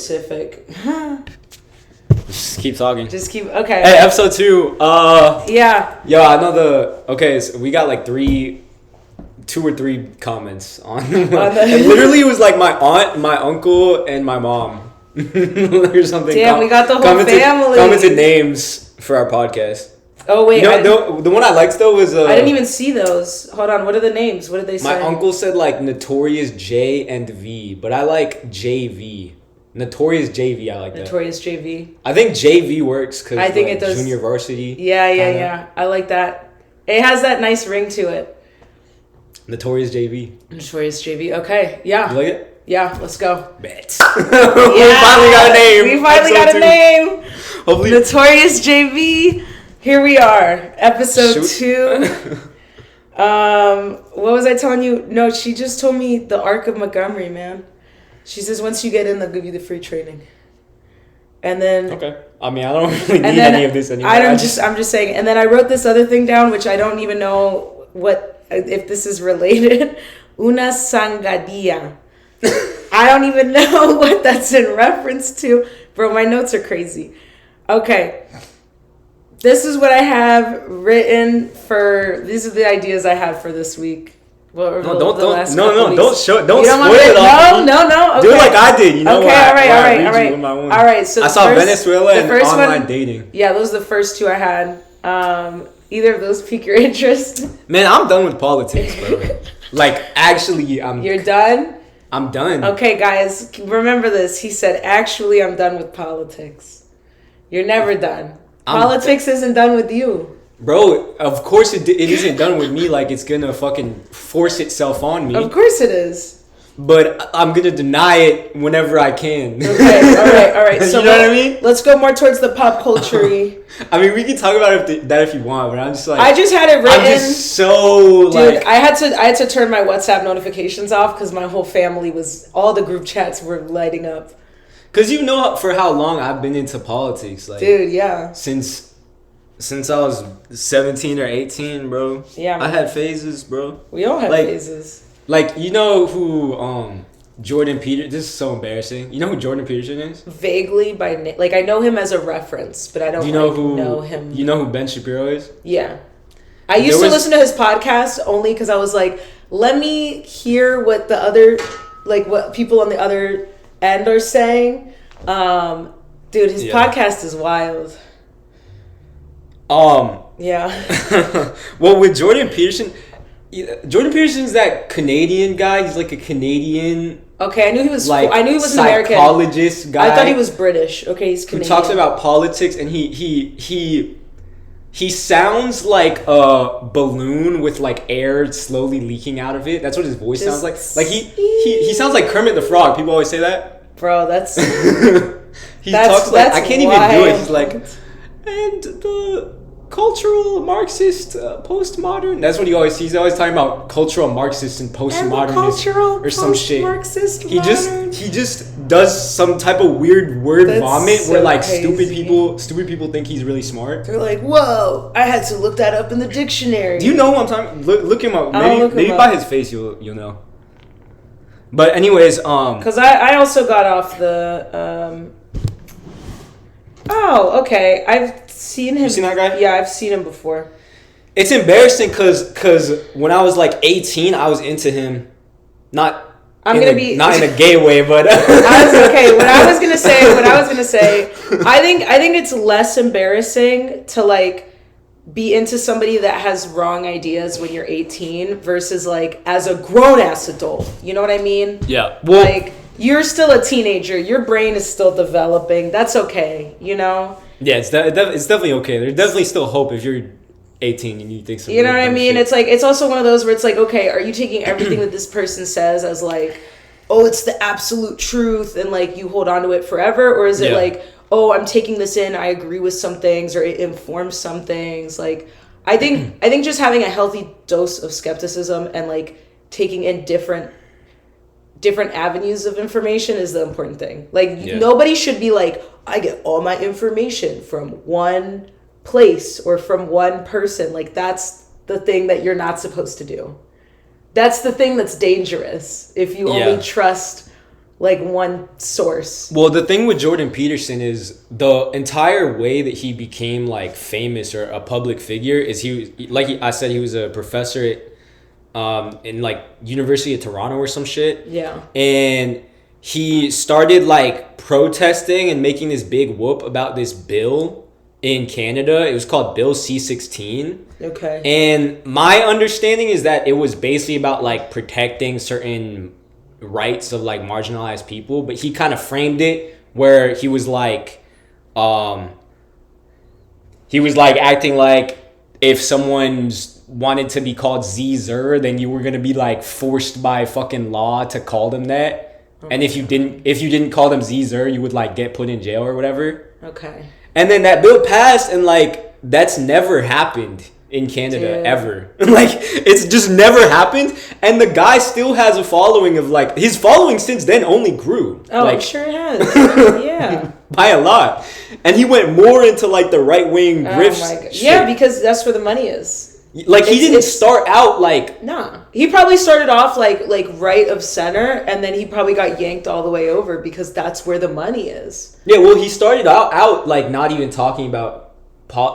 specific. Just keep talking. Okay. Hey, episode 2. Yeah. Yo, I know so we got like 2 or 3 comments on it literally was like my aunt, my uncle, and my mom. Or something. Damn, we got the whole family. Commented names for our podcast. Oh, wait. You know, the one I liked, though, was... I didn't even see those. Hold on. What are the names? What did they say? My uncle said, like, Notorious J and V, but I like JV. Notorious JV, I like that. Notorious JV. I think JV works because I think it does. Junior varsity. Yeah. I like that. It has that nice ring to it. Notorious JV. Notorious JV. Okay. Yeah. You like it? Yeah. Let's go. Bet. We finally got a name. We finally got a name. Hopefully. Notorious JV. Here we are. Episode 2. What was I telling you? No, she just told me the arc of Montgomery, man. She says once you get in, they'll give you the free training. And then... Okay. I mean, I don't really need any of this anymore. I'm just saying. And then I wrote this other thing down, which I don't even know if this is related. Una sangadilla. I don't even know what that's in reference to. Bro, my notes are crazy. Okay. This is what I have written for... These are the ideas I had for this week. Don't spoil it. No. Okay. Do it like I did. You know okay, what? All right. So I saw Venezuela and online dating. Yeah, those are the first 2 I had. Either of those pique your interest? Man, I'm done with politics, bro. Like, actually, You're done? I'm done. Okay, guys, remember this. He said, actually, I'm done with politics. You're never done. Politics isn't done with you. Bro, of course it isn't done with me. Like, it's gonna fucking force itself on me. Of course it is. But I'm gonna deny it whenever I can. Okay, all right. So you know what I mean? Let's go more towards the pop culture-y. I mean, we can talk about that if you want, but I'm just like... I just had it written. I'm just so, Dude, I had to turn my WhatsApp notifications off because my whole family all the group chats were lighting up. Because you know for how long I've been into politics. Like, dude, yeah. Since I was 17 or 18, bro. Yeah, man. I had phases, bro. We all had phases. Like, you know who Jordan Peterson... This is so embarrassing. You know who Jordan Peterson is? Vaguely by name. Like, I know him as a reference, but I don't know him. You know who Ben Shapiro is? Yeah. I used to listen to his podcast only because I was like, let me hear what what people on the other end are saying. Dude, his podcast is wild. Yeah. Well, with Jordan Peterson's that Canadian guy. He's like a Canadian. Okay, I knew he was American. Psychologist guy. I thought he was British. Okay, he's Canadian. Who talks about politics, and he sounds like a balloon with like air slowly leaking out of it. That's what his voice sounds like. Like he sounds like Kermit the Frog. People always say that. Bro, that's talks like I can't even do it. He's like, and the cultural Marxist postmodern. That's what he's always talking about, cultural Marxist and postmodernism or some shit. Marxist he just does some type of weird word vomit where like stupid people think he's really smart. They're like, whoa, I had to look that up in the dictionary. Do you know who I'm talking? Look him up. Maybe by his face you'll know. But anyways, because I also got off the Oh, okay. I've seen him. You seen that guy? Yeah, I've seen him before. It's embarrassing because when I was like 18, I was into him. Not in a gay way, but okay. What I was gonna say, I think it's less embarrassing to like be into somebody that has wrong ideas when you're 18 versus like as a grown ass adult. You know what I mean? Yeah. Well, like you're still a teenager. Your brain is still developing. That's okay. You know? Yeah, it's definitely okay. There's definitely still hope if you're 18 and you think something. You know what I mean? Shit. It's like, it's also one of those where it's like, okay, are you taking everything that this person says as like, oh, it's the absolute truth and like you hold on to it forever? Or is it like, oh, I'm taking this in, I agree with some things or it informs some things? Like, I think just having a healthy dose of skepticism and like taking in different avenues of information is the important thing. Like nobody should be like, I get all my information from one place or from one person. Like that's the thing that you're not supposed to do. That's the thing that's dangerous if you only trust like one source. Well, the thing with Jordan Peterson is the entire way that he became like famous or a public figure is I said, he was a professor at in like University of Toronto or some shit. Yeah. And he started like protesting and making this big whoop about this bill in Canada. It was called Bill C-16. Okay. And my understanding is that it was basically about like protecting certain rights of like marginalized people, but he kind of framed it where he was like acting like if someone's wanted to be called Z-Zer, then you were gonna be like forced by fucking law to call them that. And if you didn't call them Z-Zer, you would like get put in jail or whatever. Okay. And then that bill passed, and like that's never happened in Canada ever. Like it's just never happened, and the guy still has a following of like his following since then only grew. Oh, like, it sure has. Yeah. By a lot. And he went more into like the right wing grifts. Oh my God. Yeah, because that's where the money is. Like he didn't start out like he probably started off like right of center, and then he probably got yanked all the way over because that's where the money is. Yeah, well, he started out like not even talking about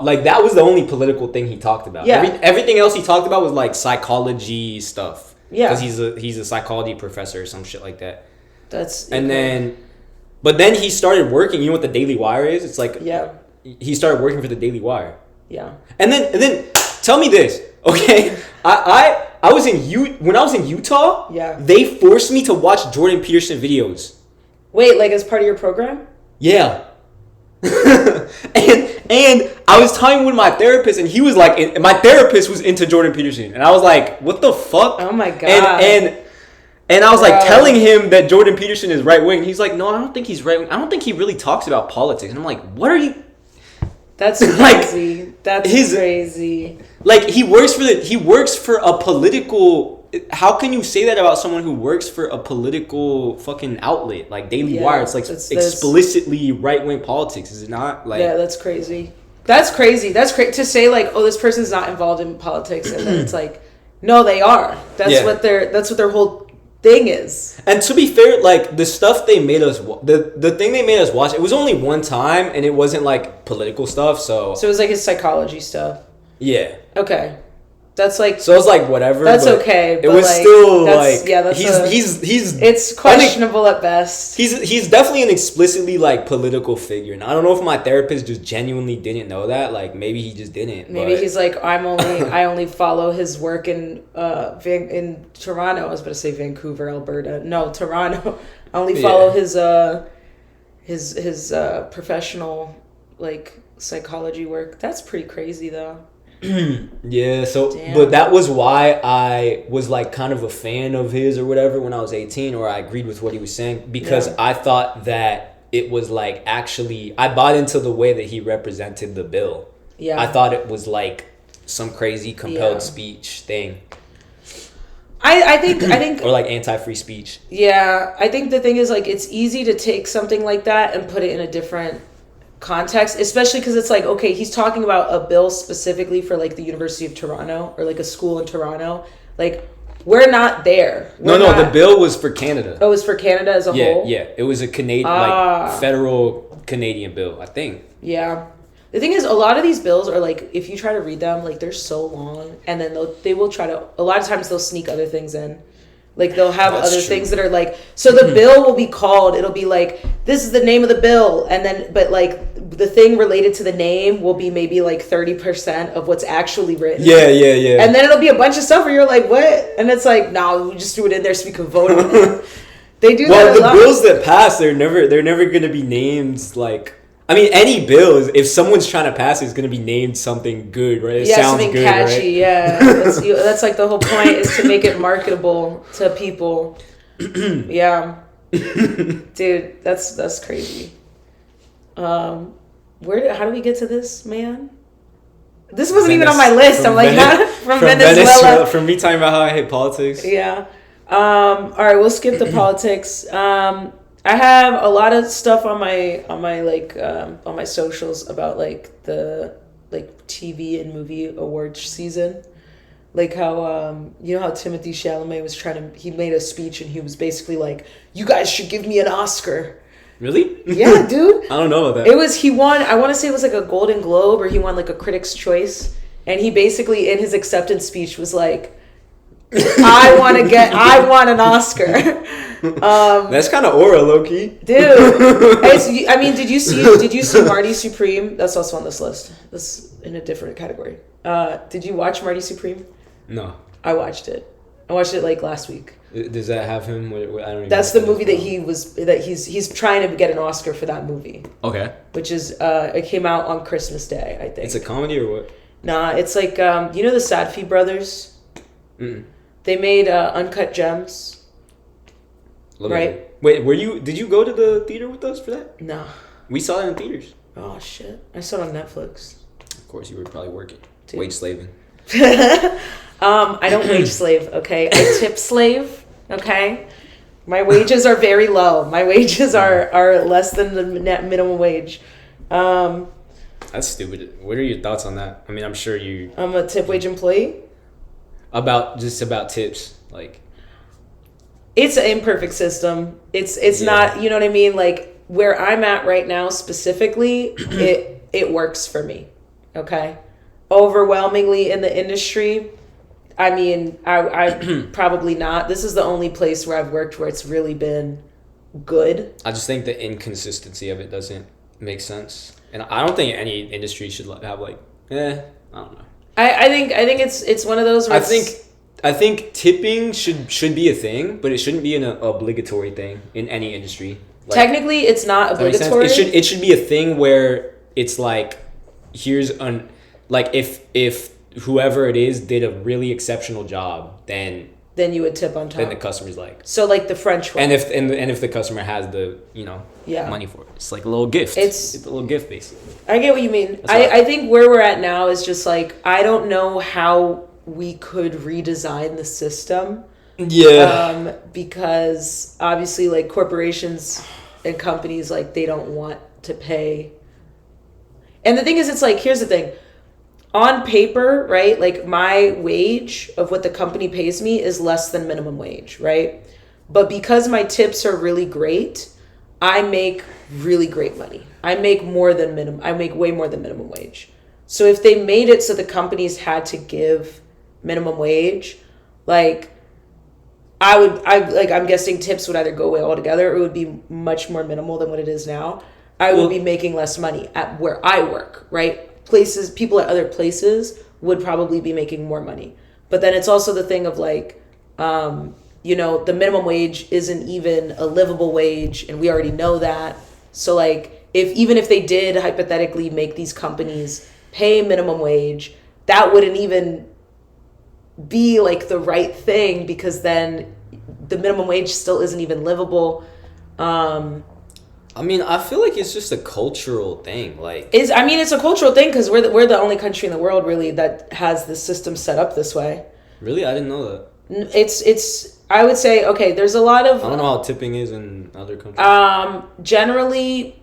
like that was the only political thing he talked about. Yeah. Everything else he talked about was like psychology stuff. Yeah, because he's a psychology professor or some shit like that. But then he started working. You know what the Daily Wire is? It's like he started working for the Daily Wire. Yeah. And then tell me this, okay? I was when I was in Utah. Yeah. They forced me to watch Jordan Peterson videos. Wait, like as part of your program? Yeah. and I was talking with my therapist, and he was like, my therapist was into Jordan Peterson, and I was like, what the fuck? Oh my God. And I was like telling him that Jordan Peterson is right wing. He's like, no, I don't think he's right wing. I don't think he really talks about politics. And I'm like, what are you? That's crazy. That's crazy. Like he works for a political. How can you say that about someone who works for a political fucking outlet like Daily Wire? It's like explicitly right wing politics, is it not? Like, yeah, that's crazy. That's crazy. That's crazy to say like, oh, this person's not involved in politics, and then it's like, no, they are. That's what their whole thing is. And to be fair, like the stuff they made us, the thing they made us watch, it was only one time, and it wasn't like political stuff. So it was like his psychology stuff. Yeah. Okay. That's like, so it's like whatever. That's okay. It was like, still like, that's he's it's questionable at best. He's definitely an explicitly like political figure, and I don't know if my therapist just genuinely didn't know that. Like maybe he just didn't. Maybe he's like, I only follow his work in Toronto. I was about to say Vancouver, Alberta. No, Toronto. I only follow his professional like psychology work. That's pretty crazy though. Yeah, but that was why I was like kind of a fan of his or whatever when I was 18, or I agreed with what he was saying, because I thought that it was like actually I bought into the way that he represented the bill. Yeah, I thought it was like some crazy compelled speech thing. I think or like anti-free speech. Yeah, I think the thing is like it's easy to take something like that and put it in a different context, especially because it's like, okay, he's talking about a bill specifically for like the University of Toronto or like a school in Toronto. Like we're not there. The bill was for Canada. Oh, it was for Canada as a whole? Yeah, it was a Canadian like federal Canadian bill, I think. Yeah. The thing is, a lot of these bills are like, if you try to read them, like they're so long, and then they will try to, a lot of times they'll sneak other things in. Like they'll have other things that are like, so the bill will be called, it'll be like, this is the name of the bill. And then, but like the thing related to the name will be maybe like 30% of what's actually written. Yeah. And then it'll be a bunch of stuff where you're like, what? And it's like, no, we just do it in there so we can vote on it. They do that a lot. Well, the bills that pass, they're never going to be named like, I mean, any bill, if someone's trying to pass it, it's going to be named something good, right? It sounds something good, catchy, right? Yeah. That's like the whole point, is to make it marketable to people. Yeah. Dude, that's crazy. How do we get to this, man? This wasn't even on my list. I'm like, from Venezuela. From me talking about how I hate politics. Yeah. All right, we'll skip the politics. I have a lot of stuff on my like on my socials about like the like TV and movie awards season. Like how you know how Timothy Chalamet was he made a speech and he was basically like, you guys should give me an Oscar. Really? Yeah, dude. I don't know about that. He won, I want to say it was like a Golden Globe, or he won like a Critics' Choice. And he basically, in his acceptance speech, was like, I want an Oscar. That's kind of aura, low-key. Dude. I mean, did you see Marty Supreme? That's also on this list. That's in a different category. Did you watch Marty Supreme? No. I watched it. I watched it like last week. Does that have him? I don't even. That's the movie that he's trying to get an Oscar for that movie. Okay. Which is it came out on Christmas Day, I think. It's a comedy or what? Nah, it's like you know the Sadfi brothers. Mm. They made Uncut Gems. Right. Wait, did you go to the theater with us for that? No. We saw it in theaters. Oh shit! I saw it on Netflix. Of course, you were probably working, wage slaving. I don't wage slave. Okay, I tip slave. Okay, my wages are very low. My wages are less than the net minimum wage. That's stupid. What are your thoughts on that? I mean, I'm sure you. I'm a tip wage employee. About tips, like. It's an imperfect system. It's not, you know what I mean? Like where I'm at right now specifically, it works for me. Okay. Overwhelmingly in the industry, I mean, I probably not. This is the only place where I've worked where it's really been good. I just think the inconsistency of it doesn't make sense. And I don't think any industry should have like, I don't know. I think it's one of those where I think tipping should be a thing, but it shouldn't be an obligatory thing in any industry. Like, technically, it's not obligatory. It should be a thing where it's like, if whoever it is did a really exceptional job, then you would tip on top. Then the customer's like, so like the French one. And if the customer has the money for it, it's like a little gift. It's a little gift basically. I get what you mean. I think where we're at now is just like, I don't know how we could redesign the system. Yeah. Because obviously like corporations and companies, like they don't want to pay. And the thing is, it's like, here's the thing. On paper, right? Like my wage of what the company pays me is less than minimum wage, right? But because my tips are really great, I make really great money. I make way more than minimum wage. So if they made it so the companies had to give minimum wage, like I'm guessing tips would either go away altogether or it would be much more minimal than what it is now. I would be making less money at where I work, right? People at other places would probably be making more money. But then it's also the thing of like, the minimum wage isn't even a livable wage, and we already know that. So like, even if they did hypothetically make these companies pay minimum wage, that wouldn't even be like the right thing, because then the minimum wage still isn't even livable. I mean, I feel like it's just a cultural thing. It's a cultural thing because we're the only country in the world really that has this system set up this way. Really, I didn't know that. It's I would say, okay, there's a lot of. I don't know how tipping is in other countries. Generally,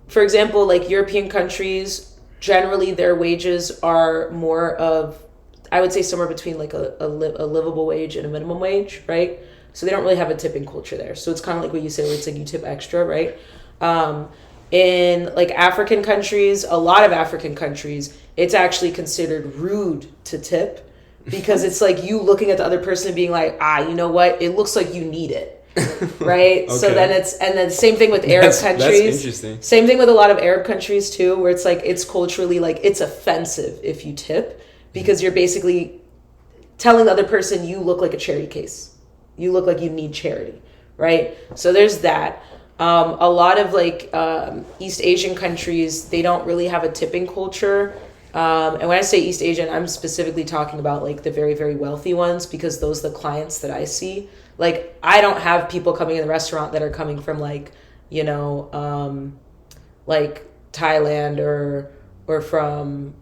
for example, like European countries, generally their wages are more of, I would say somewhere between like a livable wage and a minimum wage, right? So they don't really have a tipping culture there. So it's kind of like what you say, where it's like you tip extra, right? In like African countries, a lot of African countries, it's actually considered rude to tip, because it's like you looking at the other person and being like, you know what? It looks like you need it. Right? Okay. So then same thing with Arab countries. That's interesting. Same thing with a lot of Arab countries too, where it's like, it's culturally like, it's offensive if you tip, because you're basically telling the other person you look like a charity case. You look like you need charity, right? So there's that. A lot of like East Asian countries, they don't really have a tipping culture. And when I say East Asian, I'm specifically talking about like the very, very wealthy ones, because those are the clients that I see. Like, I don't have people coming in the restaurant that are coming from like, like Thailand or from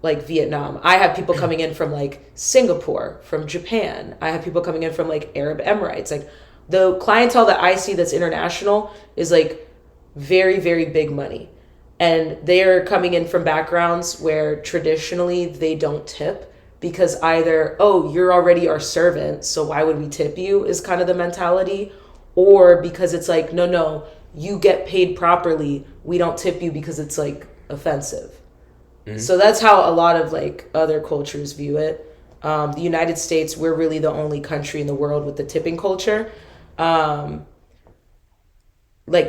like Vietnam. I have people coming in from like Singapore, from Japan. I have people coming in from like Arab Emirates. Like, the clientele that I see that's international is like very, very big money. And they are coming in from backgrounds where traditionally they don't tip, because either, oh, you're already our servant, so why would we tip you, is kind of the mentality, or because it's like, no, you get paid properly, we don't tip you because it's like offensive. So that's how a lot of like other cultures view it. The United States, we're really the only country in the world with the tipping culture. Like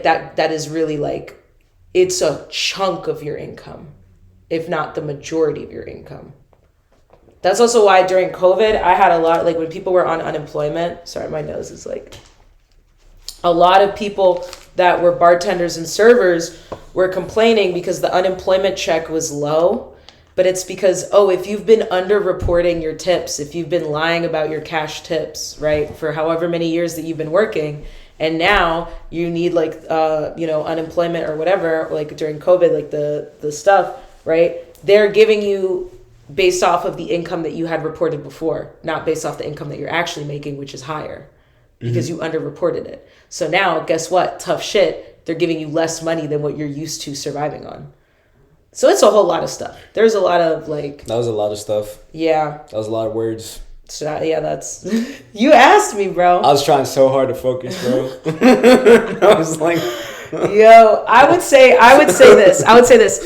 that is really like, it's a chunk of your income, if not the majority of your income. That's also why during COVID, I had a lot, like when people were on unemployment, sorry, my nose is like, a lot of people that were bartenders and servers were complaining because the unemployment check was low. But it's because, if you've been underreporting your tips, if you've been lying about your cash tips, right, for however many years that you've been working, and now you need like, unemployment or whatever, like during COVID, like the stuff, right, they're giving you based off of the income that you had reported before, not based off the income that you're actually making, which is higher because you underreported it. So now, guess what? Tough shit. They're giving you less money than what you're used to surviving on. So it's a whole lot of stuff. There's a lot of like... That was a lot of stuff. Yeah. That was a lot of words. So that's... You asked me, bro. I was trying so hard to focus, bro. I was like... Yo, I would say this.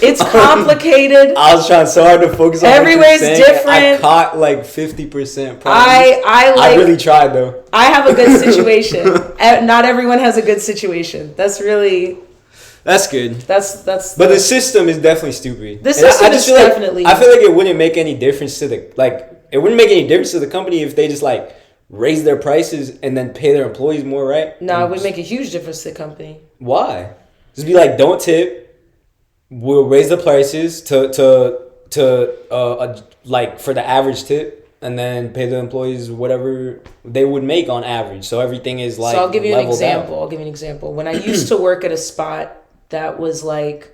It's complicated. I was trying so hard to focus on everywhere's different. I caught like 50%. I really tried though. I have a good situation. Not everyone has a good situation. That's good. That's. But the system is definitely stupid. The system is definitely. I feel like it wouldn't make any difference to the company if they just like raise their prices and then pay their employees more, right? No, it would make a huge difference to the company. Why? Just be like, don't tip. We'll raise the prices like for the average tip, and then pay the employees whatever they would make on average. So everything is like. So I'll give you an example. When I used to work at a spot that was like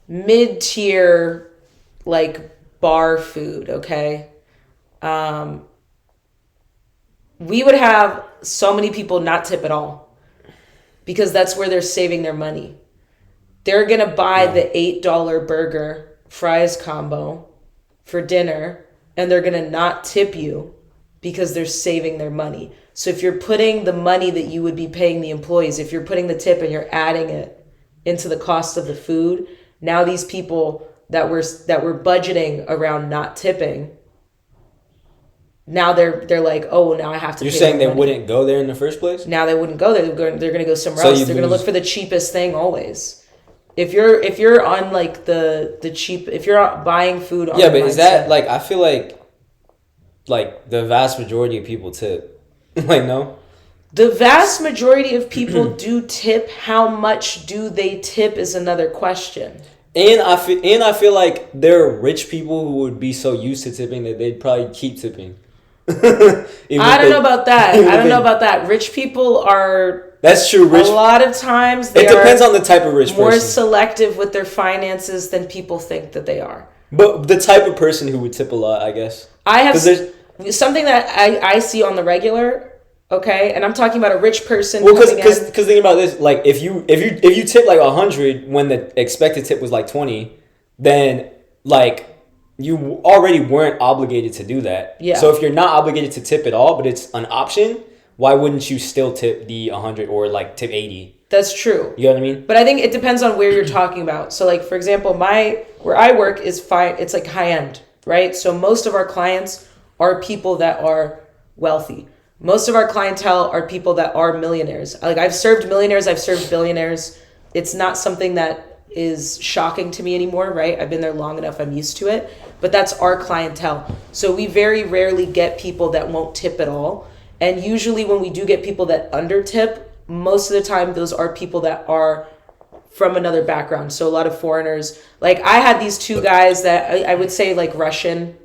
mid-tier, like bar food, okay? We would have so many people not tip at all because that's where they're saving their money. They're going to buy the $8 burger fries combo for dinner, and they're going to not tip you because they're saving their money. So if you're putting the money that you would be paying the employees, if you're putting the tip and you're adding it into the cost of the food, now these people that were budgeting around not tipping, now they're like, oh, now I have to. You're saying they wouldn't go there in the first place? Now they wouldn't go there. They're going to go somewhere else. They're going to look for the cheapest thing always. If you're on like the cheap, if you're buying food on but is that like, I feel like the vast majority of people tip. Like, no? The vast majority of people do tip. How much do they tip is another question. And I feel like there are rich people who would be so used to tipping that they'd probably keep tipping. I don't know about that. Rich people are. That's true. A lot of times it depends on the type of rich person. More selective with their finances than people think that they are. But the type of person who would tip a lot, I guess. I have something that I see on the regular. Okay, and I'm talking about a rich person. Well, because think about this, like if you tip like 100 when the expected tip was like 20, then like you already weren't obligated to do that. Yeah. So if you're not obligated to tip at all, but it's an option, why wouldn't you still tip the 100 or like tip 80? That's true. You know what I mean? But I think it depends on where you're talking about. So like for example, where I work is fine. It's like high end, right? So most of our clients are people that are wealthy. Most of our clientele are people that are millionaires. Like I've served millionaires, I've served billionaires. It's not something that is shocking to me anymore, right? I've been there long enough, I'm used to it. But that's our clientele. So we very rarely get people that won't tip at all. And usually when we do get people that under tip, most of the time those are people that are from another background. So a lot of foreigners. Like I had these two guys that I would say like Russian,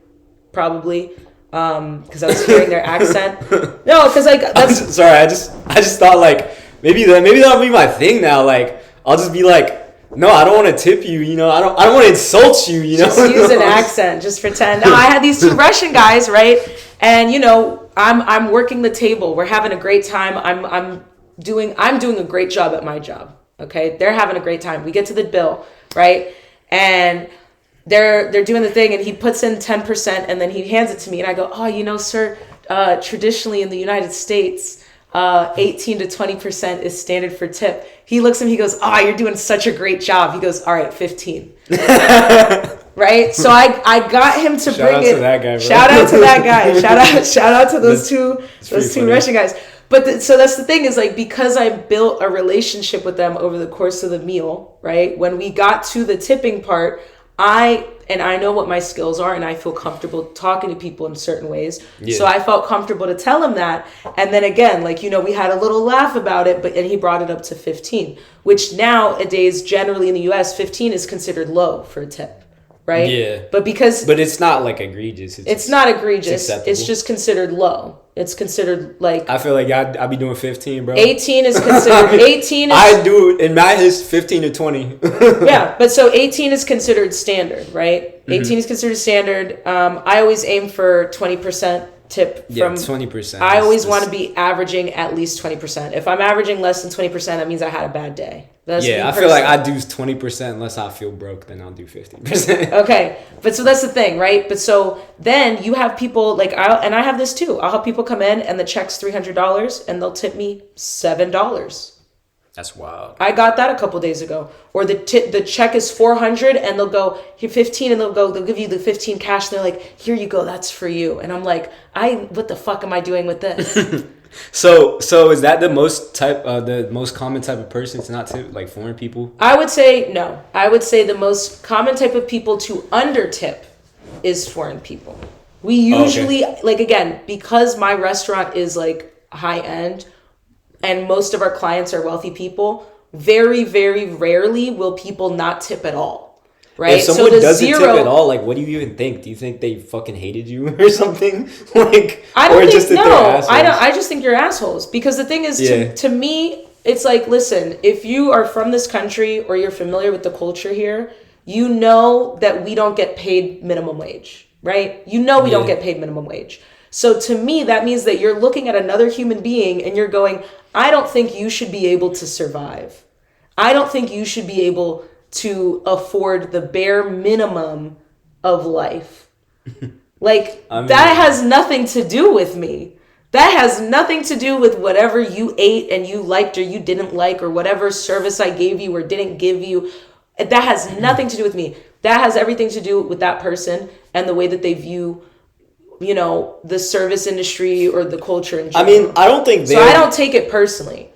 probably. Because I was hearing their accent. No, because like that's. Sorry, I just thought like maybe that'll be my thing now. Like I'll just be like, no, I don't want to tip you. You know, I don't want to insult you. You know, just use an accent, just pretend. No, I had these two Russian guys, right? And you know, I'm working the table. We're having a great time. I'm doing a great job at my job. Okay, they're having a great time. We get to the bill, right? And they're doing the thing, and he puts in 10%, and then he hands it to me, and I go, oh, sir, traditionally in the United States, 18 to 20% is standard for tip. He looks at me, he goes, you're doing such a great job. He goes, all right, 15. Right? So I got him to bring it. Shout out to that guy. Shout out to those two Russian guys. But so that's the thing is like, because I built a relationship with them over the course of the meal, right? When we got to the tipping part, I know what my skills are, and I feel comfortable talking to people in certain ways. Yeah. So I felt comfortable to tell him that. And then again, like, we had a little laugh about it, and he brought it up to 15, which nowadays, generally in the US, 15 is considered low for a tip. Right? Yeah. But it's not like egregious. It's not egregious. It's just considered low. It's considered like... I feel like I'd be doing 15, bro. 18 is considered... 18 is... I do... In my is 15 to 20. Yeah, but so 18 is considered standard, right? 18 is considered standard. I always aim for 20% tip from... 20%. I always want to be averaging at least 20%. If I'm averaging less than 20%, that means I had a bad day. I feel like I do 20% unless I feel broke, then I'll do 50%. Okay, but so that's the thing, right? But so then you have people like I have this too. I'll have people come in and the check's $300 and they'll tip me $7. That's wild. I got that a couple days ago. Or the check is $400 and they'll go here 15 and they'll give you the 15 cash. And they're like, here you go, that's for you. And I'm like, what the fuck am I doing with this? So is that the most common type of person to not tip, like foreign people? I would say no. I would say the most common type of people to under tip is foreign people. We usually, like again, because my restaurant is like high end and most of our clients are wealthy people, very, very rarely will people not tip at all. Right? If someone doesn't tip at all, like, what do you even think? Do you think they fucking hated you or something? Like, I don't think, no, I just think you're assholes. Because the thing is, to me, it's like, listen, if you are from this country or you're familiar with the culture here, you know that we don't get paid minimum wage, right? You know we don't get paid minimum wage. So to me, that means that you're looking at another human being and you're going, I don't think you should be able to survive. I don't think you should be able to afford the bare minimum of life. Like, that has nothing to do with me. That has nothing to do with whatever you ate and you liked or you didn't like, or whatever service I gave you or didn't give you. That has nothing to do with me. That has everything to do with that person and the way that they view, the service industry or the culture in general. I don't think I don't take it personally.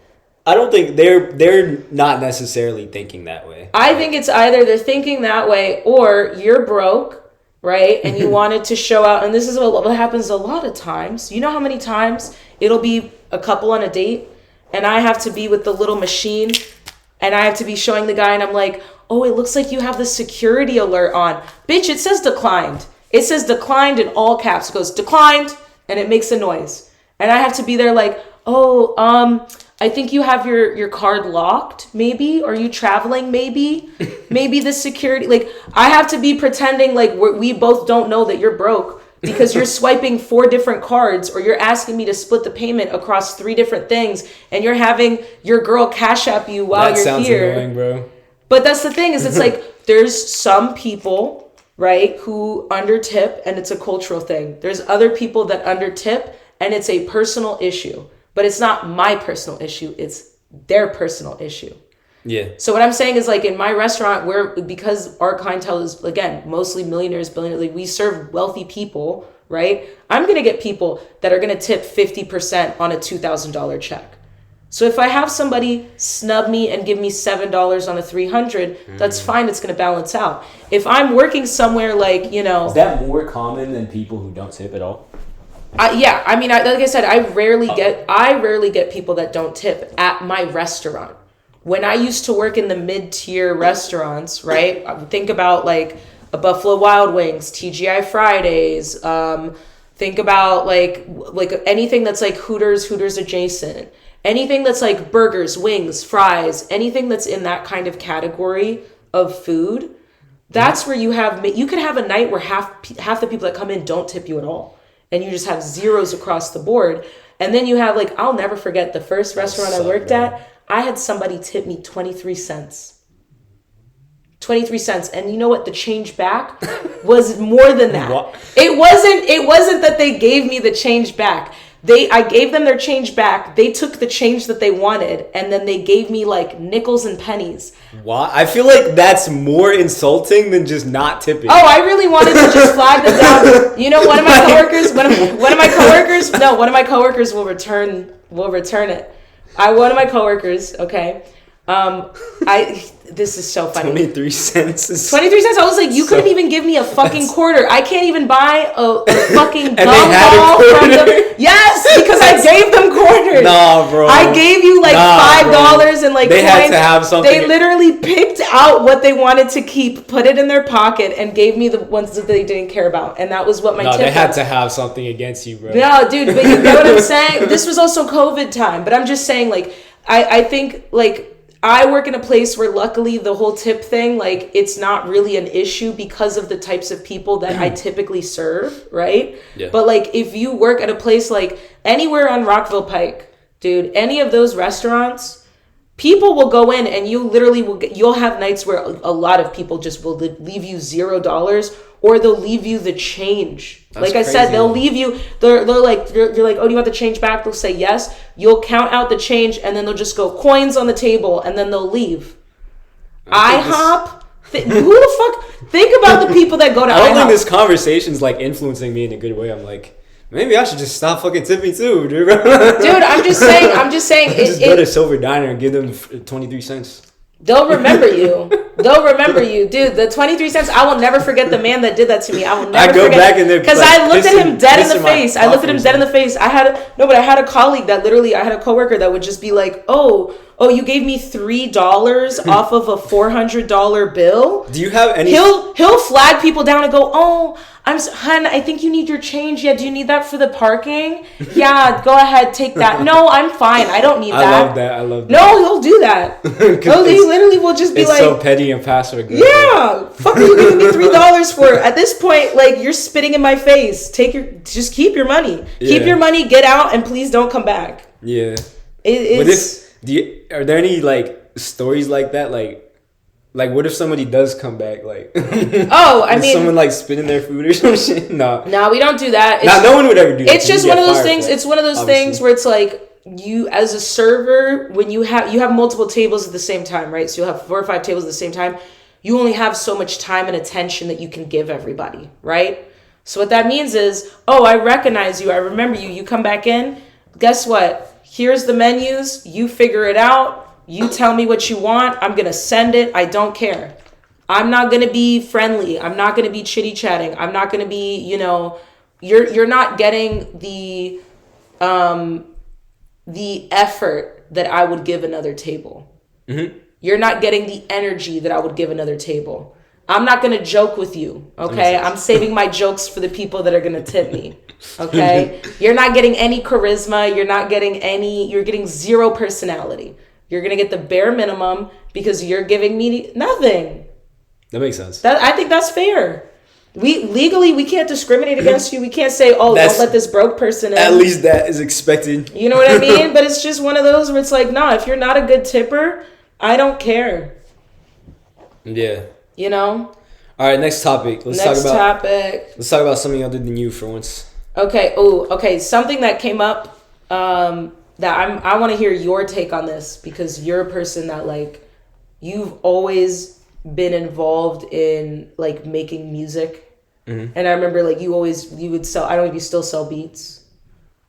I don't think they're not necessarily thinking that way. I think it's either they're thinking that way or you're broke, right? And you wanted to show out. And this is what happens a lot of times. You know how many times it'll be a couple on a date and I have to be with the little machine and I have to be showing the guy and I'm like, oh, it looks like you have the security alert on. Bitch, it says declined. It says declined in all caps. It goes declined and it makes a noise. And I have to be there like, I think you have your card locked, maybe. Are you traveling, maybe? Maybe the security... Like, I have to be pretending like we both don't know that you're broke because you're swiping 4 different cards or you're asking me to split the payment across 3 different things and you're having your girl cash app you while you're here. That sounds annoying, bro. But that's the thing is it's like there's some people, right, who under-tip and it's a cultural thing. There's other people that under-tip and it's a personal issue. But it's not my personal issue. It's their personal issue. Yeah. So what I'm saying is like in my restaurant, because our clientele is, again, mostly millionaires, billionaires, like we serve wealthy people, right? I'm going to get people that are going to tip 50% on a $2,000 check. So if I have somebody snub me and give me $7 on a $300, that's fine. It's going to balance out. If I'm working somewhere like, Is that more common than people who don't tip at all? Like I said, I rarely get people that don't tip at my restaurant. When I used to work in the mid-tier restaurants, right? Think about like a Buffalo Wild Wings, TGI Fridays. Think about like anything that's like Hooters adjacent. Anything that's like burgers, wings, fries, anything that's in that kind of category of food. That's where you could have a night where half the people that come in don't tip you at all. And you just have zeros across the board. And then you have like, I'll never forget the first restaurant I worked at. I had somebody tip me 23 cents. 23 cents. And you know what? The change back was more than that. What? It wasn't that they gave me the change back. I gave them their change back. They took the change that they wanted, and then they gave me like nickels and pennies. Why? I feel like that's more insulting than just not tipping. Oh, I really wanted to just flag them down. You know, one of my coworkers will return it. One of my coworkers, okay. This is so funny. 23 cents. 23 cents. I was like, you couldn't even give me a fucking quarter. I can't even buy a fucking gum ball from them. Yes, because I gave them quarters. Nah, bro. I gave you like $5 and like they coins. Had to have something. They literally picked out what they wanted to keep, put it in their pocket, and gave me the ones that they didn't care about. And that was what my tip they had was. to have something against you, bro. No, dude, but you know what I'm saying? This was also COVID time. But I'm just saying, like, I think, like, I work in a place where luckily the whole tip thing, like, it's not really an issue because of the types of people that I typically serve, right? Yeah. But like, if you work at a place like anywhere on Rockville Pike, dude, any of those restaurants, people will go in and you literally you'll have nights where a lot of people just will leave you $0 or they'll leave you the change. That's like I said, they'll leave you, you're like, oh, do you want the change back? They'll say yes. You'll count out the change and then they'll just go coins on the table and then they'll leave. IHOP? Who the fuck? Think about the people that go to IHOP. I don't think this conversation's like influencing me in a good way. I'm like, maybe I should just stop fucking tipping too, dude. Dude, I'm just saying. Just go to Silver Diner and give them 23 cents. They'll remember you. Dude, the 23 cents, I will never forget the man that did that to me. I will never forget. Back in there because I looked at him dead in the face. I had a colleague that literally, I had a coworker that would just be like, oh, you gave me $3 off of a $400 bill? Do you have any? He'll flag people down and go, oh, hun, I think you need your change. Yeah, do you need that for the parking? Yeah, go ahead, take that. No, I'm fine. I don't need that. I love that. No, he'll do that. He literally will just be like, it's so petty and passive aggressive. Yeah, fuck are you giving me $3 for? At this point, like, you're spitting in my face. Just keep your money. Yeah. Keep your money, get out, and please don't come back. Yeah. Are there any like stories like that? Like, what if somebody does come back? Like, someone like spitting their food or some shit? No, we don't do that. No one would ever do that. It's just one of those things. It's one of those things where it's like, you as a server, when you have multiple tables at the same time, right? So you'll have 4 or 5 tables at the same time. You only have so much time and attention that you can give everybody, right? So what that means is, oh, I recognize you. I remember you. You come back in. Guess what? Here's the menus. You figure it out. You tell me what you want. I'm going to send it. I don't care. I'm not going to be friendly. I'm not going to be chitty chatting. I'm not going to be, you're not getting the effort that I would give another table. Mm-hmm. You're not getting the energy that I would give another table. I'm not going to joke with you, okay? I'm saving my jokes for the people that are going to tip me, okay? You're not getting any charisma. You're getting zero personality. You're going to get the bare minimum because you're giving me nothing. That makes sense. I think that's fair. We can't discriminate against you. We can't say, don't let this broke person in. At least that is expected. You know what I mean? But it's just one of those where it's like, nah, if you're not a good tipper, I don't care. Yeah. All right, next topic. Let's talk about something other than you for once. Okay. Oh, okay. Something that came up that I want to hear your take on this, because you're a person that, like, you've always been involved in, like, making music. Mm-hmm. And I remember, like, you would sell, I don't know if you still sell beats.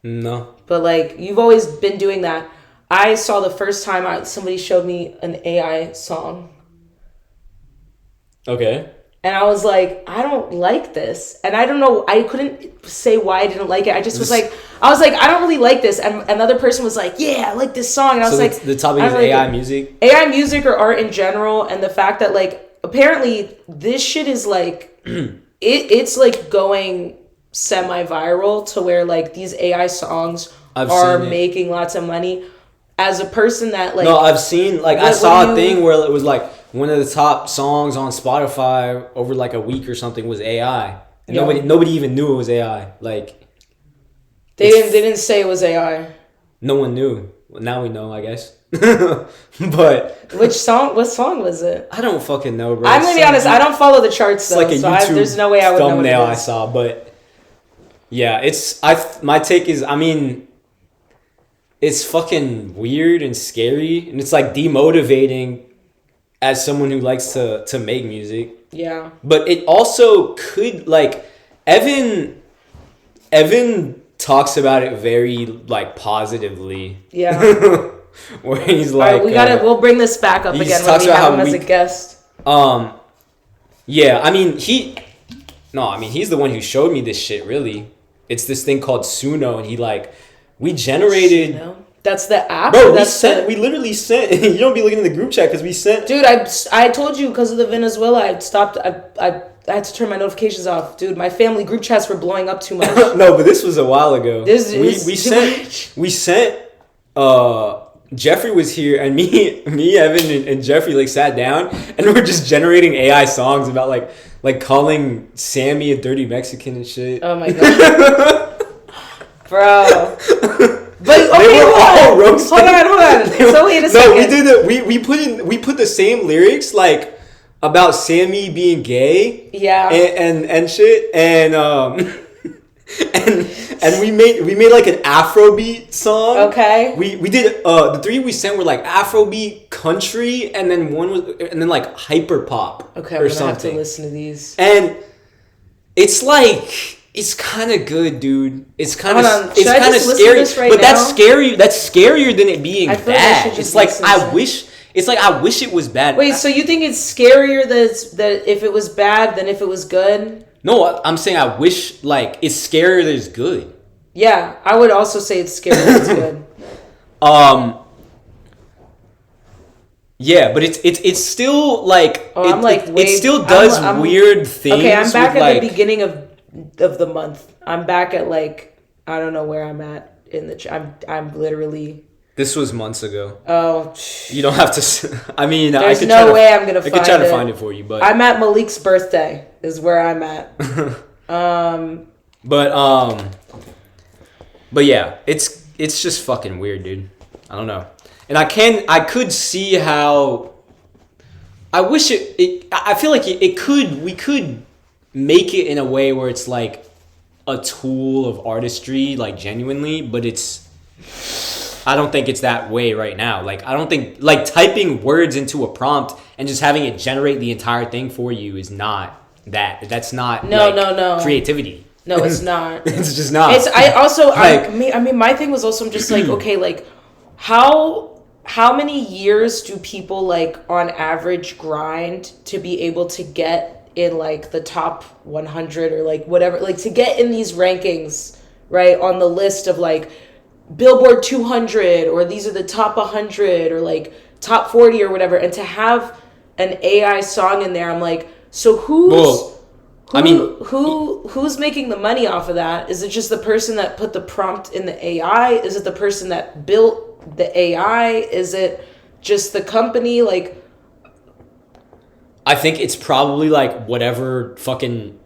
No. But, like, you've always been doing that. I saw the first time somebody showed me an AI song. Okay. And I was like, I don't like this. And I don't know, I couldn't say why I didn't like it. I was like, I don't really like this. And another person was like, yeah, I like this song. And I was like, the topic is AI music? AI music or art in general. And the fact that, like, apparently this shit is like, it's like going semi-viral to where, like, these AI songs are making lots of money. As a person that, like... No, I've seen, like, I saw a thing where it was like, one of the top songs on Spotify over like a week or something was AI. And nobody even knew it was AI. Like, they didn't say it was AI. No one knew. Well, now we know, I guess. But which song? What song was it? I don't fucking know, bro. I'm gonna be honest. I don't follow the charts though, it's like a YouTube there's no way I would thumbnail know what it I is. saw. But yeah, my take is, I mean, it's fucking weird and scary, and it's like demotivating as someone who likes to make music. Yeah. But it also could, like, Evan talks about it very, like, positively. Yeah. Where he's like, all right, we'll bring this back up again when we have him as a guest. Yeah, I mean, he's the one who showed me this shit, really. It's this thing called Suno, and we generated... Suno? That's the app? Bro, we literally sent... You don't be looking in the group chat, because we sent... Dude, I told you, because of the Venezuela, I had to turn my notifications off. Dude, my family group chats were blowing up too much. No, but this was a while ago. We sent... Jeffrey was here, and me, Evan, and Jeffrey like sat down, and we're just generating AI songs about like calling Sammy a dirty Mexican and shit. Oh my god, bro! But okay, they were all roasting. Hold on. So wait a second. No, we put the same lyrics like about Sammy being gay. Yeah. And shit and we made like an Afrobeat song. Okay. We did the three we sent were like Afrobeat, country, and then like hyper pop. Okay, I'm gonna have to listen to these. And it's kind of good, dude. It's kind of scary, but now? that's scary. That's scarier than it being bad. It's like I wish it was bad. Wait, so you think it's scarier that if it was bad than if it was good? No, I'm saying I wish, like, it's scarier that it's good. Yeah, I would also say it's scarier that it's good. Yeah, but it's still like it still does weird things. Okay, I'm back at the beginning of the month. I'm back at like I don't know where I'm at in the. I'm literally. This was months ago. Oh. You don't have to. I mean, there's no way I'm gonna. I could try to find it for you, but I'm at Malik's birthday. Is where I'm at. But yeah, it's just fucking weird, dude. I don't know. And I could see how I wish I feel like we could make it in a way where it's like a tool of artistry, like genuinely, but I don't think it's that way right now. Like I don't think like typing words into a prompt and just having it generate the entire thing for you is not that. That's not no creativity. No, it's not. It's just not. I mean, my thing was also I'm just like, okay, like how many years do people like on average grind to be able to get in like the top 100 or like whatever, like to get in these rankings, right, on the list of like Billboard 200 or these are the top 100 or like top 40 or whatever, and to have an AI song in there, I'm like, so who's making the money off of that? Is it just the person that put the prompt in the AI? Is it the person that built the AI? Is it just the company? Like, I think it's probably like whatever fucking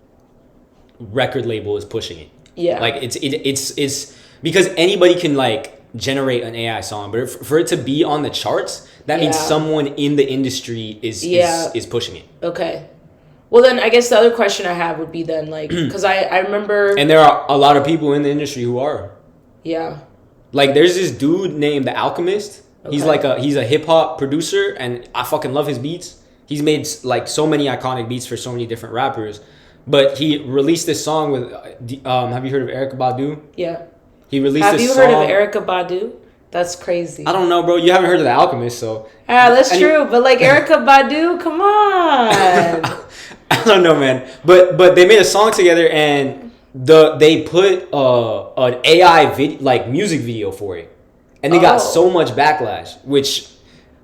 record label is pushing it. Yeah. Like it's because anybody can like generate an AI song, but for it to be on the charts, that means someone in the industry is pushing it. Okay. Well, then I guess the other question I have would be then like, because I remember, and there are a lot of people in the industry who are. Yeah. Like there's this dude named The Alchemist. Okay. He's a hip hop producer, and I fucking love his beats. He's made like so many iconic beats for so many different rappers. But he released this song with have you heard of Erykah Badu? Yeah. He released this song. Have you heard of Erykah Badu? That's crazy. I don't know, bro. You haven't heard of The Alchemist, so. That's true. But like Erykah Badu, come on. I don't know, man. But they made a song together, and they put an AI music video for it, and they got so much backlash, which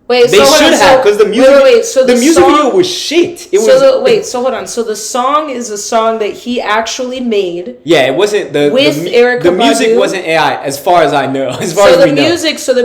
they should have, because the music video was shit. So hold on. So the song is a song that he actually made. Yeah, it wasn't Erykah Badu. The music wasn't AI, as far as I know. So the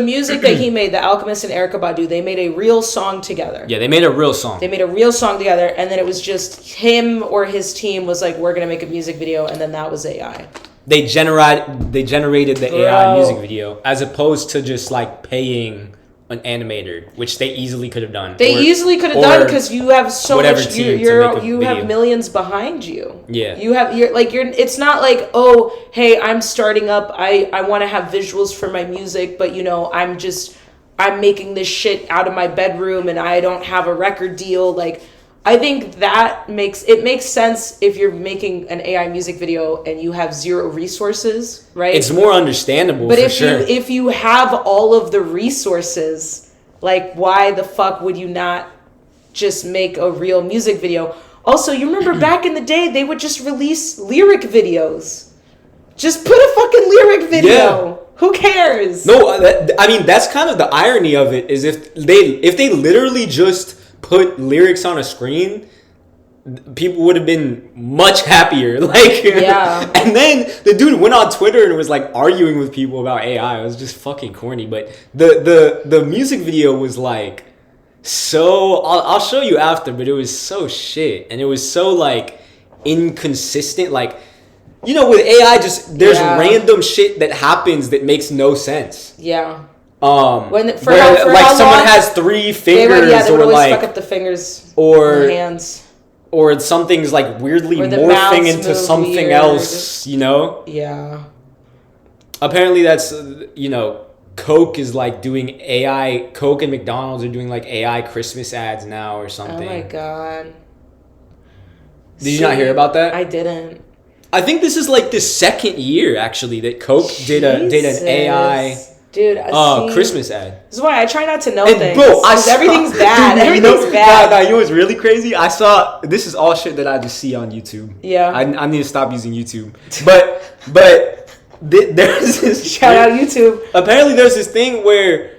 music that he made, The Alchemist and Erykah Badu, they made a real song together. Yeah, they made a real song. They made a real song together, and then it was just him or his team was like, we're gonna make a music video, and then that was AI. They generated the AI music video, as opposed to just like paying an animator, which they easily could have done. They easily could have done because you have so much. You have millions behind you. Yeah. It's not like, oh, hey, I'm starting up. I want to have visuals for my music, but I'm making this shit out of my bedroom and I don't have a record deal. Like, I think that makes sense if you're making an AI music video and you have zero resources, right? It's more understandable, but if you have all of the resources, like, why the fuck would you not just make a real music video? Also, you remember back in the day, they would just release lyric videos. Just put a fucking lyric video. Yeah. Who cares? No, that's kind of the irony of it, is if they literally just put lyrics on a screen, people would have been much happier. Like, yeah. And then the dude went on Twitter and was like arguing with people about AI. It was just fucking corny. But the music video was like so. I'll show you after, but it was so shit, and it was so like inconsistent. Like, you know, with AI, there's random shit that happens that makes no sense. Yeah. Someone has 3 fingers, they would always fuck up the fingers or the hands, or something's like weirdly morphing into something else. You know? Yeah. Apparently, that's Coke is like doing AI. Coke and McDonald's are doing like AI Christmas ads now or something. Oh my god! Did you not hear about that? I didn't. I think this is like the 2nd year actually that Coke did an AI. Dude, Christmas ad. This is why I try not to know things. Bro, everything's bad. Everything's bad. Nah, you know what's really crazy? I saw, this is all shit that I just see on YouTube. Yeah. I need to stop using YouTube. But there's this... Shout out YouTube. Apparently there's this thing where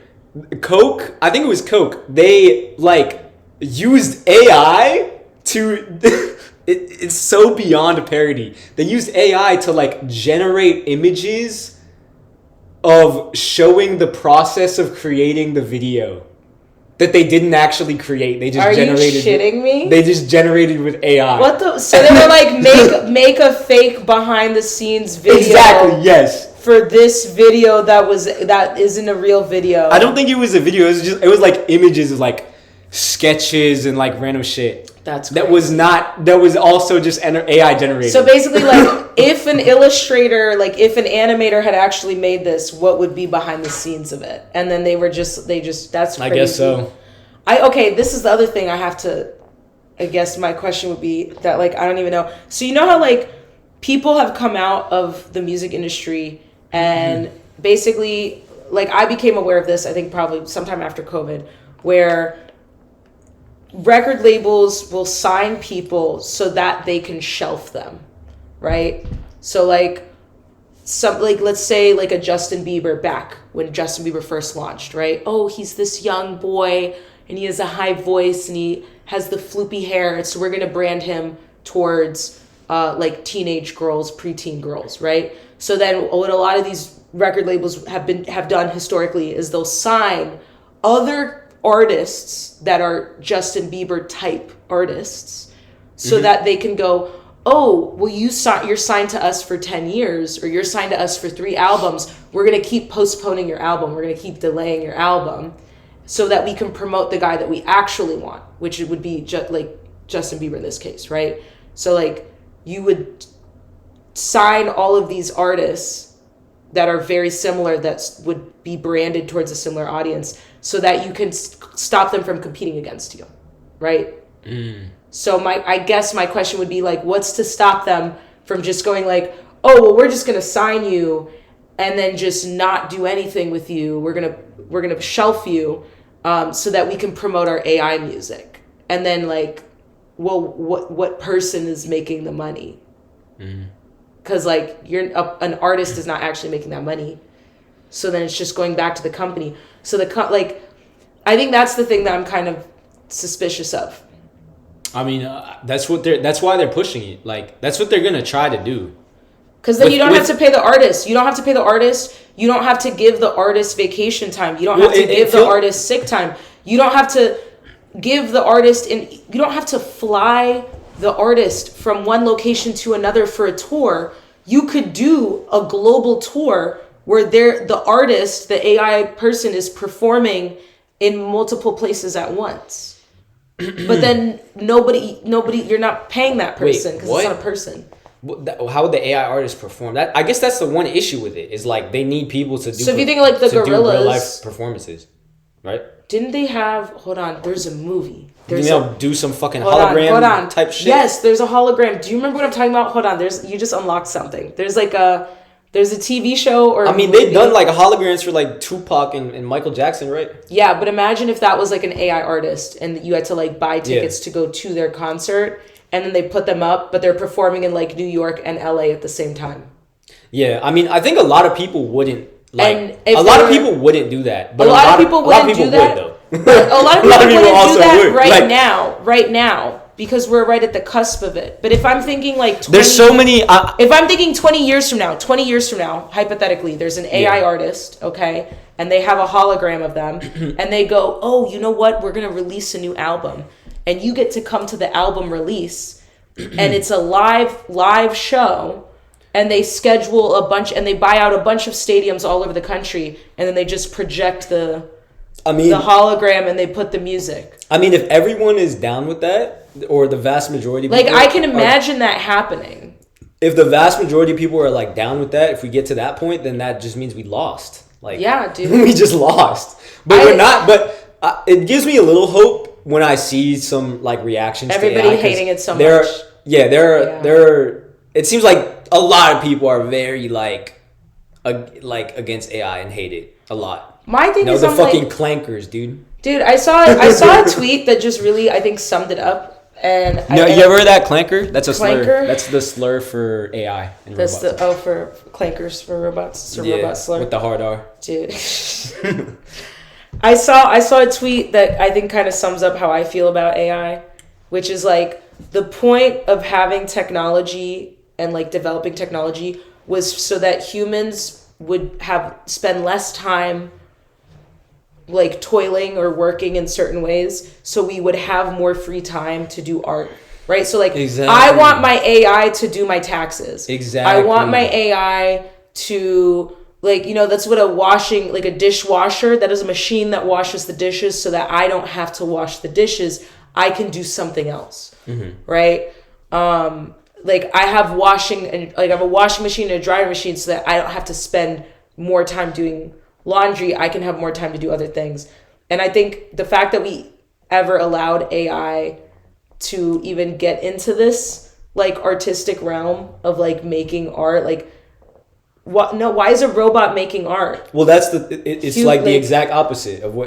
Coke, I think it was Coke, they like used AI to... It's so beyond a parody. They used AI to like generate images of showing the process of creating the video that they didn't actually create. They just generated. Are you shitting me? They just generated with AI. What the? So they were like, make a fake behind the scenes video. Exactly. Yes. For this video that isn't a real video. I don't think it was a video. It was like images of like sketches and like random shit. That's crazy. That was also just AI generated. So basically, like, if an illustrator, like if an animator had actually made this, what would be behind the scenes of it? And then they just that's crazy. I guess so. Okay, this is the other thing I guess my question would be that, like, I don't even know. So you know how like people have come out of the music industry and basically, like, I became aware of this, I think probably sometime after COVID, where record labels will sign people so that they can shelf them, right? So like let's say like a Justin Bieber, back when Justin Bieber first launched, right? Oh, he's this young boy and he has a high voice and he has the floopy hair, so we're gonna brand him towards like teenage girls, preteen girls, right? So then what a lot of these record labels have done historically is they'll sign other artists that are Justin Bieber type artists so that they can go, oh, well, you're signed to us for 10 years or you're signed to us for 3 albums. We're going to keep postponing your album. We're going to keep delaying your album so that we can promote the guy that we actually want, which would be like Justin Bieber in this case, right? So like you would sign all of these artists that are very similar, that would be branded towards a similar audience so that you can stop them from competing against you, right? So I guess my question would be like, what's to stop them from just going like, oh, well, we're just going to sign you and then just not do anything with you. We're going to shelf you so that we can promote our AI music. And then like, well, what person is making the money? Because like an artist is not actually making that money, so then it's just going back to the company. So I think that's the thing that I'm kind of suspicious of. I mean, that's why they're pushing it. Like that's what they're gonna try to do. Because then you don't have to pay the artist. You don't have to pay the artist. You don't have to give the artist vacation time. You don't have to give the artist sick time. You don't have to give the artist, and you don't have to fly the artist from one location to another for a tour. You could do a global tour where the artist, the AI person, is performing in multiple places at once. But then nobody, you're not paying that person because it's not a person. How would the AI artists perform? That I guess that's the one issue with it is like they need people to do. So if you think like the Gorillas, real life performances, right? Didn't they have? Hold on, there's a movie. Do some fucking hologram type shit. Yes, there's a hologram. Do you remember what I'm talking about? Hold on, you just unlocked something. There's a TV show or. They've done like holograms for like Tupac and Michael Jackson, right? Yeah, but imagine if that was like an AI artist and you had to like buy tickets to go to their concert. And then they put them up, but they're performing in like New York and LA at the same time. Yeah, I think a lot of people wouldn't people wouldn't do that. But a lot of people wouldn't do that. Would, though. But a lot of people wouldn't do that right now, because we're right at the cusp of it. But if I'm thinking like 20, there's so many. If I'm thinking 20 years from now, hypothetically, there's an AI artist, okay, and they have a hologram of them, and they go, oh, you know what? We're gonna release a new album. And you get to come to the album release, and it's a live show, and they schedule a bunch, and they buy out a bunch of stadiums all over the country, and then they just project the hologram, and they put the music. If everyone is down with that, or the vast majority of people... I can imagine that happening. If the vast majority of people are, like, down with that, if we get to that point, then that just means we lost. Like, yeah, dude. We just lost. But we're not... But it gives me a little hope when I see some like reactions, everybody to AI, hating it so much. It seems like a lot of people are very like against AI and hate it a lot. My thing is the fucking clankers, dude. Dude, I saw a tweet that just really I think summed it up. And you ever heard that clanker? That's a slur. That's the slur for AI and robots. For clankers for robots. It's a robot slur with the hard R, dude. I saw a tweet that I think kind of sums up how I feel about AI, which is like the point of having technology and like developing technology was so that humans would spend less time like toiling or working in certain ways, so we would have more free time to do art, right? So like I want my AI to do my taxes. Exactly. I want my AI to that's what a dishwasher, that is a machine that washes the dishes so that I don't have to wash the dishes. I can do something else. Mm-hmm. Right? I have a washing machine and a drying machine so that I don't have to spend more time doing laundry. I can have more time to do other things. And I think the fact that we ever allowed AI to even get into this like artistic realm of like making art, like why is a robot making art? Well, that's it's like the exact opposite of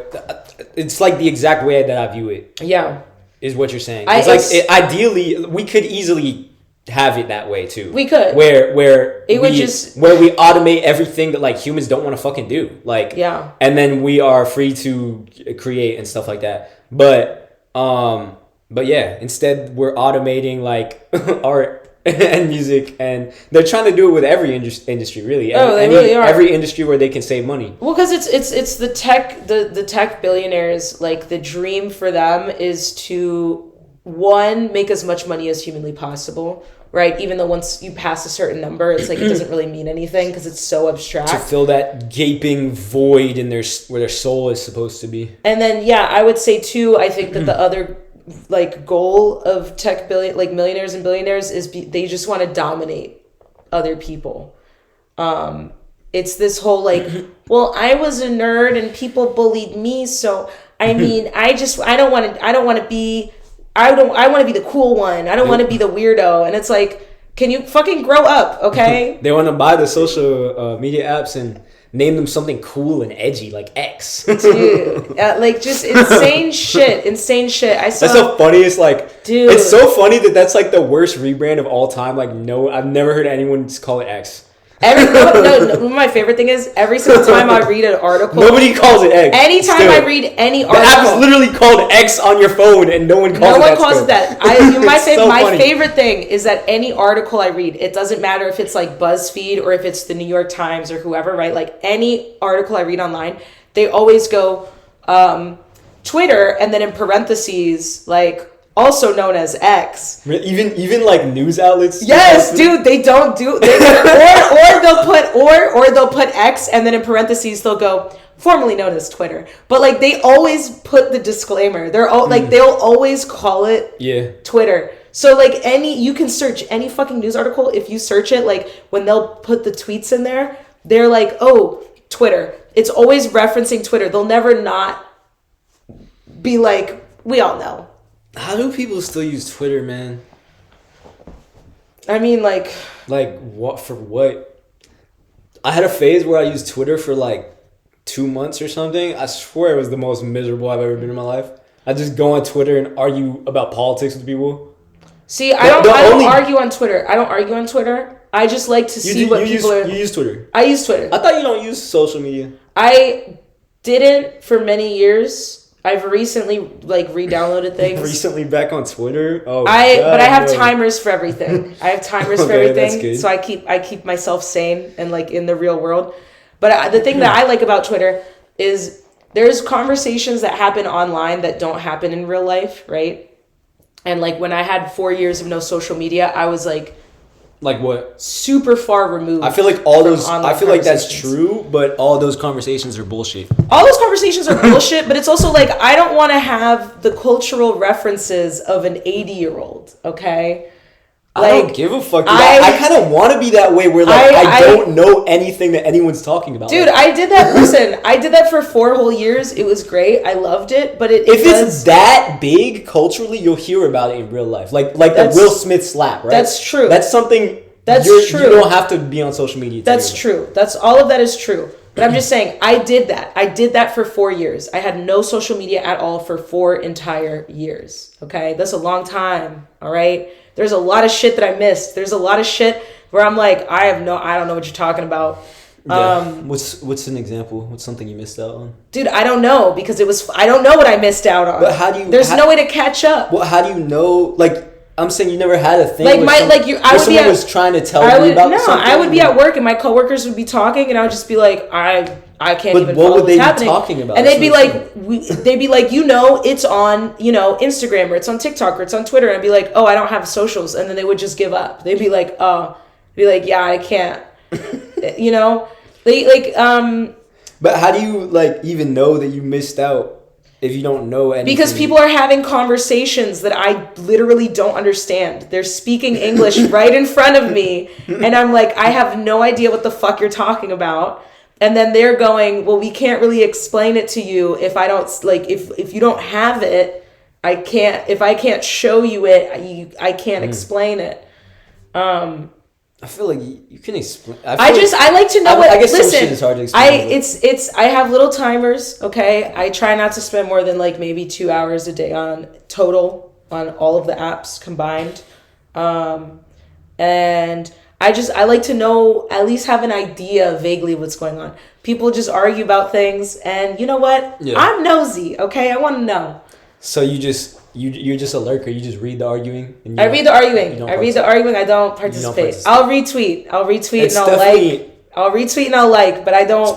it's like the exact way that I view it. Yeah. Is what you're saying. Ideally, we could easily have it that way too. We could. Where we automate everything that like humans don't want to fucking do. Like, yeah. And then we are free to create and stuff like that. But yeah, instead we're automating like art and music, and they're trying to do it with every industry, really. They really are. Every industry where they can save money. Well, because it's the tech billionaires. Like the dream for them is to make as much money as humanly possible, right? Even though once you pass a certain number, it's like it doesn't really mean anything because it's so abstract. To fill that gaping void in where their soul is supposed to be. And then I would say too, I think that the other like goal of tech millionaires and billionaires is they just want to dominate other people. It's this whole like, well, I was a nerd and people bullied me, so I want to be the cool one. I don't want to be the weirdo. And it's like, can you fucking grow up, okay? They want to buy the social media apps and name them something cool and edgy like X. Dude, just insane shit. That's the funniest, dude. It's so funny that's like the worst rebrand of all time. Like, no, I've never heard anyone just call it X. My favorite thing is every single time I read an article, nobody calls it X. Anytime I read any article, the app is literally called X on your phone, and no one calls it that. My favorite thing is that any article I read, it doesn't matter if it's like BuzzFeed or if it's the New York Times or whoever, right? Like any article I read online, they always go Twitter and then in parentheses like, also known as X. Even like news outlets. Yes, dude, they don't do or they'll put X and then in parentheses they'll go formerly known as Twitter. But like they always put the disclaimer. They're all like they'll always call it Twitter. So like you can search any fucking news article. If you search it, like when they'll put the tweets in there, they're like, oh, Twitter. It's always referencing Twitter. They'll never not be like, we all know. How do people still use Twitter, man? I mean, like what for what? I had a phase where I used Twitter for like 2 months or something. I swear it was the most miserable I've ever been in my life. I just go on Twitter and argue about politics with people. See, I don't argue on Twitter. I don't argue on Twitter. I just like to see what people are... You use Twitter? I use Twitter. I thought you don't use social media. I didn't for many years. I've recently like re-downloaded things. Recently back on Twitter? Oh, but I have timers for everything. I have timers for everything. So I keep myself sane and like in the real world. But the thing that I like about Twitter is there's conversations that happen online that don't happen in real life, right? And like when I had 4 years of no social media, I was like what? Super far removed. I feel like that's true, but all those conversations are bullshit. All those conversations are bullshit, but it's also like I don't want to have the cultural references of an 80-year-old, okay? Like, I don't give a fuck. I kind of want to be that way where like I don't know anything that anyone's talking about. Dude, I did that. Listen, I did that for 4 whole years. It was great. I loved it. But if it's that big culturally, you'll hear about it in real life. Like the Will Smith slap, right? That's true. That's something. True. You don't have to be on social media. That's true. That's all of that is true. But I'm just saying, I did that. I did that for 4 years. I had no social media at all for 4 entire years. Okay, that's a long time. All right. There's a lot of shit that I missed. There's a lot of shit where I'm like, I don't know what you're talking about. Yeah. What's an example? What's something you missed out on? Dude, I don't know because I don't know what I missed out on. But how do you? There's no way to catch up. Well, how do you know? Like I'm saying, you never had a thing. Someone was trying to tell you about something. I would be at work and my coworkers would be talking and I would just be like, I can't even follow what's happening. What would they be talking about? And they'd be like, it's on, Instagram or it's on TikTok or it's on Twitter. And I'd be like, oh, I don't have socials. And then they would just give up. They'd be like, yeah, I can't. But how do you even know that you missed out if you don't know anything? Because people are having conversations that I literally don't understand. They're speaking English right in front of me. And I'm like, I have no idea what the fuck you're talking about. And then they're going, well, we can't really explain it to you if I don't, if you don't have it, if I can't show you it, I can't explain it. I feel like you can explain. I like to know I guess some shit is hard to explain. I have little timers, okay? I try not to spend more than maybe 2 hours a day on all of the apps combined. And I like to know, at least have an idea vaguely what's going on. People just argue about things, and you know what? Yeah. I'm nosy, okay? I want to know. So you're just a lurker. You just read the arguing. I read the arguing. I don't participate. I'll retweet and I'll like. I'll retweet and I'll like, but I don't.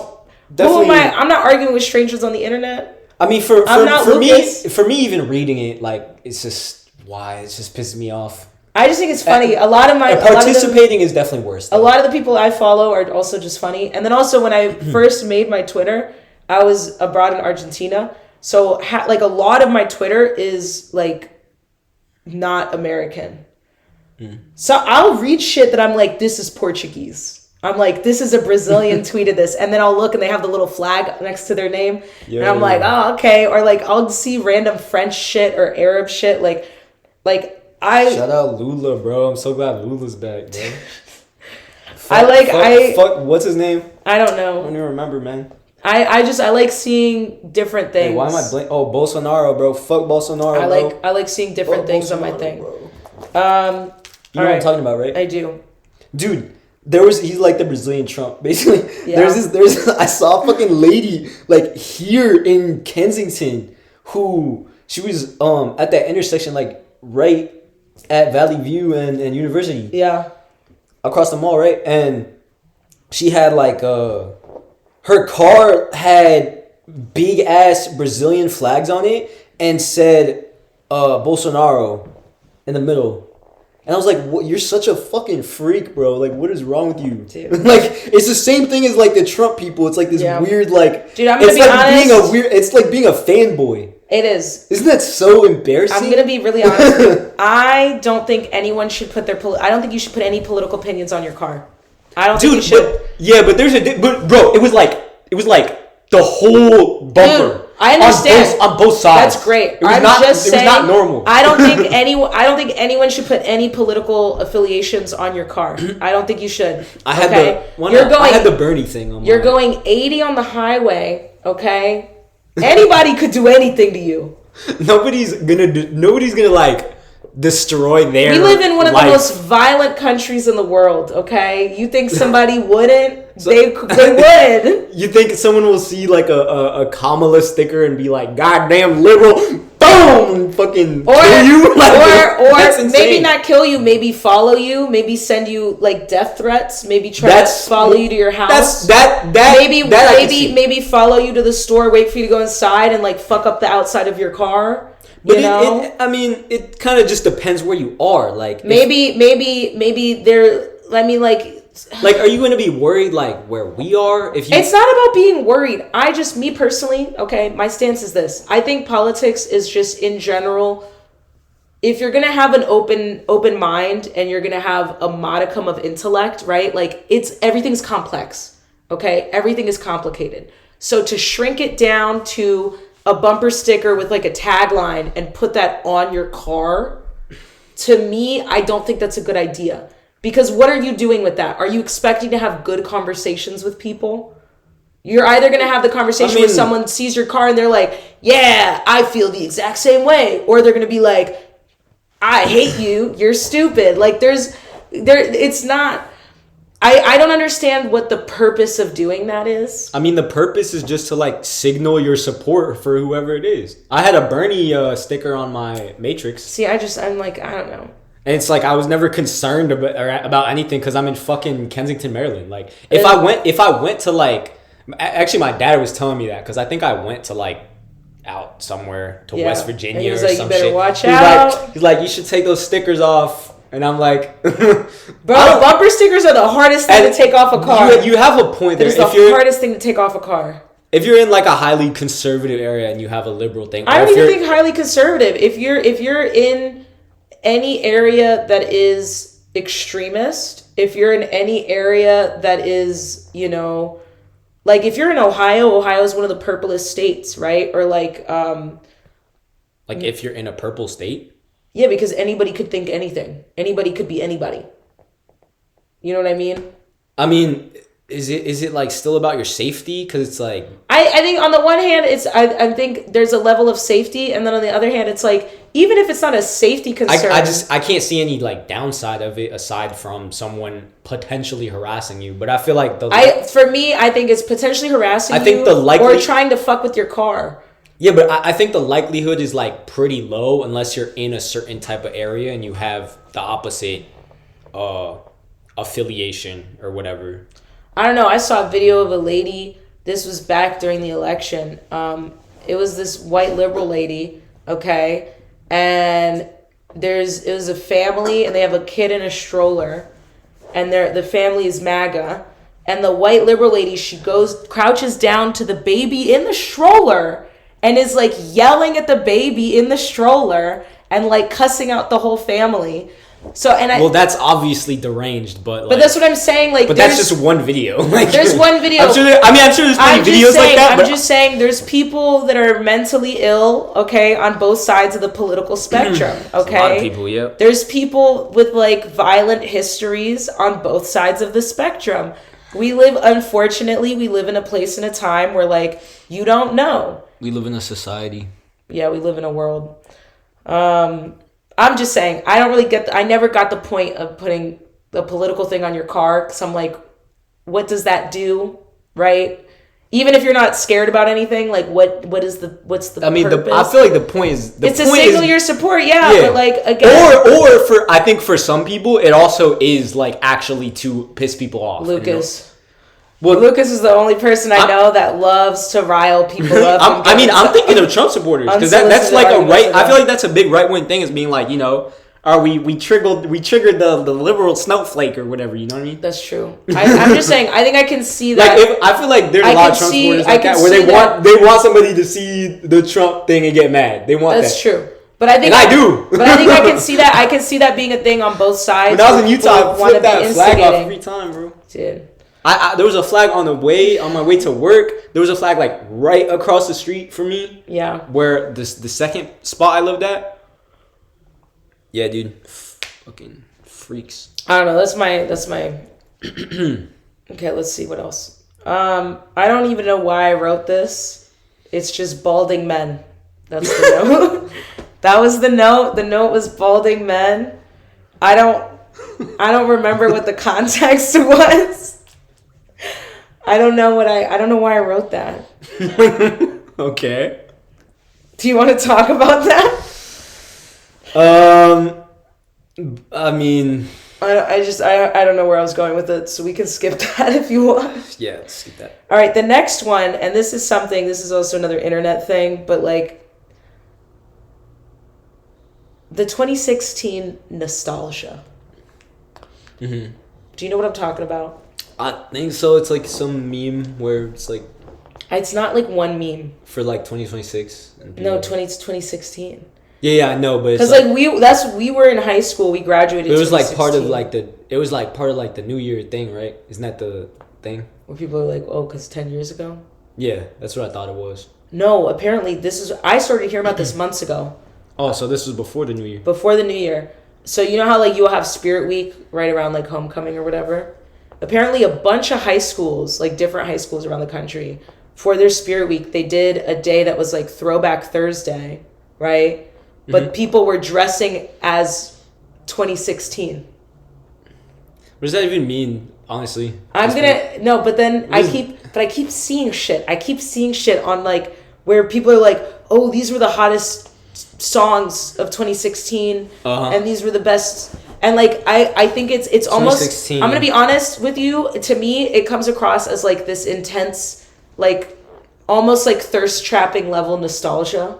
Who am I? I'm not arguing with strangers on the internet. I mean, for me, even reading it, it's just pissing me off. I just think it's funny. Participating is definitely worse. Though. A lot of the people I follow are also just funny. And then also when I first made my Twitter, I was abroad in Argentina. So a lot of my Twitter is not American. So I'll read shit that I'm like, this is Portuguese. I'm like, this is a Brazilian tweeted this. And then I'll look and they have the little flag next to their name. Yeah, and I'm like, oh, okay. Or I'll see random French shit or Arab shit. Shout out Lula, bro. I'm so glad Lula's back, bro. What's his name? I don't know. I don't even remember, man. I like seeing different things. Hey, why am I blank? Oh, Bolsonaro, bro. Fuck Bolsonaro, I like seeing different things on my thing. Bro. You know what I'm talking about, right? I do. Dude, he's like the Brazilian Trump, basically. Yeah. I saw a fucking lady here in Kensington who she was at that intersection right at Valley View and University. Yeah. Across the mall, right? And she had her car had big ass Brazilian flags on it and said Bolsonaro in the middle. And I was like, what? You're such a fucking freak, bro. Like, what is wrong with you? Dude. Like, it's the same thing as, like, the Trump people. It's, like, this weird, like... Dude, I'm gonna be honest. It's like being a fanboy. It is. Isn't that so embarrassing? I'm gonna be really honest. I don't think anyone should put I don't think you should put any political opinions on your car. I don't think you should. But there's but bro, it was like the whole bumper. Dude, I understand on both sides. That's great. It was not normal. I don't think anyone should put any political affiliations on your car. I don't think you should. I had the Bernie thing on. You're going 80 on the highway. Okay, anybody could do anything to you. Nobody's gonna like destroy their We live in one of life. the most violent countries in the world, okay? You think somebody wouldn't? They would. You think someone will see like a Kamala sticker and be like, "Goddamn liberal," boom, fucking kill you? Like, or maybe not kill you, maybe follow you, maybe send you like death threats, maybe try to follow you to your house. Maybe follow you to the store, wait for you to go inside and like fuck up the outside of your car. But it kind of just depends where you are. Like maybe they're. I mean, like, are you going to be worried like where we are? If you, it's not about being worried. Me personally, okay, my stance is this. I think politics is just in general. If you're gonna have an open mind and you're gonna have a modicum of intellect, right? Like everything's complex. Okay, everything is complicated. So to shrink it down to a bumper sticker with like a tagline and put that on your car, to me, I don't think that's a good idea. Because what are you doing with that? Are you expecting to have good conversations with people? You're either going to have the conversation where someone sees your car and they're like, yeah, I feel the exact same way. Or they're going to be like, I hate you. You're stupid. Like it's not... I don't understand what the purpose of doing that is. I mean, the purpose is just to like signal your support for whoever it is. I had a Bernie sticker on my Matrix. See, I'm like, I don't know. And it's like I was never concerned about anything because I'm in fucking Kensington, Maryland. Like if I went to like, actually my dad was telling me that because I think I went to like out somewhere to West Virginia or like, some you better shit. Watch out. He's like, you should take those stickers off. And I'm like, bro, bumper stickers are the hardest thing to take off a car. You have a point there. It's the hardest thing to take off a car. If you're in like a highly conservative area and you have a liberal thing, I don't even think highly conservative. If you're in any area that is extremist, if you're in any area that is, like if you're in Ohio is one of the purplest states, right? Or like if you're in a purple state. Yeah, because anybody could think anything. Anybody could be anybody. You know what I mean? I mean, is it like still about your safety? Because it's like I think on the one hand, I think there's a level of safety, and then on the other hand, it's like even if it's not a safety concern, I can't see any like downside of it aside from someone potentially harassing you. But I feel like for me, I think it's potentially harassing you or trying to fuck with your car. Yeah, but I think the likelihood is like pretty low unless you're in a certain type of area and you have the opposite affiliation or whatever. I don't know. I saw a video of a lady. This was back during the election. It was this white liberal lady, okay? And it was a family and they have a kid in a stroller and the family is MAGA. And the white liberal lady, she crouches down to the baby in the stroller and is like yelling at the baby in the stroller and like cussing out the whole family. Well, that's obviously deranged, but that's what I'm saying. Like, but that's just one video. Like, there's one video. I'm sure there's many videos like that. I'm just saying, there's people that are mentally ill. Okay, on both sides of the political spectrum. Okay, a lot of people. Yep. There's people with like violent histories on both sides of the spectrum. Unfortunately, we live in a place and a time where like you don't know. We live in a society. Yeah, we live in a world. I'm just saying, I never got the point of putting the political thing on your car because I'm like, what does that do, right? Even if you're not scared about anything, like what's the purpose? I feel like the point is it's to signal your support, yeah. But like again, or I think for some people it also is like actually to piss people off. Lucas. Well, Lucas is the only person I know that loves to rile people up. I'm thinking of Trump supporters because that's like a right. I feel like that's a big right wing thing is being like, or we triggered the liberal snowflake or whatever. You know what I mean? That's true. I'm just saying. I think I can see that. Like I feel like there's a lot of Trump supporters like that where they want somebody to see the Trump thing and get mad. They want that's true. But I think I do. But I think I can see that. I can see that being a thing on both sides. When I was in Utah, I flipped that flag off every time, bro. Dude. There was a flag on my way to work. There was a flag like right across the street from me. Yeah. Where the second spot I lived at. Yeah, dude. Fucking freaks. I don't know. That's my. Okay, let's see what else. I don't even know why I wrote this. It's just balding men. That's the note. That was the note. The note was balding men. I don't remember what the context was. I don't know why I wrote that. Okay. Do you want to talk about that? I mean, I don't know where I was going with it, so we can skip that if you want. Yeah, skip that. All right, the next one, and this is also another internet thing, but like the 2016 nostalgia. Mm-hmm. Do you know what I'm talking about? I think so. It's like some meme where it's like... It's not like one meme. For like 2026? No, 2016. Yeah, I know, but it's because we were in high school, we graduated. It was like part of like the New Year thing, right? Isn't that the thing? Where people are like, oh, because 10 years ago? Yeah, that's what I thought it was. No, apparently I started hearing about this months ago. Oh, so this was before the New Year. Before the New Year. So you know how like you'll have Spirit Week right around like homecoming or whatever? Apparently a bunch of high schools, like different high schools around the country, for their Spirit Week, they did a day that was like Throwback Thursday, right? But people were dressing as 2016. What does that even mean, honestly? I keep seeing shit. I keep seeing shit on like where people are like, oh, these were the hottest songs of 2016 and these were the best, and like I think it's almost, I'm gonna be honest with you, to me it comes across as like this intense, like almost like thirst trapping level nostalgia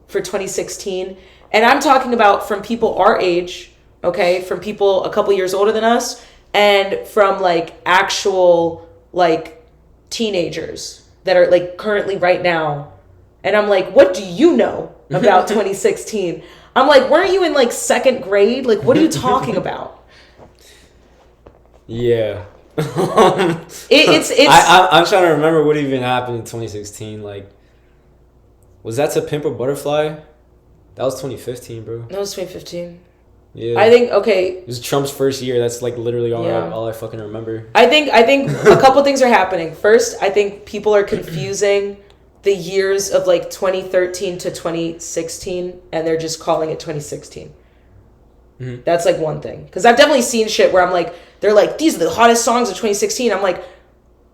for 2016, and I'm talking about from people our age, okay, from people a couple years older than us, and from like actual like teenagers that are like currently right now, and I'm like, what do you know about 2016? I'm like, weren't you in like second grade? Like, what are you talking about? Yeah. I'm trying to remember what even happened in 2016. Like, was that To Pimp a Butterfly? That was 2015, bro. That was 2015. Yeah. I think, okay. It was Trump's first year. That's like literally all I fucking remember. I think a couple things are happening. First, I think people are confusing the years of like 2013 to 2016, and they're just calling it 2016. Mm-hmm. That's like one thing. Because I've definitely seen shit where I'm like, they're like, these are the hottest songs of 2016. I'm like,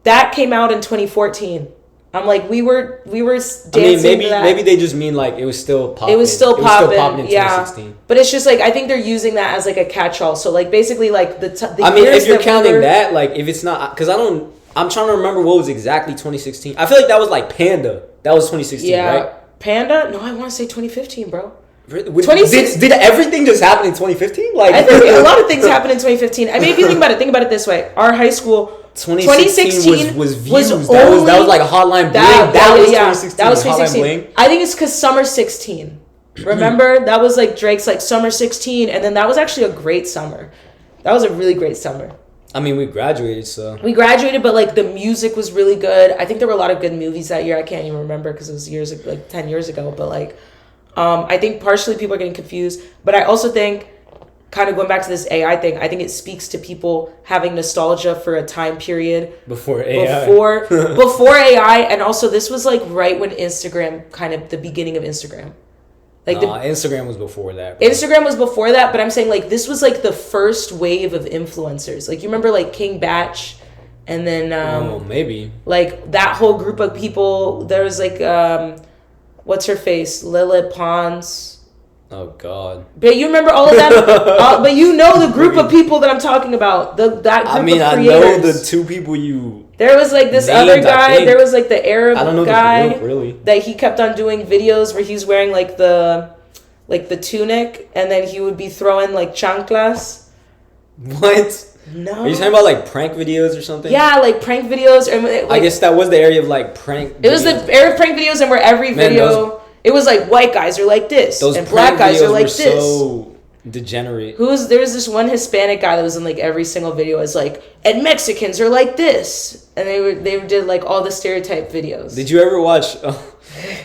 that came out in 2014. I'm like, we were dancing to that. Maybe they just mean like it was still popping. It was still popping in 2016. Yeah. But it's just like, I think they're using that as like a catch-all. So like basically like the if you're counting that, like if it's not, because I'm trying to remember what was exactly 2016. I feel like that was like Panda. That was 2016, right? Panda? No, I want to say 2015, bro. Did everything just happen in 2015? Like, I think a lot of things happened in 2015. I mean, if you think about it this way. Our high school, 2016 was views. That was like a Hotline Bling. That was 2016. That was 2016. I think it's because Summer 16. Remember? That was like Drake's like Summer 16. And then that was actually a great summer. That was a really great summer. I mean, we graduated, so... We graduated, but, like, the music was really good. I think there were a lot of good movies that year. I can't even remember because it was 10 years ago. But, like, I think partially people are getting confused. But I also think, kind of going back to this AI thing, I think it speaks to people having nostalgia for a time period. Before AI. Before AI. And also, this was, like, right when Instagram, kind of the beginning of Instagram. Like Instagram was before that. Bro. Instagram was before that, but I'm saying like this was like the first wave of influencers. Like you remember like King Batch, and then maybe like that whole group of people. There was like what's her face, Lilith Pons. Oh God! But you remember all of that. But you know the group of people that I'm talking about. That group of creators. I know the two people you. There was like this other guy. There was like the Arab I don't know guy the group, really. That he kept on doing videos where he's wearing like the like the tunic, and then he would be throwing like chanclas. What? No. Are you talking about like prank videos or something? Yeah, like prank videos. Or, like, I guess that was the area of like prank. It was the area of prank videos, and where every video it was like white guys are like this, and black guys are like this. So degenerate. There was this one Hispanic guy that was in like every single video. Is like, and Mexicans are like this, and they did like all the stereotype videos. Did you ever watch?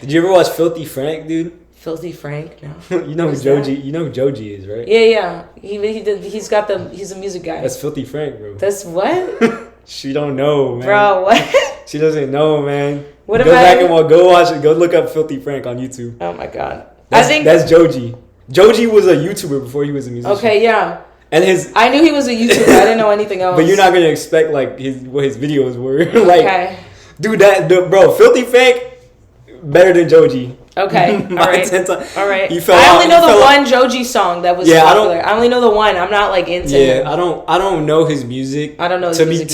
Did you ever watch Filthy Frank, dude? Filthy Frank, no. You know who Joji? You know who Joji is, right? Yeah. He's a music guy. That's Filthy Frank, bro. That's what? She don't know, man. Bro, what? She doesn't know, man. What go back and go watch it. Go look up Filthy Frank on YouTube. Oh my god. That's Joji. Joji was a YouTuber before he was a musician. Okay, yeah. And I knew he was a YouTuber. I didn't know anything else. But you're not gonna expect like what his videos were. Like, okay. Dude, bro, Filthy Frank better than Joji. Okay, all right. All right. I only know the one Joji song that was popular. I only know the one. I'm not like into him. I don't know his music. I don't know his music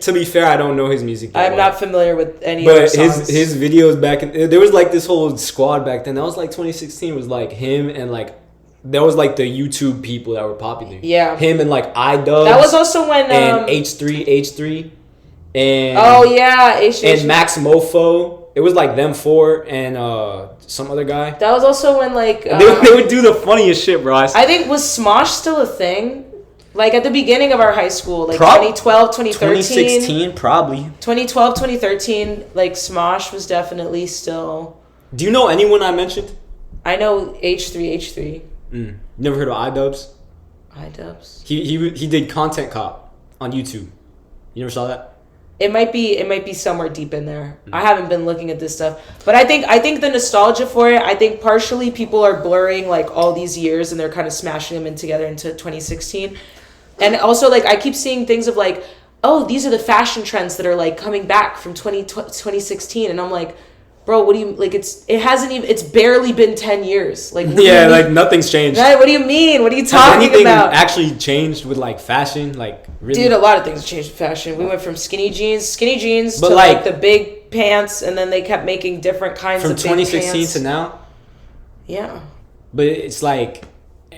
to be fair, I don't know his music. I'm not familiar with any of his songs. But his videos back in, there was like this whole squad back then. That was like 2016 was like him and like there was like the YouTube people that were popular. Yeah. Him and like iDubbbz. That was also when and H3 and H3 and Max Mofo. It was like them four and some other guy. That was also when like they would do the funniest shit, bro. I think was Smosh still a thing? Like at the beginning of our high school, like 2012, 2013. 2016, probably. 2012, 2013, like Smosh was definitely still. Do you know anyone I mentioned? I know H3. You never heard of iDubbbz? iDubbbz. He did Content Cop on YouTube. You never saw that? It might be somewhere deep in there. I haven't been looking at this stuff, but I think the nostalgia for it. I think partially people are blurring like all these years and they're kind of smashing them in together into 2016, and also like I keep seeing things of like, oh, these are the fashion trends that are like coming back from 2016, and I'm like, bro, what do you like? It's barely been 10 years. Like like nothing's changed. Right? What do you mean? What are you talking about? Actually changed with like fashion, like really? Dude, a lot of things changed with fashion. We went from skinny jeans but to like the big pants, and then they kept making different kinds of big pants. From 2016 to now. Yeah. But it's like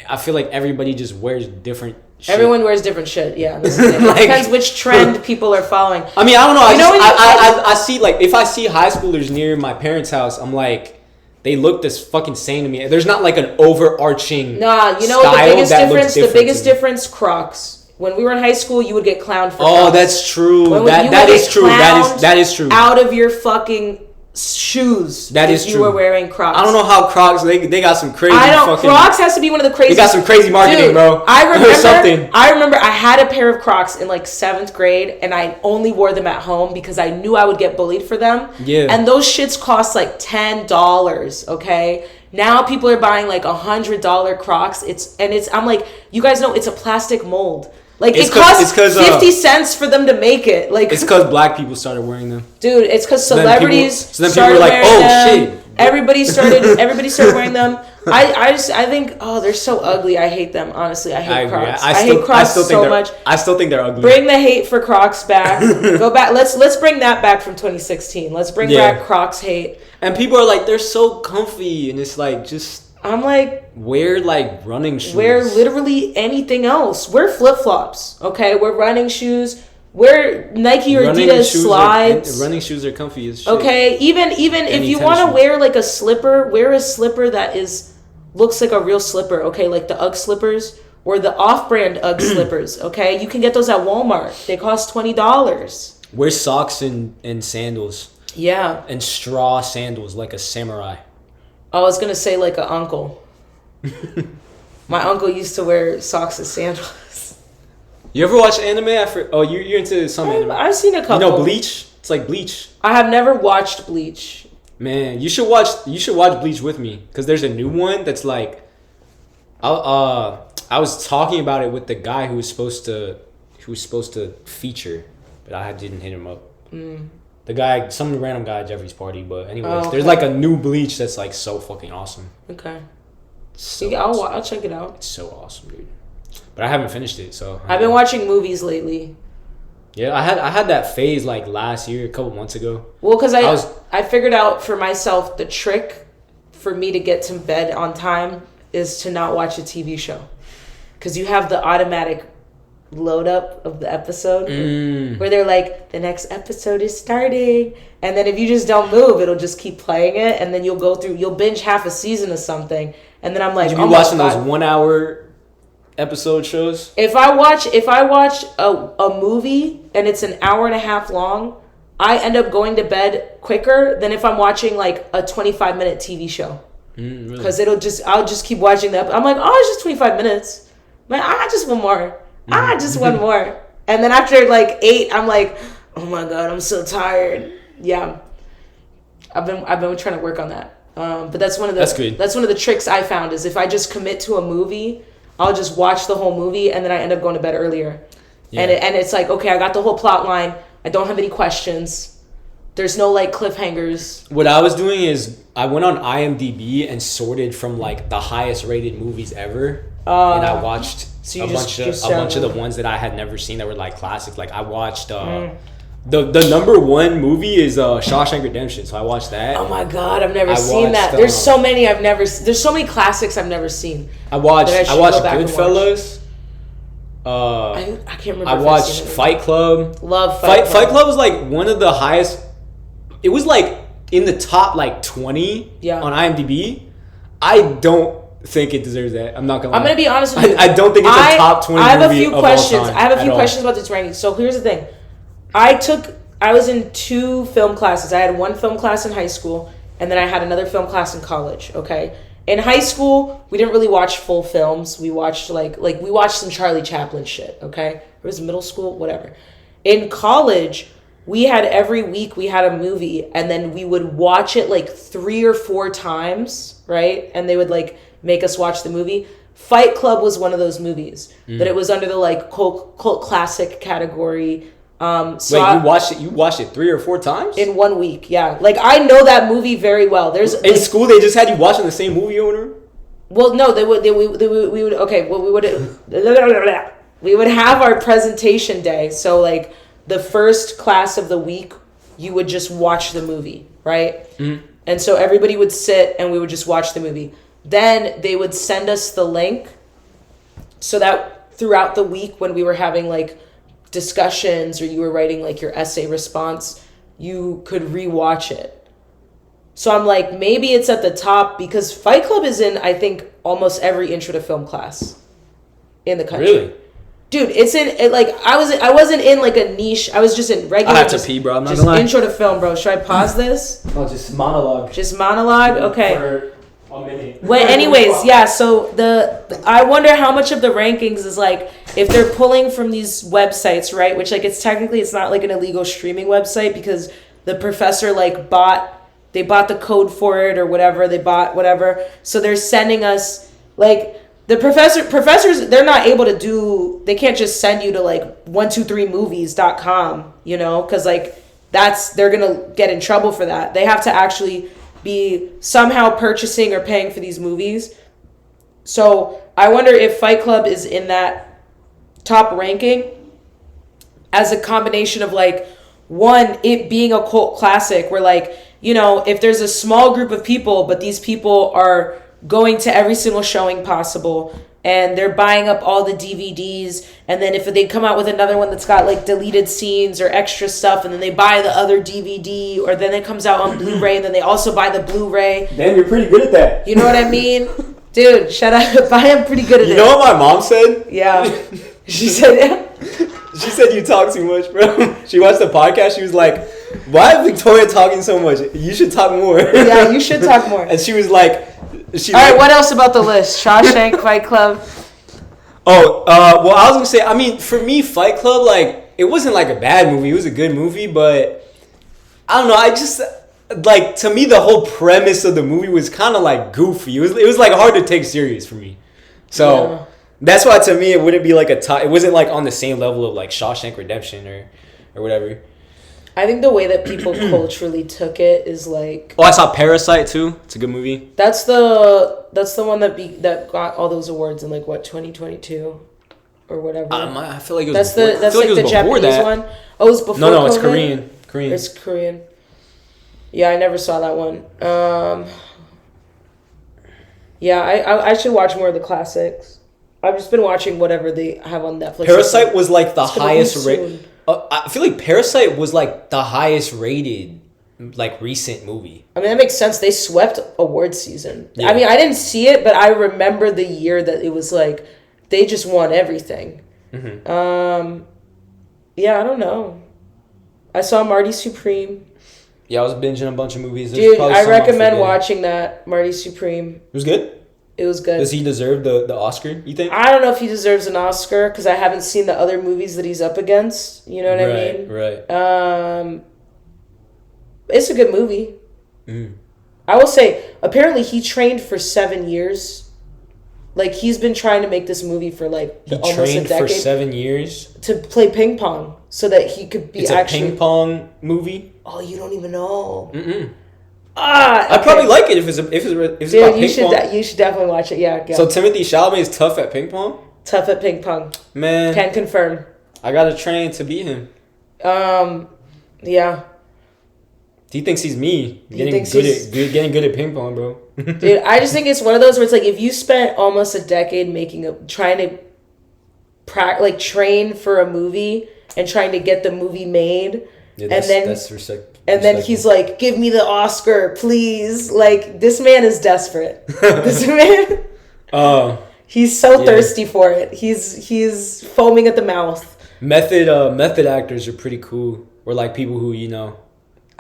I feel like everybody just wears different shit. Everyone wears different shit. Yeah, this is it. It depends which trend people are following. I mean, I don't know. I see like if I see high schoolers near my parents' house, I'm like, they look this fucking same to me. There's not like an overarching. Nah, you know what the biggest difference? The biggest difference, Crocs. When we were in high school, you would get clowned for Crocs. Oh, that's true. That is true. That is true. Out of your fucking shoes. That is true. You were wearing Crocs. I don't know how Crocs. They got some crazy. Crocs has to be one of the craziest. They got some crazy marketing, dude, bro. I remember I had a pair of Crocs in like 7th grade, and I only wore them at home because I knew I would get bullied for them. Yeah. And those shits cost like $10. Okay. Now people are buying like $100 Crocs. I'm like, you guys know it's a plastic mold. Like it costs 50 cents for them to make it. Like it's because black people started wearing them. Dude, it's because celebrities. So then people were like, "Oh shit!" Everybody started wearing them. I think they're so ugly. I hate them. Honestly, I hate Crocs. I hate Crocs so much. I still think they're ugly. Bring the hate for Crocs back. Go back. Let's bring that back from 2016. Let's bring back Crocs hate. And people are like, they're so comfy, and it's like just. I'm like, wear like running shoes. Wear literally anything else. Wear flip flops. Okay, wear running shoes. Wear Nike or Adidas slides. Running shoes are comfy as shit. Okay, even if you want to wear like a slipper, wear a slipper that looks like a real slipper. Okay, like the UGG slippers or the off-brand UGG slippers. Okay, you can get those at Walmart. They cost $20. Wear socks and sandals. Yeah. And straw sandals like a samurai. I was gonna say like an uncle. My uncle used to wear socks and sandals. You ever watch anime? You're into some anime. I've seen a couple. You know Bleach? It's like Bleach. I have never watched Bleach. Man, you should watch Bleach with me because there's a new one that's like. I was talking about it with the guy who was supposed to feature, but I didn't hit him up. The guy, some random guy at Jeffrey's party, but anyways, there's like a new Bleach that's like so fucking awesome. Okay. So I'll check it out. It's so awesome, dude. But I haven't finished it, so. I've been watching movies lately. Yeah, I had that phase like last year, a couple months ago. Well, because I figured out for myself the trick for me to get to bed on time is to not watch a TV show. Because you have the automatic load up of the episode where they're like, the next episode is starting. And then if you just don't move, it'll just keep playing it. And then you'll binge half a season of something. And then I'm like, you be watching those 1 hour episode shows? If I watch a movie and it's an hour and a half long, I end up going to bed quicker than if I'm watching like a 25-minute TV show. Because really? I'll just keep watching that. I'm like, oh, it's just 25 minutes. Man, I just want more. I just want more. And then after like 8, I'm like, oh my God, I'm so tired. Yeah. I've been trying to work on that. But that's one of the tricks I found is if I just commit to a movie, I'll just watch the whole movie and then I end up going to bed earlier. Yeah. And it's like, okay, I got the whole plot line. I don't have any questions. There's no like cliffhangers. What I was doing is I went on IMDb and sorted from like the highest rated movies ever. And I watched a bunch of the ones that I had never seen that were like classic. Like I watched the number one movie is Shawshank Redemption. So I watched that. Oh my God, I've never seen that. There's so many there's so many classics I've never seen. I watched Goodfellas. I can't remember. I watched Fight Club. Love Fight Club. Fight Club was like one of the highest. It was like in the top like 20 on IMDb. I don't think it deserves that. I'm not gonna lie. I'm gonna be honest with you. I don't think it's a top 20 movie I have a few questions. I have a few questions about this ranking. So here's the thing. I was in 2 film classes. I had one film class in high school, and then I had another film class in college. Okay. In high school, we didn't really watch full films. We watched we watched some Charlie Chaplin shit. Okay. It was middle school, whatever. In college, we had every week we had a movie, and then we would watch it like 3 or 4 times, right? And they would like make us watch the movie. Fight Club was one of those movies that it was under the like cult classic category. You watched it 3 or 4 times in 1 week. Yeah, like I know that movie very well. There's in school they just had you watching the same movie over. Well, no, we would okay. Well, we would have our presentation day. So like the first class of the week, you would just watch the movie, right? Mm-hmm. And so everybody would sit and we would just watch the movie. Then they would send us the link so that throughout the week when we were having like discussions or you were writing like your essay response, you could rewatch it. So I'm like, maybe it's at the top because Fight Club is in, I think, almost every intro to film class in the country. Really? Dude, it's in like I wasn't in like a niche. I was just in regular. I have to pee, bro. I'm not gonna lie. Intro to film, bro. Should I pause this? No, just monologue. Just monologue. Okay. For a minute. Well, anyways, yeah. So I wonder how much of the rankings is like if they're pulling from these websites, right? Which like it's not like an illegal streaming website because the professor like bought the code for it or whatever. They bought whatever. So they're sending us like. The professors, they're not able to they can't just send you to like 123movies.com, you know, because like they're going to get in trouble for that. They have to actually be somehow purchasing or paying for these movies. So I wonder if Fight Club is in that top ranking as a combination of like, one, it being a cult classic where like, you know, if there's a small group of people, but these people are going to every single showing possible and they're buying up all the DVDs, and then if they come out with another one that's got like deleted scenes or extra stuff and then they buy the other DVD, or then it comes out on Blu-ray and then they also buy the Blu-ray. Damn, you're pretty good at that. You know what I mean? Dude, shut up. I am pretty good at it. You know what my mom said? Yeah. She said she said you talk too much, bro. She watched the podcast. She was like, why is Victoria talking so much? You should talk more. Yeah, you should talk more. And she was like, all right, what else about the list? Shawshank, Fight Club. Oh, well, I was gonna say, I mean, for me, Fight Club, like, it wasn't like a bad movie. It was a good movie, but I don't know. I just like, to me, the whole premise of the movie was kind of like goofy. It was like hard to take serious for me. So that's why to me it wouldn't be like a top. It wasn't like on the same level of like Shawshank Redemption or whatever. I think the way that people culturally took it is like. Oh, I saw Parasite too. It's a good movie. That's the one that got all those awards in like what 2022 or whatever. I feel like it was. That's like the Japanese one. Oh, it was before. No, COVID? It's Korean. Korean. It's Korean. Yeah, I never saw that one. Yeah, I should watch more of the classics. I've just been watching whatever they have on Netflix. Parasite was like the highest rated. I feel like Parasite was like the highest rated, like, recent movie. I mean, that makes sense. They swept award season. Yeah. I mean, I didn't see it, but I remember the year that it was like they just won everything. Mm-hmm. Yeah, I don't know. I saw Marty Supreme. Yeah, I was binging a bunch of movies. Dude, I recommend watching that, Marty Supreme. It was good? It was good. Does he deserve the Oscar, you think? I don't know if he deserves an Oscar because I haven't seen the other movies that he's up against. You know what I mean? Right. It's a good movie. I will say, apparently he trained for 7 years. Like, he's been trying to make this movie for, like, almost a decade. He trained for 7 years? To play ping pong so that he could be It's a ping pong movie? Oh, you don't even know. Mm-mm. Okay. I'd probably like it if it's about ping pong. You should definitely watch it. Yeah. So Timothée Chalamet is tough at ping pong? Tough at ping pong. Man. Can confirm. I gotta train to beat him. Yeah. He thinks he's me. Getting good at ping pong, bro. Dude, I just think it's one of those where it's like if you spent almost a decade trying to train for a movie and trying to get the movie made, and then he's like, "Give me the Oscar, please!" Like, this man is desperate. This man, he's so thirsty for it. He's foaming at the mouth. Method actors are pretty cool, or like people who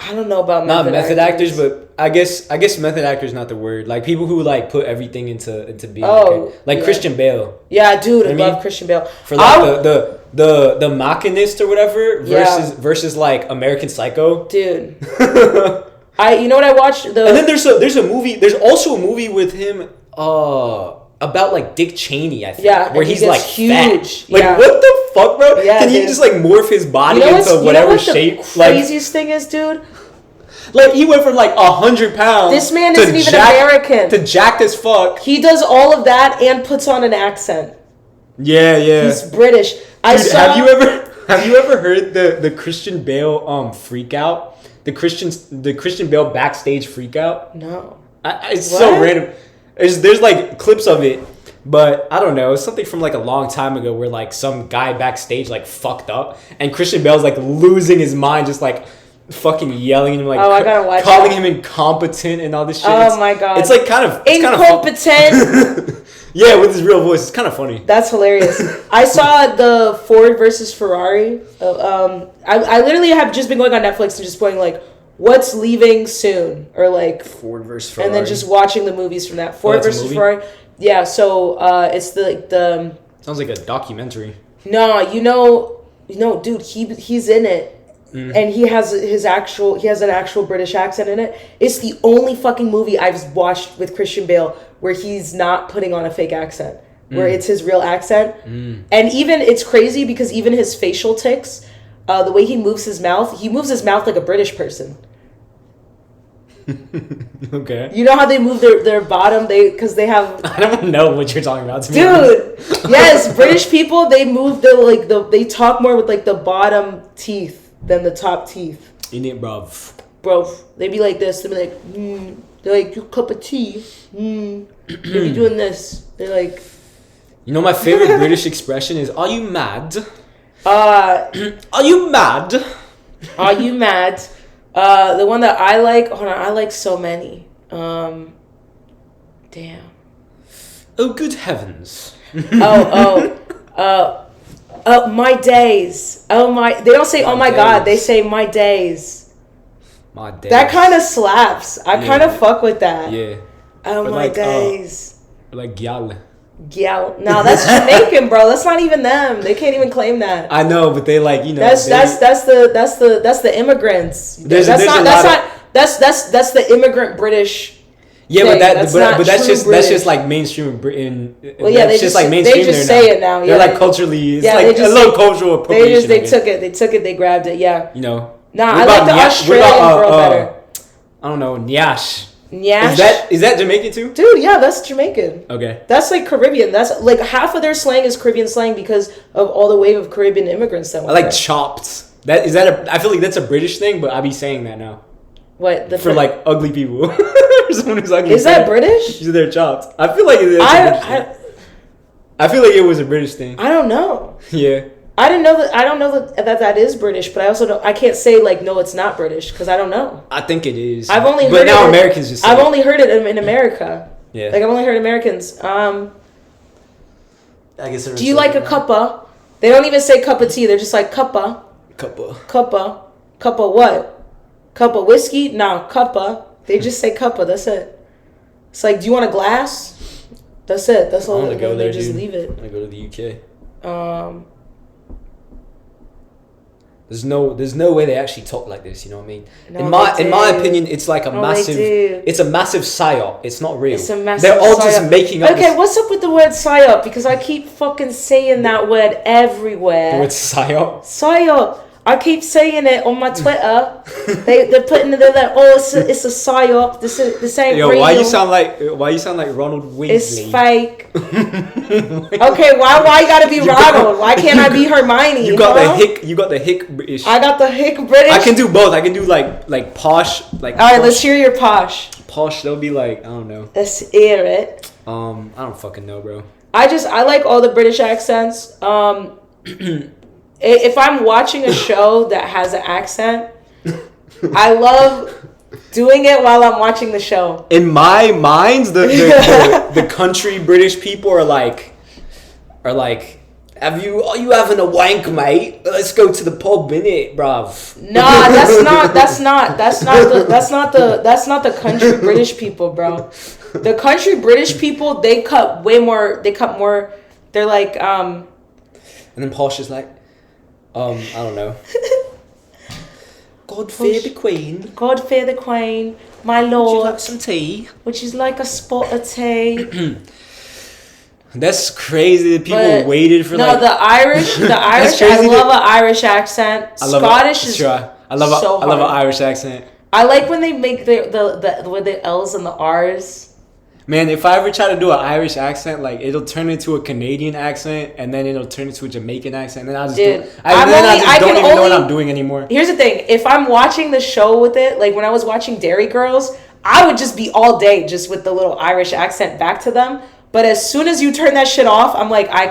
I don't know about method actors, but I guess method actors not the word. Like people who like put everything into being like Christian Bale. Yeah, dude, I love Christian Bale. For like the Machinist or whatever versus like American Psycho. Dude. You know what I watched? And then there's a movie. There's also a movie with him about like Dick Cheney, I think. Yeah, where he's like huge. Fat. Like what the fuck, bro? Yeah, can he just like morph his body into whatever shape? The craziest thing is, dude. Like he went from like 100 pounds. This man isn't even American. To jacked as fuck. He does all of that and puts on an accent. Yeah. He's British. Dude, have you ever heard the Christian Bale freak out? The Christian Bale backstage freak out? No. It's so random. There's like clips of it, but I don't know. It's something from like a long time ago where like some guy backstage like fucked up, and Christian Bale's like losing his mind, just like fucking yelling at him, like calling him incompetent and all this shit. Oh my god! It's like kind of incompetent. Yeah, with his real voice, it's kind of funny. That's hilarious. I saw the Ford versus Ferrari. I literally have just been going on Netflix and just going like, what's leaving soon, or like Ford versus Ferrari, and then just watching the movies from that. Ford versus Ferrari. Yeah, so it's the sounds like a documentary. No, dude, he's in it. And he has an actual British accent in it. It's the only fucking movie I've watched with Christian Bale where he's not putting on a fake accent, where it's his real accent. And even it's crazy because even his facial tics, the way he moves his mouth like a British person. Okay. You know how they move their bottom? Because they have. I don't know what you're talking about, dude. Yes, British people, they move they talk more with like the bottom teeth than the top teeth. In it, bro. They be like this. They be like, they're like, your cup of tea. They be doing this. They're like. You know my favorite British expression is, "Are you mad?" Are you mad? Are you mad? The one that I like. Hold on, I like so many. Damn. Oh, good heavens. My days. Oh my. They don't say oh my god. They say my days. My days. That kind of slaps. I kind of fuck with that. Yeah. Oh my like, days. Like gyal. Gyal. No, that's Jamaican, bro. That's not even them. They can't even claim that. I know, but they like That's the immigrants. That's the immigrant British. Yeah, thing. but that's just like mainstream Britain. Well, yeah, they just like mainstream. They just say it now. Yeah, they're like culturally. It's like a little cultural appropriation. They took it. They grabbed it. Yeah. Nah, I like the Australian girl better. I don't know, Nyash. Nyash. Is that Jamaican too? Dude, yeah, that's Jamaican. Okay. That's like Caribbean. That's like half of their slang is Caribbean slang because of all the wave of Caribbean immigrants that went there. Chopped. I feel like that's a British thing, but I be saying that now. What for like ugly people? Someone who's ugly. Is that British? These are their chops. I feel like I feel like it was a British thing. I don't know. Yeah. I don't know that is British, but I also don't. I can't say like no, it's not British because I don't know. I think it is. I've only heard but now it. Americans just. I've only heard it in America. Yeah. Like I've only heard Americans. I guess. Do you like a cuppa? They don't even say cup of tea. They're just like cuppa. Cuppa what? Cuppa whiskey? No, cuppa. They just say cuppa. That's it. It's like, do you want a glass? That's it. That's all. I want to go there. Just leave it. I want to go to the UK. There's no way they actually talk like this. You know what I mean? No, in my opinion, it's like a massive. It's a massive psyop. It's not real. It's a massive. They're all psyop. just making up. Okay, what's up with the word psyop? Because I keep fucking saying that word everywhere. The word psyop. Psyop. I keep saying it on my Twitter. they're putting it there. Oh, it's a psyop. This ain't real. Why you sound like Ronald Weasley? It's fake. Okay, why you gotta be Ronald? Why can't I be Hermione? You got the hick. You got the hick British. I got the hick British. I can do both. I can do like posh. Like all right, let's hear your posh. Posh. They'll be like, I don't know. Let's hear it. I don't fucking know, bro. I like all the British accents. If I'm watching a show that has an accent, I love doing it while I'm watching the show. In my mind, the country British people are like, are you having a wank, mate? Let's go to the pub, innit, bruv? Nah, that's not the country British people, bro. The country British people, they cut more. They're like And then Posh is like, I don't know. God fear the Queen. God fear the Queen, my lord. Would you like some tea? Which is like a spot of tea. That's crazy that people waited for the Irish. I love an Irish accent. Scottish is I love an Irish accent. I like when they make the L's and the R's. Man, if I ever try to do an Irish accent, like it'll turn into a Canadian accent, and then it'll turn into a Jamaican accent, and then I don't even know what I'm doing anymore. Here's the thing: if I'm watching the show with it, like when I was watching Dairy Girls, I would just be all day just with the little Irish accent back to them. But as soon as you turn that shit off, I'm like, I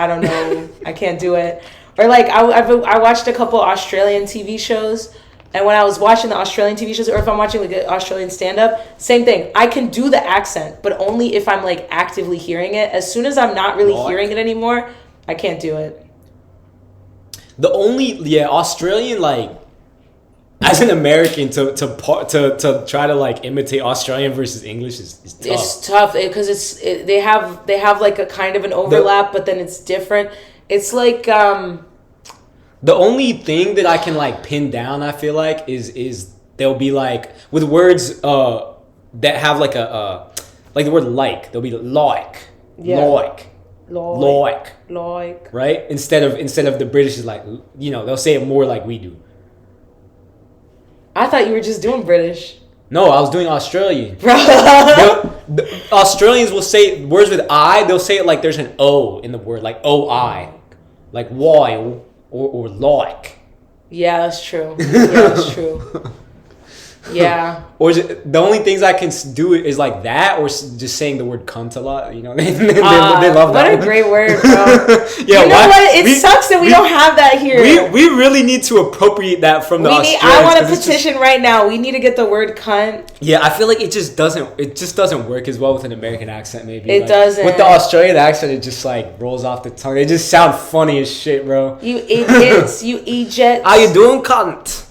don't know, I can't do it. Or like I watched a couple Australian TV shows. And when I was watching the Australian TV shows, or if I'm watching like an Australian stand-up, same thing. I can do the accent, but only if I'm like actively hearing it. As soon as I'm not really hearing it anymore, I can't do it. Australian, like, as an American, to try to like imitate Australian versus English is tough. It's tough because they have like a kind of an overlap, but then it's different. It's like the only thing that I can like pin down, I feel like, is they'll be like with words that have like a like the word like, they'll be like, right? Instead of the British is like, you know, they'll say it more like we do. I thought you were just doing British. No, I was doing Australian. The Australians will say words with I, they'll say it like there's an O in the word, like O-I, like while. Or like. Yeah, that's true. Yeah. Or is it, the only things I can do is like that, or just saying the word cunt a lot. You know, they love that. What a great word, bro. Yeah, you know what? It sucks that we don't have that here. We really need to appropriate that from the Australians. I want a petition right now. We need to get the word cunt. Yeah, I feel like it just doesn't work as well with an American accent. Maybe it doesn't. With the Australian accent, it just like rolls off the tongue. They just sound funny as shit, bro. You idiots, you ejets. How you doing, cunt?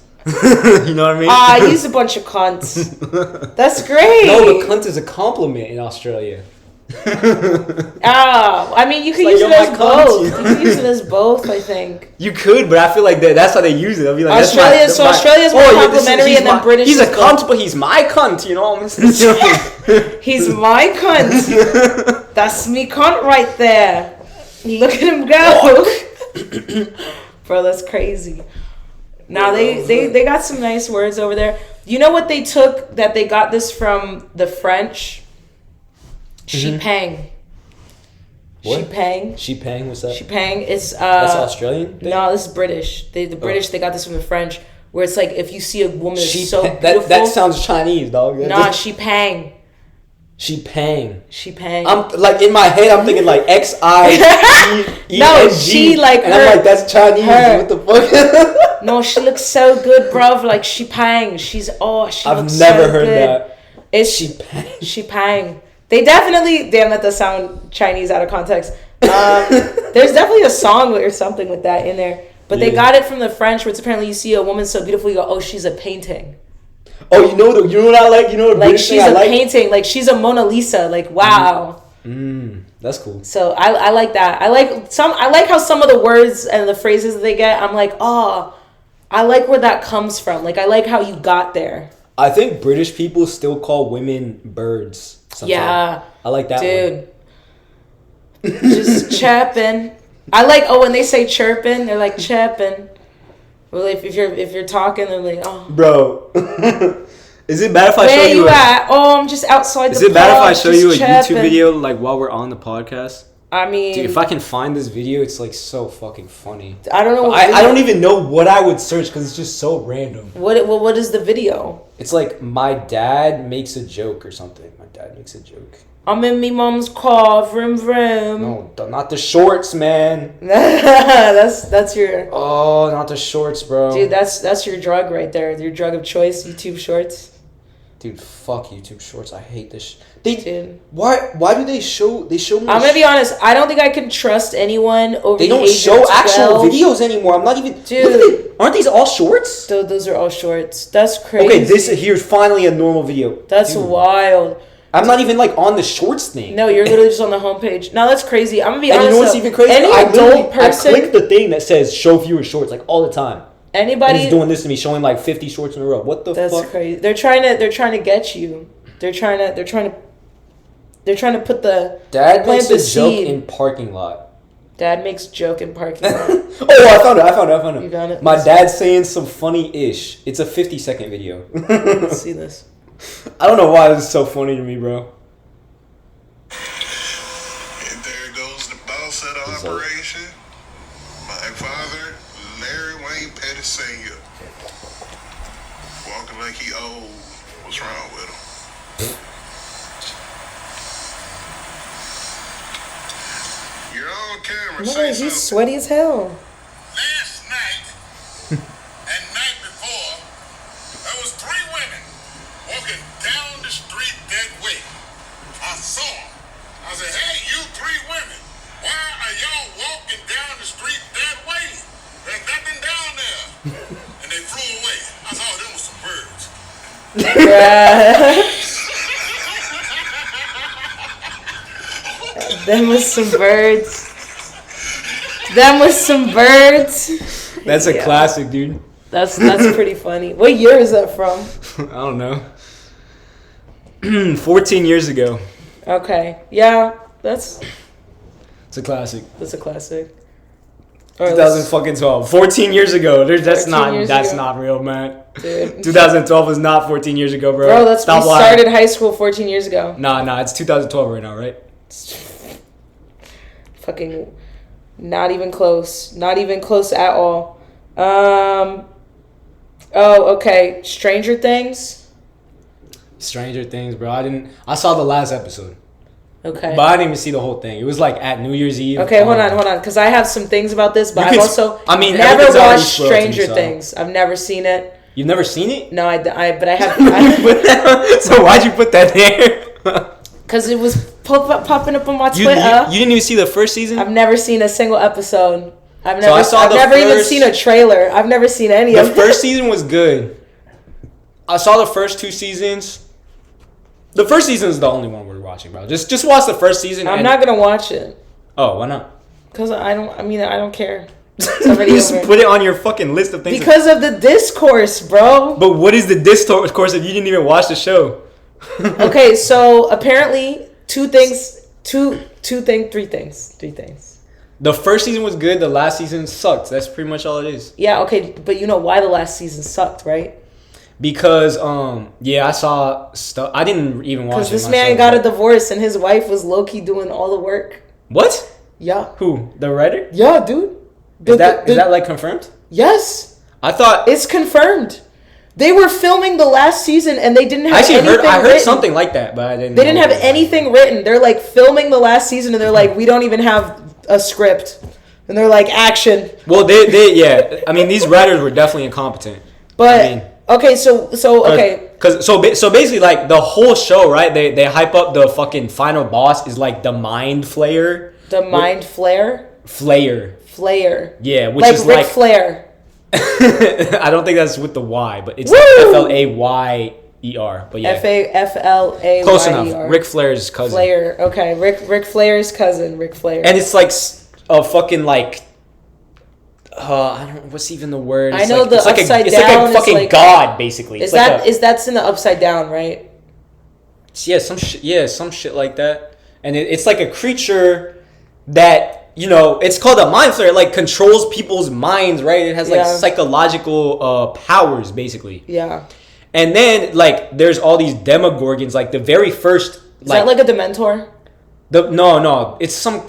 You know what I mean? He's a bunch of cunts. That's great. No, but cunt is a compliment in Australia. I mean, you could use it as both. You could use it as both, I think. You could, but I feel like that's how they use it. They'll be like, Australia's more complimentary, and then British. He's a cunt, but he's my cunt. You know what I'm saying? He's my cunt. That's me cunt right there. Look at him go. Bro, that's crazy. Now they got some nice words over there. You know what they took that they got this from the French? Shipang. What? Shipang. Shipang, what's that? Shipang. It's that's Australian thing? No, this is British. The British they got this from the French, where it's like if you see a woman that's so beautiful. That sounds Chinese, dog. Nah, she pang. She pang. I'm like in my head. I'm thinking like XIEENG. No, she like and her. I'm like, that's Chinese. What the fuck? No, she looks so good, bruv. Like she pang. She I've looks never so heard good. that. It's she pang. She pang. They definitely damn that does sound Chinese out of context. There's definitely a song or something with that in there, but they got it from the French, where it's apparently you see a woman so beautiful, you go, oh, she's a painting. Oh, you know what I like? You know what like she's a painting, like she's a Mona Lisa, like wow. That's cool. So I like that. I like how some of the words and the phrases that they get, I'm like, oh, I like where that comes from. Like I like how you got there. I think British people still call women birds. Sometimes. Yeah. I like that dude. Just chirping. I like when they say chirping, they're like chirping. Well, if you're talking, they're like, oh. Bro. Is it bad if I show you? Where you at? Oh, I'm just outside the park. Is it bad if I show you a YouTube video like while we're on the podcast? I mean, dude, if I can find this video, it's like so fucking funny. I don't know. I don't even know what I would search because it's just so random. What is the video? It's like my dad makes a joke or something. My dad makes a joke. I'm in me mom's car, vroom vroom. No, not the shorts, man. that's your. Oh, not the shorts, bro. Dude, that's your drug right there. Your drug of choice, YouTube Shorts. Dude, fuck YouTube Shorts. I hate this. Dude. Why do they show? They show me. I'm gonna be honest. I don't think I can trust anyone over. They don't show actual videos anymore. I'm not even. Dude, aren't these all shorts? Those are all shorts. That's crazy. Okay, here's finally a normal video. That's wild. I'm not even like on the shorts thing. No, you're literally just on the homepage. No, that's crazy. I'm gonna be honest. And you know what's even crazy? Any adult person. I click the thing that says show viewer shorts like all the time. Anybody. And he's doing this to me, showing like 50 shorts in a row. What the fuck? That's crazy. They're trying to get you. They're trying to put the. Dad makes a joke in parking lot. Dad makes joke in parking lot. Oh, I found it. You found it? My dad's saying some funny-ish. It's a 50-second video. Let's see this. I don't know why this is so funny to me, bro. And there goes the boss of the operation. My father, Larry Wayne Petty Sr. Walking like he old. What's wrong with him? You're on camera. No, he's sweaty as hell. Last night and night before, there was 3 women walking down the street that way. I saw them. I said, hey, you 3 women, why are y'all walking down the street that way? There's nothing down there. And they flew away. I saw them with some birds. Them with some birds. That's a classic, dude. That's pretty funny. What year is that from? I don't know. 14 years ago. Okay. Yeah, it's a classic. That's a classic. 2012. 14 years ago. That's not real, man. Dude. 2012 was not 14 years ago, bro. Bro, we started high school 14 years ago. Nah, it's 2012 right now, right? Fucking not even close. Not even close at all. Oh, okay. Stranger Things, bro. I saw the last episode. Okay. But I didn't even see the whole thing. It was like at New Year's Eve. Okay, hold on. Because I have some things about this, but I've also never watched Stranger Things. I've never seen it. You've never seen it? No, but I have. So why'd you put that there? Because it was popping up on my Twitter. You didn't even see the first season? I've never seen a single episode. I've never even seen a trailer. I've never seen any of it. The first season was good. I saw the first 2 seasons. The first season is the only one we're watching, bro. Just watch the first season. I'm not gonna watch it. Oh, why not? Because I don't care. Just put it on your fucking list of things. Because of the discourse, bro. But what is the discourse if you didn't even watch the show? Okay, so apparently 3 things. The first season was good. The last season sucked. That's pretty much all it is. Yeah, okay, but you know why the last season sucked, right? Because I saw stuff. I didn't even watch it. Because this man got a divorce and his wife was low-key doing all the work. What? Yeah. Who? The writer? Yeah, dude. Is that like confirmed? Yes. I thought it's confirmed. They were filming the last season and they didn't have anything written. I heard something like that, but I didn't. They didn't have anything written. They're like filming the last season and they're like, we don't even have a script. And they're like, action. Well, they yeah. I mean, these writers were definitely incompetent. But I mean, okay, so okay. So basically, like the whole show, right? They hype up the fucking final boss is like the Mind Flayer. The Mind Flayer. Flayer. Yeah, which like is Ric like Flair. I don't think that's with the Y, but it's like Flayer. But yeah, Flayer. Close enough. Ric Flair's cousin. Flair. Okay, Ric Flair's cousin, Ric Flair. And it's like a fucking like. I don't know what's even the word. I know the upside down. It's like a fucking like, god, basically. Is that's in the upside down, right? Yeah, some shit like that. And it's like a creature that. You know, it's called a mind flayer. It like controls people's minds, right? It has like psychological powers, basically. Yeah. And then like there's all these demogorgons. Like the very first. Is that like a Dementor? No, it's some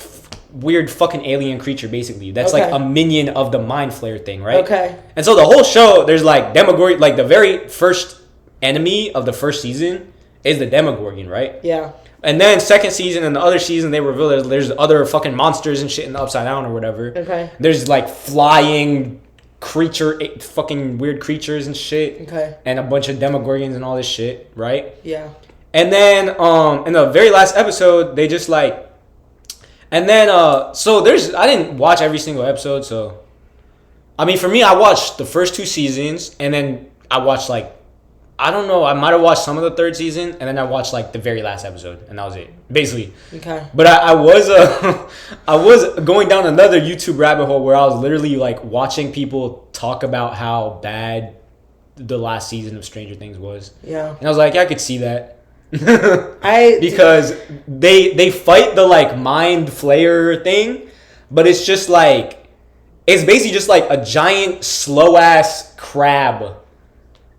weird fucking alien creature, basically. That's like a minion of the mind flayer thing, right? Okay. And so the whole show, there's like demogorgon. Like the very first enemy of the first season is the demogorgon, right? Yeah. And then second season and the other season, they reveal there's other fucking monsters and shit in the Upside Down or whatever. Okay. There's like flying fucking weird creatures and shit. Okay. And a bunch of demogorgons and all this shit, right? Yeah. And then in the very last episode, they just like, and then so I didn't watch every single episode, so I mean for me, I watched the first 2 seasons and then I watched like. I don't know. I might have watched some of the third season, and then I watched like the very last episode, and that was it, basically. Okay. But I was I was going down another YouTube rabbit hole where I was literally like watching people talk about how bad the last season of Stranger Things was. Yeah. And I was like, yeah, I could see that. Because they fight the like mind flayer thing, but it's just like it's basically just like a giant slow ass crab.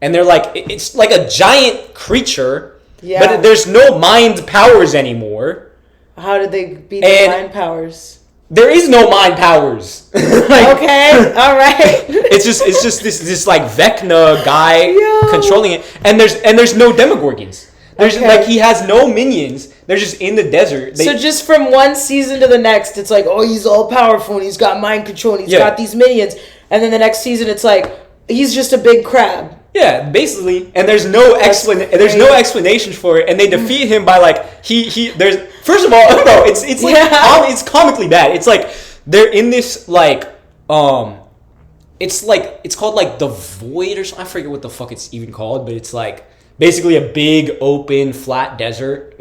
And they're like, it's like a giant creature, but there's no mind powers anymore. How did they beat the mind powers? There is no mind powers. Like, okay, all right. It's just this like Vecna guy controlling it, and there's no demogorgons. There's like he has no minions. They're just in the desert. So just from one season to the next, it's like, oh, he's all powerful and he's got mind control and he's got these minions, and then the next season it's like he's just a big crab. Yeah, basically, and there's no explanation for it, and they defeat him by like there's first of all no it's like it's comically bad. It's like they're in this like it's called like the Void or something. I forget what the fuck it's even called, but it's like basically a big open flat desert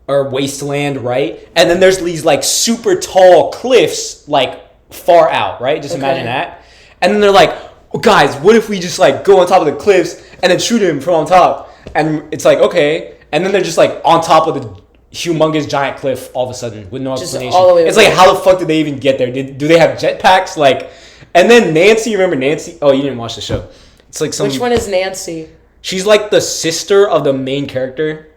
or wasteland, right? And then there's these like super tall cliffs like far out, right? Just imagine that, and then they're like. Guys, what if we just like go on top of the cliffs and then shoot him from on top? And it's like, okay. And then they're just like on top of the humongous giant cliff all of a sudden with no explanation. All the way it's like, how the fuck did they even get there? Do they have jetpacks? Like, and then Nancy, remember Nancy? Oh, you didn't watch the show. It's like Which one is Nancy? She's like the sister of the main character.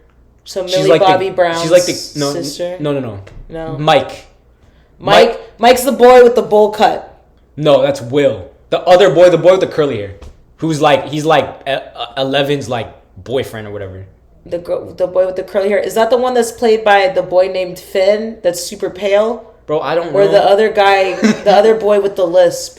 So Millie like Bobby Brown's she's like the sister? No. Mike's the boy with the bowl cut. No, that's Will. The other boy, the boy with the curly hair, who's like he's like Eleven's like boyfriend or whatever. The boy with the curly hair, is that the one that's played by the boy named Finn? That's super pale. Bro, I don't know. Or the other guy, the other boy with the lisp.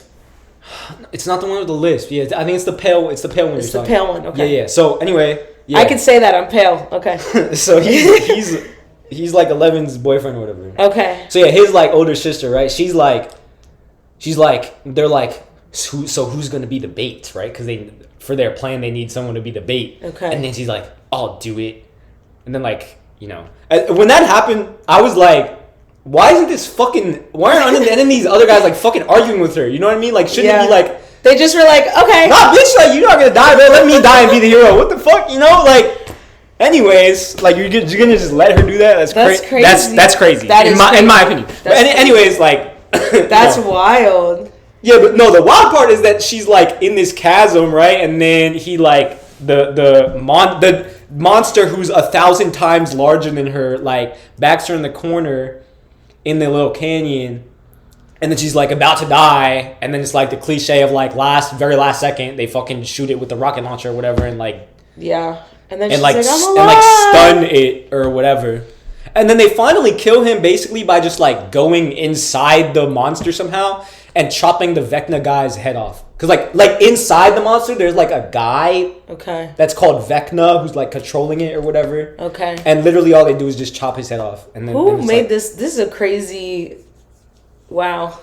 It's not the one with the lisp. Yeah, I think it's the pale. It's the pale one. It's the pale one. Okay. Yeah. So anyway, I can say that I'm pale. Okay. So he's like Eleven's boyfriend or whatever. Okay. So yeah, his like older sister, right? She's like, they're like. So who's gonna be the bait, right? Because for their plan they need someone to be the bait. Okay. And then she's like, "I'll do it," and then like when that happened, I was like, "Why aren't any of these other guys like fucking arguing with her?" You know what I mean? Like shouldn't it be like they just were like, "Okay, nah, bitch, like you're not gonna die, bro. Let me die and be the hero." What the fuck, you know? Like, anyways, like you're gonna just let her do that? That's crazy. That's crazy. In my opinion. But anyways, like that's wild. Yeah, but no, the wild part is that she's like in this chasm, right? And then he like the monster who's 1,000 times larger than her like backs her in the corner in the little canyon, And then she's like about to die, and then it's like the cliche of like very last second they fucking shoot it with the rocket launcher or whatever, and like and then she's like, I'm alive! And like stun it or whatever, and then they finally kill him basically by just like going inside the monster somehow and chopping the Vecna guy's head off. Cause like inside the monster there's like a guy that's called Vecna who's like controlling it or whatever. And literally all they do is just chop his head off. And then who made this? This is a crazy. Wow.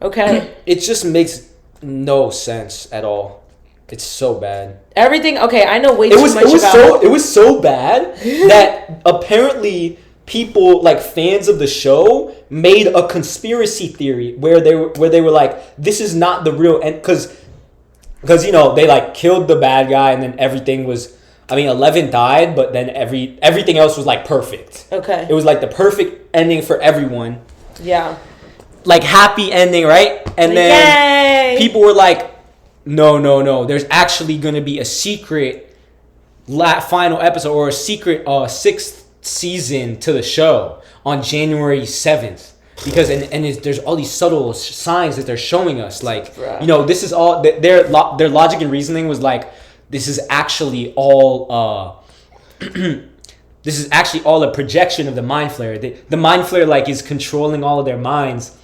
Okay. It just makes no sense at all. It's so bad. Everything. Okay, I know way too much about. It was so bad that apparently people like fans of the show made a conspiracy theory where they were like, this is not the real end, because you know they like killed the bad guy and then everything was. I mean, 11 died, but then everything else was like perfect. It was like the perfect ending for everyone. Yeah. Like happy ending, right? And then people were like, no, there's actually going to be a secret final episode or a secret 6th season to the show on January 7th. Because there's all these subtle signs that they're showing us, like, you know, this is all their logic and reasoning was like, this is actually all this is actually all a projection of the Mind Flayer. The Mind Flayer like is controlling all of their minds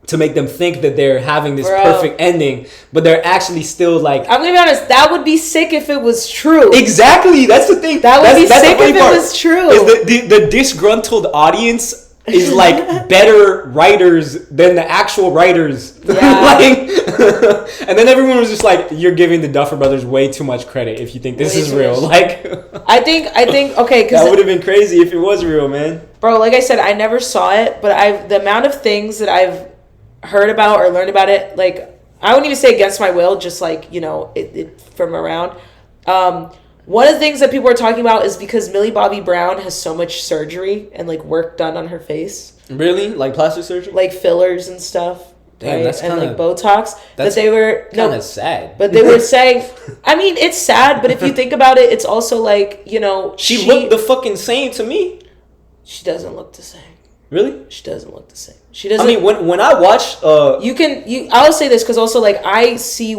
to make them think that they're having this perfect ending, but they're actually still like... I'm gonna be honest, that would be sick if it was true. Exactly, that's the thing. That would be sick if it was true. Is the disgruntled audience is like better writers than the actual writers. Like, and then everyone was just like, you're giving the Duffer Brothers way too much credit if you think this is real. Like, I think okay, because that would have been crazy if it was real, man. Bro, like I said, I never saw it, but the amount of things that I've heard about or learned about it, like, I wouldn't even say against my will, just like, you know, it from around. One of the things that people are talking about is because Millie Bobby Brown has so much surgery and like work done on her face. Really? Like plastic surgery? Like fillers and stuff. Damn, right? that's kind of... And like Botox. That's they were kind of sad. But they were saying... I mean, it's sad, but if you think about it, it's also like, you know... She looked the fucking same to me. She doesn't look the same. Really? She doesn't look the same. She doesn't... I mean, when I watch... I'll say this, because also, like, I see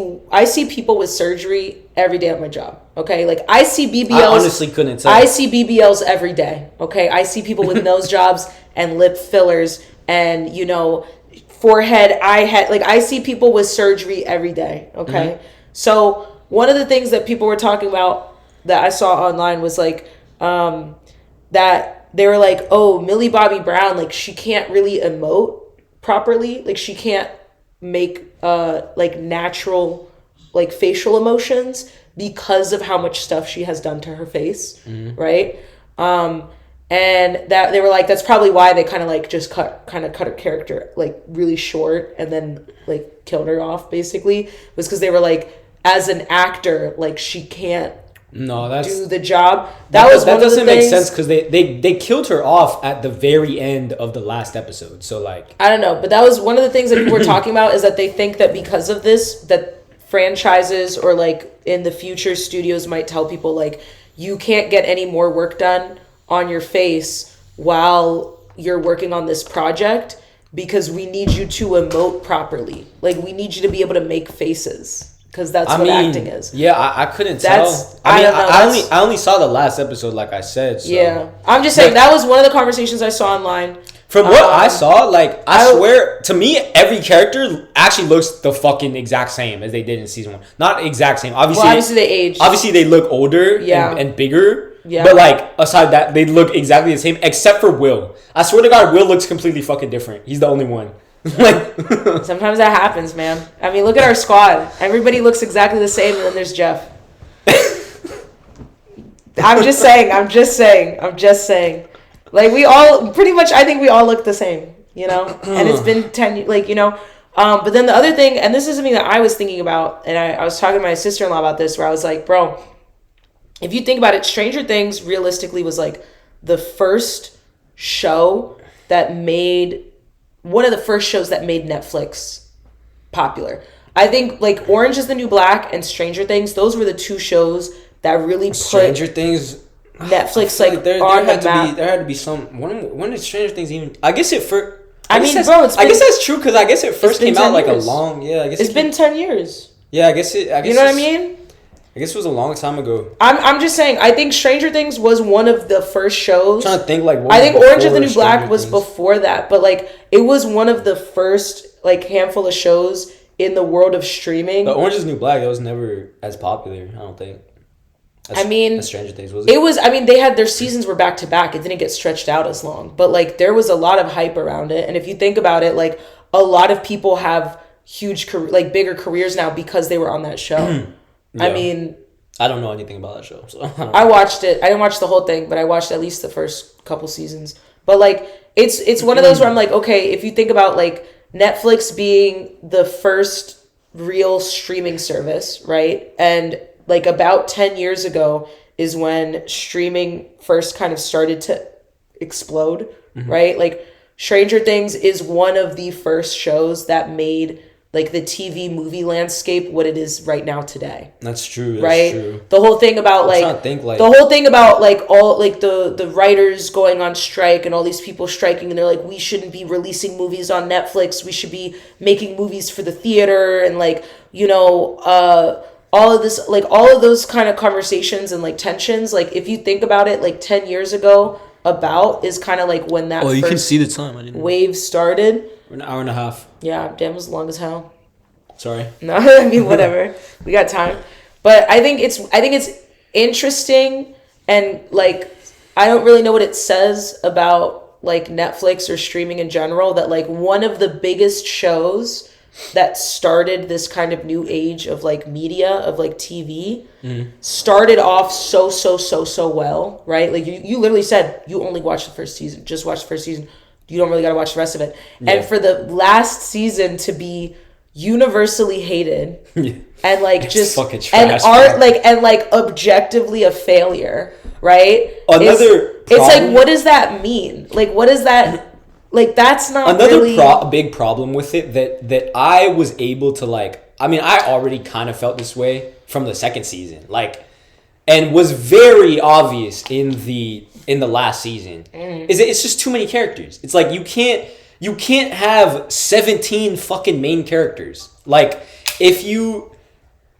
people with surgery every day at my job, okay? Like, I see BBLs... I honestly couldn't tell. I see BBLs every day, okay? I see people with nose jobs and lip fillers and, you know, forehead, eye head. Like, I see people with surgery every day, okay? Mm-hmm. So, one of the things that people were talking about that I saw online was, like, that... They were like, oh, Millie Bobby Brown, like, she can't really emote properly. Like, she can't make, like, natural, like, facial emotions because of how much stuff she has done to her face, right? And that they were like, that's probably why they kind of, like, just cut her character, like, really short and then, like, killed her off, basically. Was because they were like, as an actor, like, she can't do the job. That doesn't make sense because they killed her off at the very end of the last episode. So like, I don't know, but that was one of the things that people were talking about, is that they think that because of this, that franchises or like in the future studios might tell people like, you can't get any more work done on your face while you're working on this project because we need you to emote properly. Like, we need you to be able to make faces. Because that's what acting is. Yeah, I couldn't tell. I only saw the last episode, like I said. So. Yeah. I'm just saying, that was one of the conversations I saw online. From what I saw, like, I swear, to me, every character actually looks the fucking exact same as they did in season 1. Not exact same. Obviously they aged. Obviously, they look older and bigger. Yeah. But, like, aside that, they look exactly the same, except for Will. I swear to God, Will looks completely fucking different. He's the only one. Like, sometimes that happens, man. I mean, look at our squad. Everybody looks exactly the same, and then there's Jeff. I'm just saying. Like, we all pretty much, I think we all look the same, you know. And it's been 10, like, you know. But then the other thing, and this is something that I was thinking about, and I was talking to my sister-in-law about this, where I was like, bro, if you think about it, Stranger Things realistically was like the first show that made. One of the first shows that made Netflix popular. I think like Orange is the New Black and Stranger Things, those were the two shows that really put Stranger Things Netflix like on the map. There had to be some when did Stranger Things even, I guess it first, I guess that's true because I guess it first came out like a long. Yeah, I guess it's been 10 years. Yeah, I guess. You know what I mean? I guess it was a long time ago. I'm just saying. I think Stranger Things was one of the first shows. I'm trying to think like. I think Orange is the New Black was before that, but like it was one of the first like handful of shows in the world of streaming. The Orange is the New Black, that was never as popular. I don't think. As Stranger Things was it? It was. I mean, they had their seasons were back to back. It didn't get stretched out as long, but like there was a lot of hype around it. And if you think about it, like a lot of people have bigger careers now because they were on that show. Yeah. I mean, I don't know anything about that show, so I watched it. I didn't watch the whole thing, but I watched at least the first couple seasons. But like, it's one of those where I'm like, okay, if you think about like Netflix being the first real streaming service, right, and like about 10 years ago is when streaming first kind of started to explode, right? Like Stranger Things is one of the first shows that made like the TV movie landscape what it is right now today. That's true. That's right? True. The whole thing about the whole thing about like all like the writers going on strike and all these people striking and they're like, we shouldn't be releasing movies on Netflix. We should be making movies for the theater and like, you know, all of this, like all of those kind of conversations and like tensions, like if you think about it, like 10 years ago is kind of like when that you can see the time. I didn't wave started. An hour and a half. Yeah, damn, it was long as hell. Sorry. No, I mean, whatever. We got time. But I think it's interesting and like I don't really know what it says about like Netflix or streaming in general that like one of the biggest shows that started this kind of new age of like media of like TV started off so well, right? Like you literally said you only watched the first season, just watch the first season. You don't really got to watch the rest of it. Yeah. And for the last season to be universally hated and like it's just fucking trash, and objectively a failure, right? It's like, what does that mean? Like, what is that? Like, that's not really... big problem with it that I was able to, like... I mean, I already kind of felt this way from the second season. Like, and was very obvious in the last season. It's just too many characters. It's like, you can't have 17 fucking main characters. Like, if you...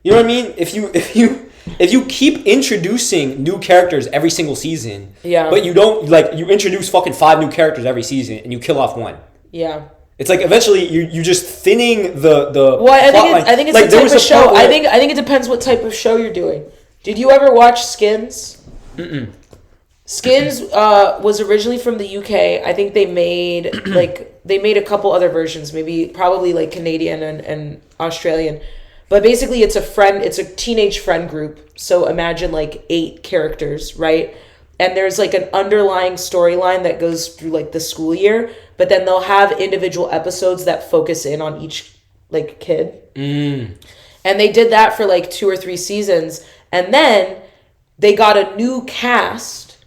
You know what I mean? If you keep introducing new characters every single season, but you don't, like, you introduce fucking 5 new characters every season and you kill off one. Yeah. It's like eventually you're just thinning the Well, I think it's like, the type of show. I think it depends what type of show you're doing. Did you ever watch Skins? Mm-mm. Skins was originally from the UK. I think they made a couple other versions, probably like Canadian and Australian. But basically it's a teenage friend group. So imagine like 8 characters, right? And there's like an underlying storyline that goes through like the school year, but then they'll have individual episodes that focus in on each like kid. And they did that for like 2 or 3 seasons. And then they got a new cast,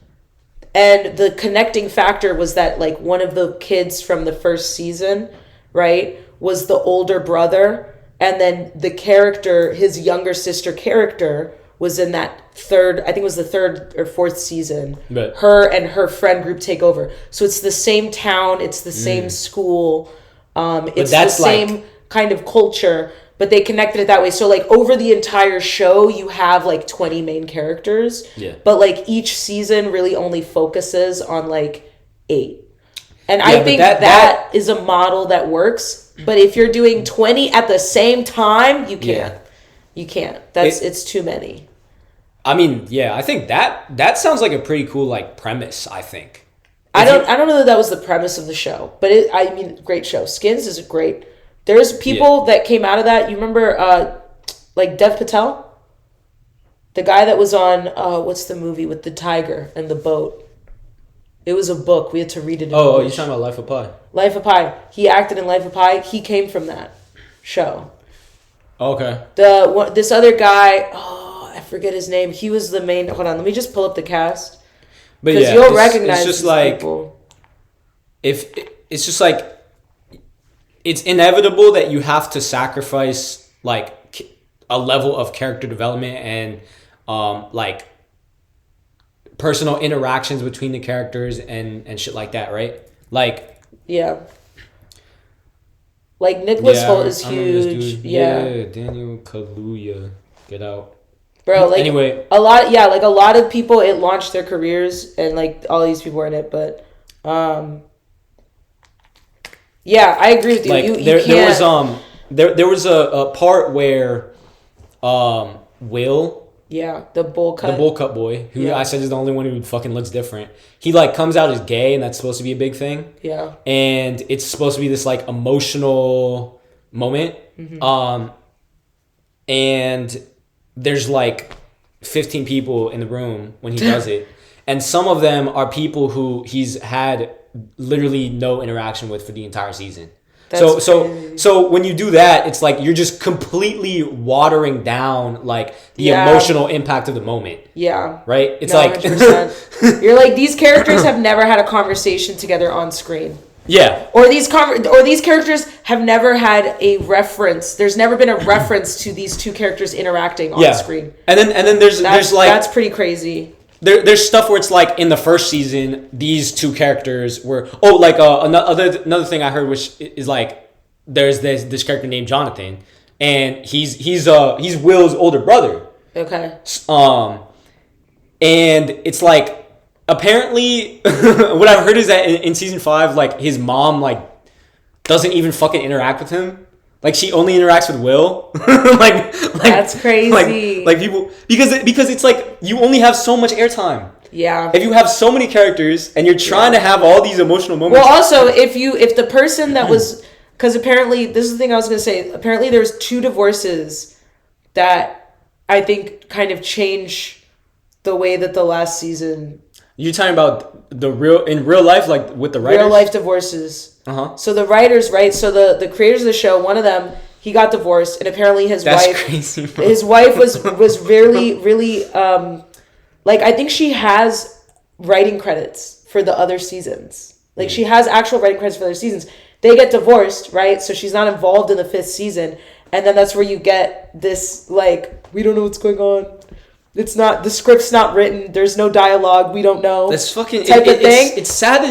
and the connecting factor was that like one of the kids from the first season, right, was the older brother. And then the character, his younger sister character, was in that I think it was the 3rd or 4th season. But her and her friend group take over. So it's the same town, it's the same school, it's the same kind of culture, but they connected it that way. So like over the entire show, you have like 20 main characters. Yeah. But like each season really only focuses on like 8. And I think that is a model that works. But if you're doing 20 at the same time, you can't. Yeah. You can't. It's too many. I mean, yeah, I think that sounds like a pretty cool like premise, I think. I don't know that was the premise of the show, but great show. Skins is great. There's people that came out of that. You remember like Dev Patel? The guy that was on what's the movie with the tiger and the boat? It was a book. We had to read it. Oh, you're talking about Life of Pi. Life of Pi. He acted in Life of Pi. He came from that show. Okay. This other guy, I forget his name. He was the main. Hold on, let me just pull up the cast. But yeah, you'll recognize it's just like people. If it's just like it's inevitable that you have to sacrifice like a level of character development and like personal interactions between the characters and shit like that, right? Like, yeah. Like Nicholas Hoult is huge. Yeah, Daniel Kaluuya, get out, bro. Like anyway, a lot of people, it launched their careers, and like all these people were in it. But yeah, I agree with you. Like there was a part where Will. Yeah, the bowl cut boy, who I said is the only one who fucking looks different. He like comes out as gay, and that's supposed to be a big thing. Yeah, and it's supposed to be this like emotional moment. And there's like 15 people in the room when he does it, and some of them are people who he's had literally no interaction with for the entire season. So when you do that, it's like you're just completely watering down like the emotional impact of the moment. Yeah. Right? It's like 100%. You're like, these characters have never had a conversation together on screen. Yeah. Or these characters have never had a reference. There's never been a reference to these two characters interacting on screen. And then there's like, that's pretty crazy. There's stuff where it's like in the first season, these two characters were another thing I heard, which is like there's this character named Jonathan, and he's Will's older brother. Okay. And it's like apparently what I've heard is that in season 5, like his mom like doesn't even fucking interact with him. Like she only interacts with Will. like that's crazy. Like people because it's like you only have so much airtime. Yeah. If you have so many characters and you're trying to have all these emotional moments. Well, also if the person that was, because apparently this is the thing I was gonna say. Apparently there's 2 divorces that I think kind of change the way that the last season. You're talking about in real life, like with the writers? Real life divorces. Uh-huh. So the writers, right? So the creators of the show, one of them, he got divorced, and apparently his wife was really like, I think she has writing credits for the other seasons. Like she has actual writing credits for other seasons. They get divorced, right? So she's not involved in the 5th season, and then that's where you get this like, we don't know what's going on. It's not, the script's not written. There's no dialogue. We don't know. That's fucking type of thing. It's sad.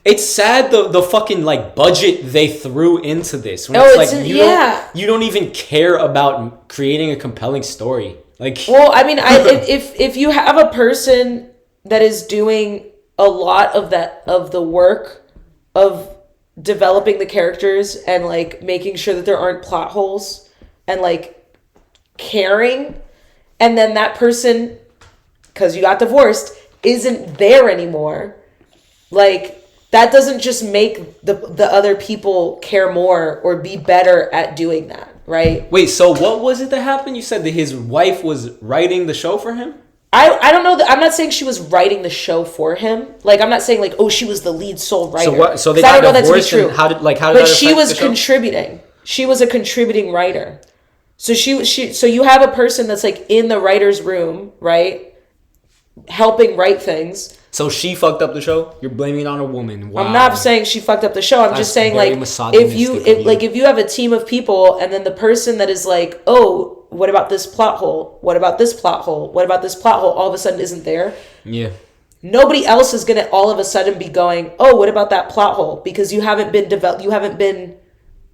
It's sad the fucking like budget they threw into this. When you don't even care about creating a compelling story. Like, well, I mean, if you have a person that is doing a lot of the work of developing the characters and like making sure that there aren't plot holes and like caring, and then that person, because you got divorced, isn't there anymore, like, that doesn't just make the other people care more or be better at doing that, right? Wait, so what was it that happened? You said that his wife was writing the show for him? I don't know. I'm not saying she was writing the show for him. Like, I'm not saying like, oh, she was the lead sole writer. So they got divorced, and how did but she was contributing. She was a contributing writer. So so you have a person that's like in the writer's room, right? Helping write things. So she fucked up the show? You're blaming it on a woman. Wow. I'm not saying she fucked up the show. I'm just saying, like, if you have a team of people and then the person that is like, oh, what about this plot hole? What about this plot hole? What about this plot hole? All of a sudden isn't there. Yeah. Nobody else is going to all of a sudden be going, oh, what about that plot hole? Because you haven't been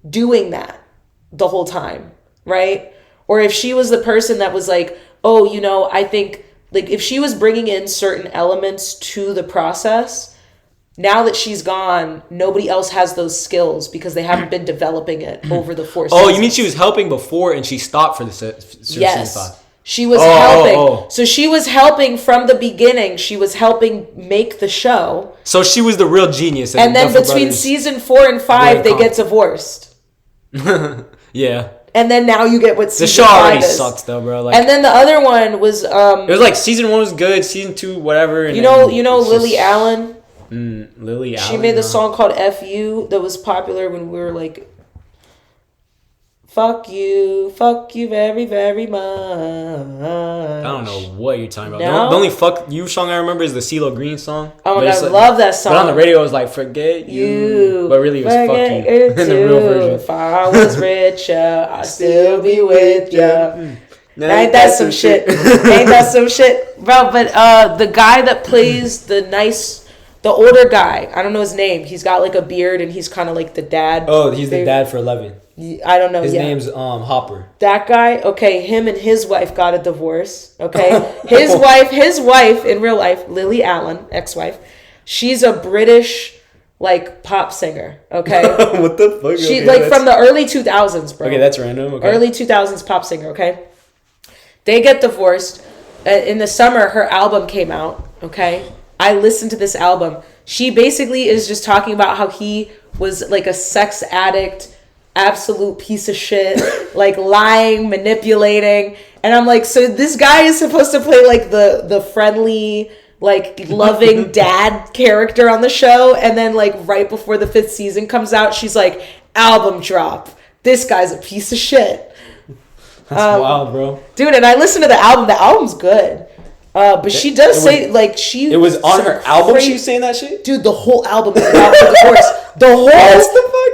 doing that the whole time, right? Or if she was the person that was like, oh, you know, I think, like, if she was bringing in certain elements to the process, now that she's gone, nobody else has those skills because they haven't been developing it over the 4 seasons. Oh, you mean she was helping before and she stopped for the yes. season 5? She was helping. So she was helping from the beginning. She was helping make the show. So she was the real genius. And then between season 4 and 5, they get divorced. Yeah. And then now you get what season 5 is. The show already sucks though, bro. Like, and then the other one was... it was like season 1 was good, season 2, whatever. And you know Lily Allen? Lily Allen? She made the song called F.U. that was popular when we were like... Fuck you very, very much. I don't know what you're talking about. No? The only fuck you song I remember is the CeeLo Green song. Oh my god, I love that song. But on the radio it was like, forget you. But really it was fuck you. In the real version. If I was richer, I'd still be with ya. Ain't that some shit? Ain't that some shit? Bro, but the guy that plays the nice The older guy, I don't know his name. He's got like a beard and he's kind of like the dad. Oh, he's the dad for 11. I don't know. His name's Hopper. That guy, okay, him and his wife got a divorce, okay? His wife in real life, Lily Allen, ex-wife, she's a British like pop singer, okay? What the fuck? She from the early 2000s, bro. Okay, that's random. Okay. Early 2000s pop singer, okay? They get divorced. In the summer, her album came out, okay? I listened to this album. She basically is just talking about how he was like a sex addict, absolute piece of shit, like lying, manipulating. And I'm like, so this guy is supposed to play like the friendly, like loving dad character on the show. And then like right before the 5th season comes out, she's like, album drop. This guy's a piece of shit. That's wild, bro. Dude, and I listened to the album. The album's good. But she does say, like, she... It was on her album she was saying that shit? Dude, the whole album is about the divorce.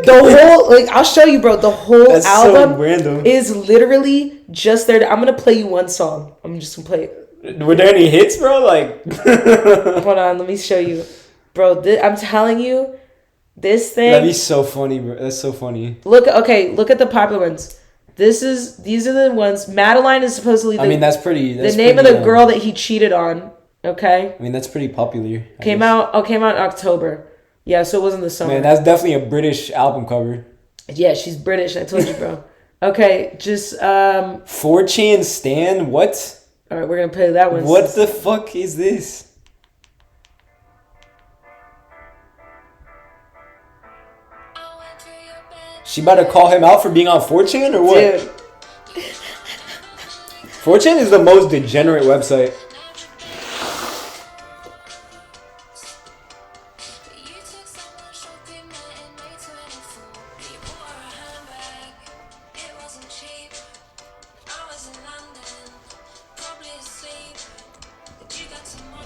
The whole... Like, I'll show you, bro. The whole album so random. Is literally just there. I'm going to play you one song. I'm just going to play it. Were there any hits, bro? Like... Hold on. Let me show you. Bro, I'm telling you, this thing... That'd be so funny, bro. That's so funny. Look at the popular ones. These are the ones. Madeline is supposedly that's pretty. That's the name of the girl that he cheated on. Okay. I mean, that's pretty popular. Came out in October. Yeah, so it wasn't the summer. Man, that's definitely a British album cover. Yeah, she's British. I told you, bro. Okay, just 4chan Stan. What? All right, we're gonna play that one. What the fuck is this? She about to call him out for being on 4chan or what? Dude. 4chan is the most degenerate website.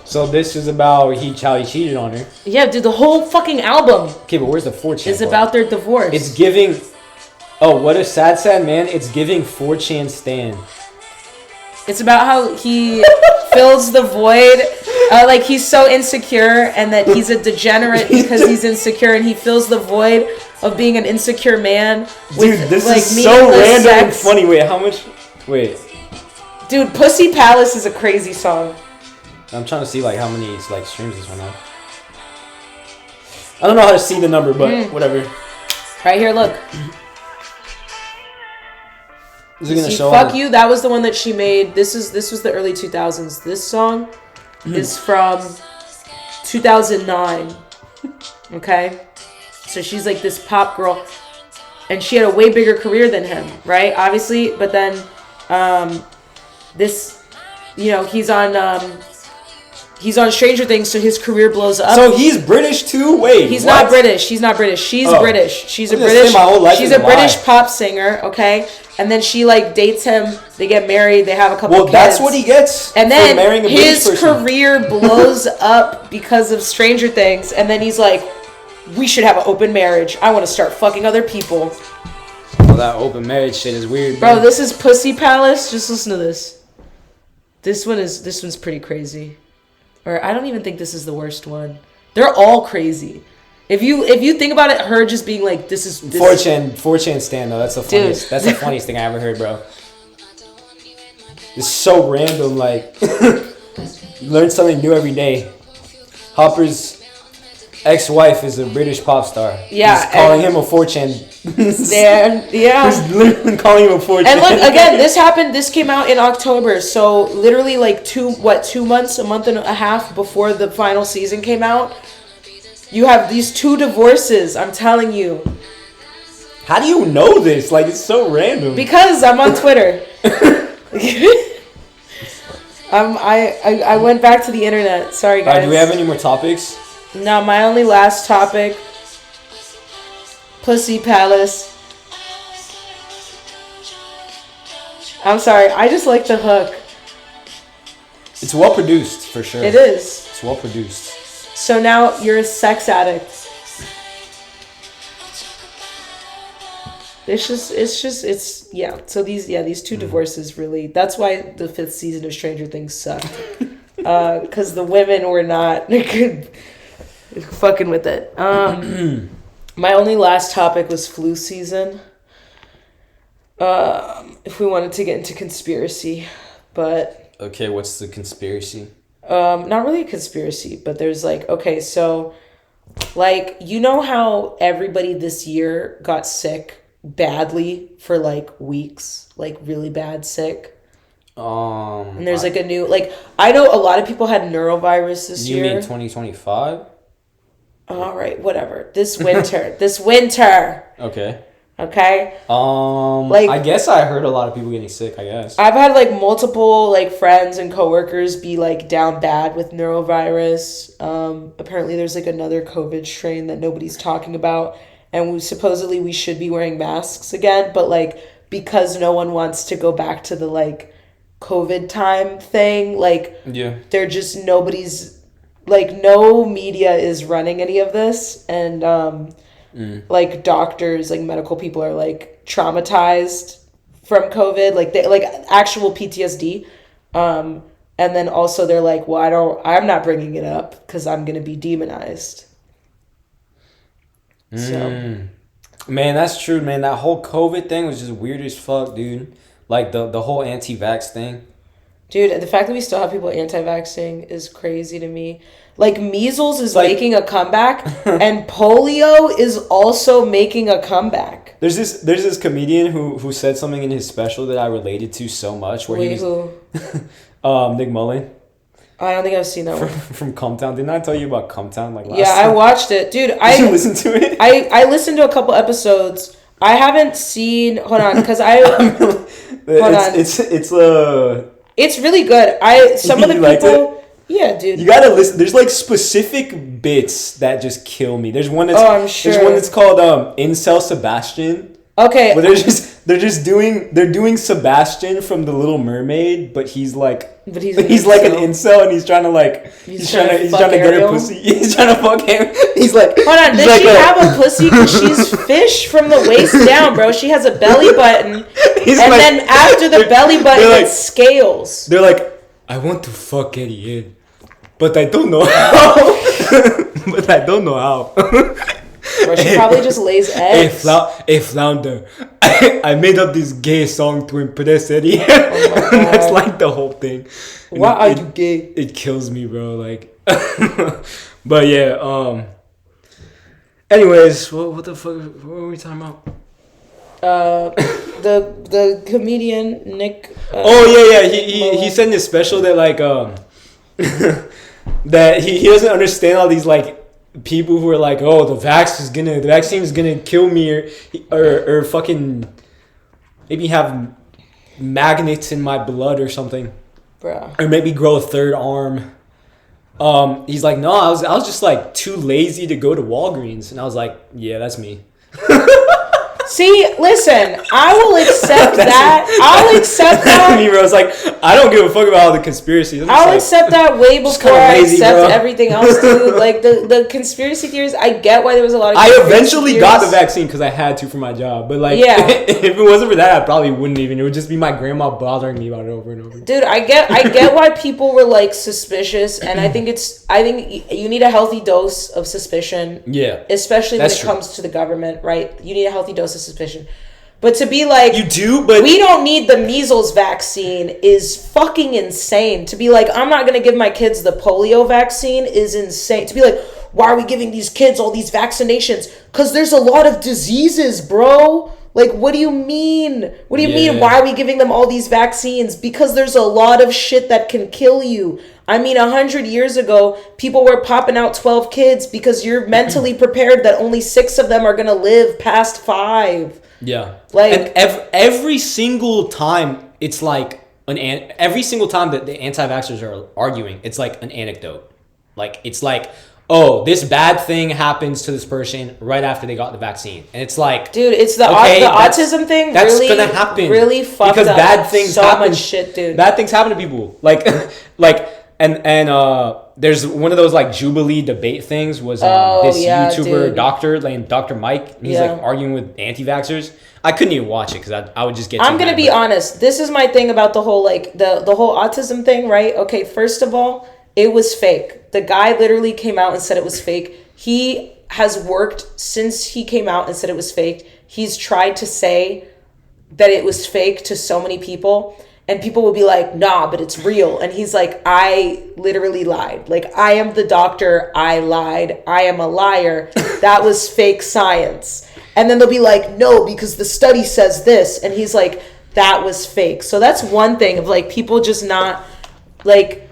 So this is about how he cheated on her. Yeah, dude, the whole fucking album. Okay, but where's the 4chan? It's about their divorce. It's giving... Oh, what a sad man. It's giving 4chan Stan. It's about how he fills the void. Like, he's so insecure and that he's a degenerate because he's insecure, and he fills the void of being an insecure man with, dude, this like, is so random sex. and funny. Wait, how much... Wait. Dude, Pussy Palace is a crazy song. I'm trying to see like how many like streams this one has. I don't know how to see the number, but whatever. Right here, look. Is it gonna show? Fuck You. That was the one that she made. This was the early 2000s. This song is from 2009. Okay, so she's like this pop girl, and she had a way bigger career than him, right? Obviously, but then this, you know, he's on Stranger Things, so his career blows up. So he's British too? Wait, he's not British. She's British. She's a British pop singer, okay? And then she like dates him. They get married. They have a couple of kids. Well, that's what he gets. And then for marrying a his British person. career blows up because of Stranger Things. And then he's like, we should have an open marriage. I want to start fucking other people. Well, that open marriage shit is weird, bro. This is Pussy Palace. Just listen to this. This one's pretty crazy. Or I don't even think this is the worst one. They're all crazy. If you think about it, her just being like, this is 4chan Stan though. That's the funniest. That's the funniest thing I ever heard, bro. It's so random. Like, you learn something new every day. Hopper's ex-wife is a British pop star. Yeah, he's calling him a 4chan. Yeah. He's literally calling him a 4chan. And look, again, this came out in October, so literally like 2 months, a month and a half before the final season came out. You have these 2 divorces, I'm telling you. How do you know this? Like, it's so random. Because I'm on Twitter. I went back to the internet. Sorry, guys. Alright, do we have any more topics? No, my only last topic. Pussy Palace. I'm sorry, I just like the hook. It's well produced, for sure. It is. It's well produced. So now you're a sex addict. So these 2 divorces really, that's why the 5th season of Stranger Things sucked. Because the women were not good. fucking with it. My only last topic was flu season. If we wanted to get into conspiracy, but okay, what's the conspiracy? Not really a conspiracy, but there's like, okay, so like, you know how everybody this year got sick badly for like weeks, like really bad sick. And there's like a new, like, I know a lot of people had neurovirus this year. You mean 2025? All right, whatever. This winter. Okay. Okay. Like, I guess I heard a lot of people getting sick, I guess. I've had like multiple like friends and coworkers be like down bad with neurovirus. Apparently there's like another COVID strain that nobody's talking about, and we should be wearing masks again, but like because no one wants to go back to the like COVID time thing, like they're just nobody's like no media is running any of this, and like doctors, like medical people are like traumatized from COVID, like they like actual PTSD, and then also they're like, well, I'm not bringing it up because I'm gonna be demonized. So, man, that's true, man. That whole COVID thing was just weird as fuck, dude. Like the whole anti-vax thing. Dude, the fact that we still have people anti-vaxxing is crazy to me. Like, measles is like, making a comeback, and polio is also making a comeback. There's this comedian who said something in his special that I related to so much. Where who? Nick Mullen. I don't think I've seen that one. From Cumtown. Didn't I tell you about Cumtown like last time? I watched it. Dude, Did you listen to it? I listened to a couple episodes. I haven't seen... Hold on, because It's really good. Some of the people... Yeah, dude. You gotta listen. There's like specific bits that just kill me. There's one that's I'm sure. There's one that's called Incel Sebastian. Okay. Where they're doing Sebastian from The Little Mermaid, but he's like an incel, and he's trying to like he's trying to get her pussy. He's trying to fuck him. He's like, hold on, does she have a pussy? Because she's fish from the waist down, bro. She has a belly button, then after the belly button, it's scales. They're like, I want to fuck Eddie in, but I don't know how. Or she probably just lays eggs. Hey, Flounder, I made up this gay song to impress Eddie. That's like the whole thing. Why are you gay? It kills me, bro. Like, but yeah. Anyways, what the fuck? What were we talking about? The comedian Nick. He said in his special that like that he doesn't understand all these like people who are like, oh, the vaccine is gonna kill me or fucking maybe have magnets in my blood or something, bruh, or maybe grow a third arm. He's like, no, I was just like too lazy to go to Walgreens, and I was like, yeah, that's me. See, listen, I will accept that. I'll accept that. Me, bro, it's like, I don't give a fuck about all the conspiracies. I'll accept that way before I accept everything else, dude. Like, the conspiracy theories, I get why there was a lot of I eventually got the vaccine because I had to for my job. But, like, if it wasn't for that, I probably wouldn't even. It would just be my grandma bothering me about it over and over. Dude, I get why people were, like, suspicious. And I think you need a healthy dose of suspicion. Yeah. Especially when it comes to the government, right? You need a healthy dose of suspicion. But to be like, you do, but we don't need the measles vaccine is fucking insane. To be like, I'm not going to give my kids the polio vaccine is insane. To be like, why are we giving these kids all these vaccinations? Because there's a lot of diseases, bro. Like, what do you mean? What do you mean? Why are we giving them all these vaccines? Because there's a lot of shit that can kill you. I mean, 100 years ago, people were popping out 12 kids because you're mentally prepared that only 6 of them are going to live past 5. Yeah. Like, and every single time, it's like every single time that the anti-vaxxers are arguing, it's like an anecdote. Like, it's like, oh, this bad thing happens to this person right after they got the vaccine. And it's like, dude, it's the autism thing. That's really, going to happen. Really fucked because up. Bad things happen. Much shit, dude. Bad things happen to people. Like, and there's one of those like Jubilee debate things was YouTuber dude. doctor named Dr. Mike. He's like arguing with anti-vaxxers. I couldn't even watch it because I would just get. I'm gonna be honest. This is my thing about the whole like the whole autism thing, right? Okay, first of all, it was fake. The guy literally came out and said it was fake. he has worked since he came out and said it was fake. He's tried to say that it was fake to so many people, and people will be like, nah, but it's real. And he's like, I literally lied. Like, I am the doctor. I lied. I am a liar. That was fake science. And then they'll be like, no, because the study says this. And he's like, that was fake. So that's one thing of like people just not like,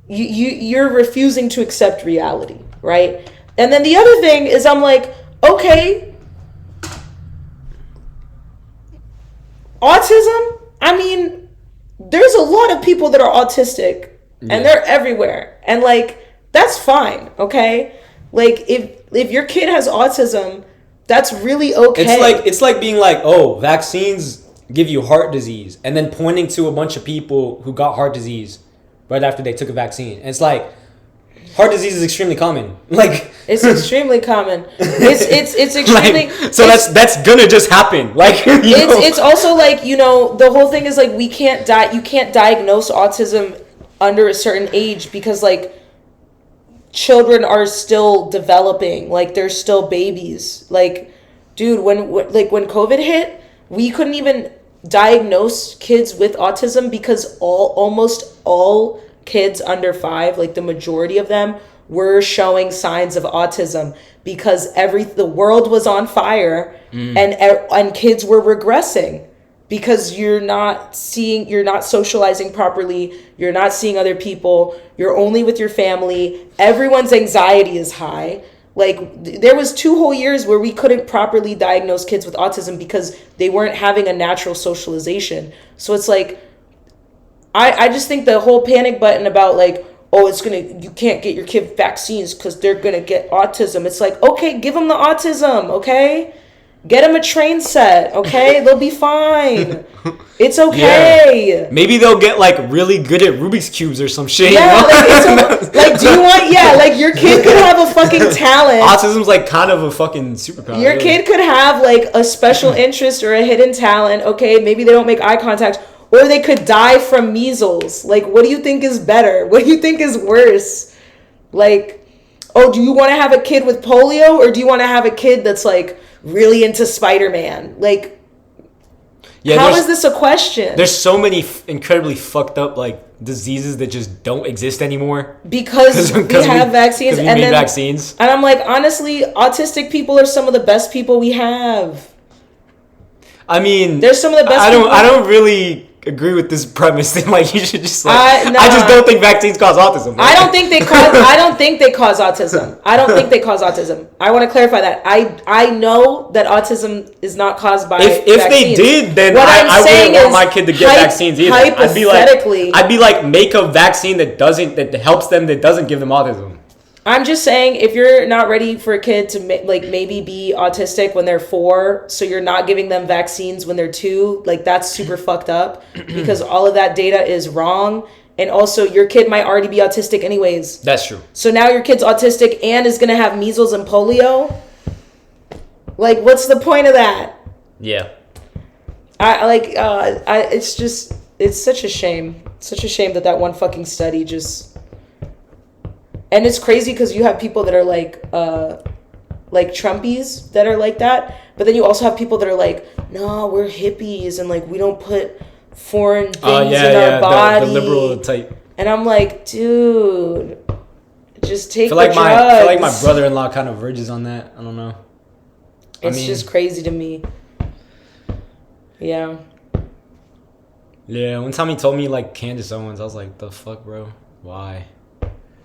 you're refusing to accept reality, right? And then the other thing is I'm like, okay, autism, I mean, there's a lot of people that are autistic and they're everywhere. And like, that's fine, okay? Like if your kid has autism, that's really okay. It's like being like, oh, vaccines give you heart disease, and then pointing to a bunch of people who got heart disease right after they took a vaccine. And it's like, heart disease is extremely common. Like, it's extremely common. It's extremely. Like, so that's gonna just happen. Like, it's also like, you know, the whole thing is like you can't diagnose autism under a certain age because like children are still developing. Like, they're still babies. Like, dude, when COVID hit, we couldn't even diagnose kids with autism because almost all kids under 5, like the majority of them, were showing signs of autism because the world was on fire and kids were regressing because you're not socializing properly, you're not seeing other people, you're only with your family, everyone's anxiety is high. Like, there was 2 whole years where we couldn't properly diagnose kids with autism because they weren't having a natural socialization. So it's like, I just think the whole panic button about like, oh, you can't get your kid vaccines because they're going to get autism. It's like, okay, give them the autism, okay? Get them a train set, okay? They'll be fine. It's okay. Yeah. Maybe they'll get like really good at Rubik's Cubes or some shit. Yeah, like do you want, like your kid could have a fucking talent. Autism's like kind of a fucking superpower. Your kid could have like a special interest or a hidden talent, okay? Maybe they don't make eye contact. Or they could die from measles. Like, what do you think is better? What do you think is worse? Like, oh, do you want to have a kid with polio? Or do you want to have a kid that's, like, really into Spider-Man? Like, how is this a question? There's so many incredibly fucked up, like, diseases that just don't exist anymore. Because we have vaccines. Because we made vaccines. And I'm like, honestly, autistic people are some of the best people we have. I mean, there's some of the best I don't really agree with this premise. Like, you should just like, I just don't think vaccines cause autism. I don't think they cause autism. I want to clarify that. I know that autism is not caused by if they did, then I wouldn't want my kid to get vaccines either. I'd be like, make a vaccine that helps them, that doesn't give them autism. I'm just saying, if you're not ready for a kid to maybe be autistic when they're 4, so you're not giving them vaccines when they're 2, like, that's super fucked up because all of that data is wrong. And also, your kid might already be autistic anyways. That's true. So now your kid's autistic and is gonna have measles and polio. Like, what's the point of that? Yeah. It's such a shame. Such a shame that one fucking study just. And it's crazy because you have people that are like Trumpies that are like that. But then you also have people that are like, no, we're hippies and like we don't put foreign things in our body. The liberal type. And I'm like, dude, just take the drugs. I feel like my brother-in-law kind of verges on that. I don't know. It's just crazy to me. Yeah. Yeah, one time he told me like Candace Owens, I was like, the fuck, bro? Why?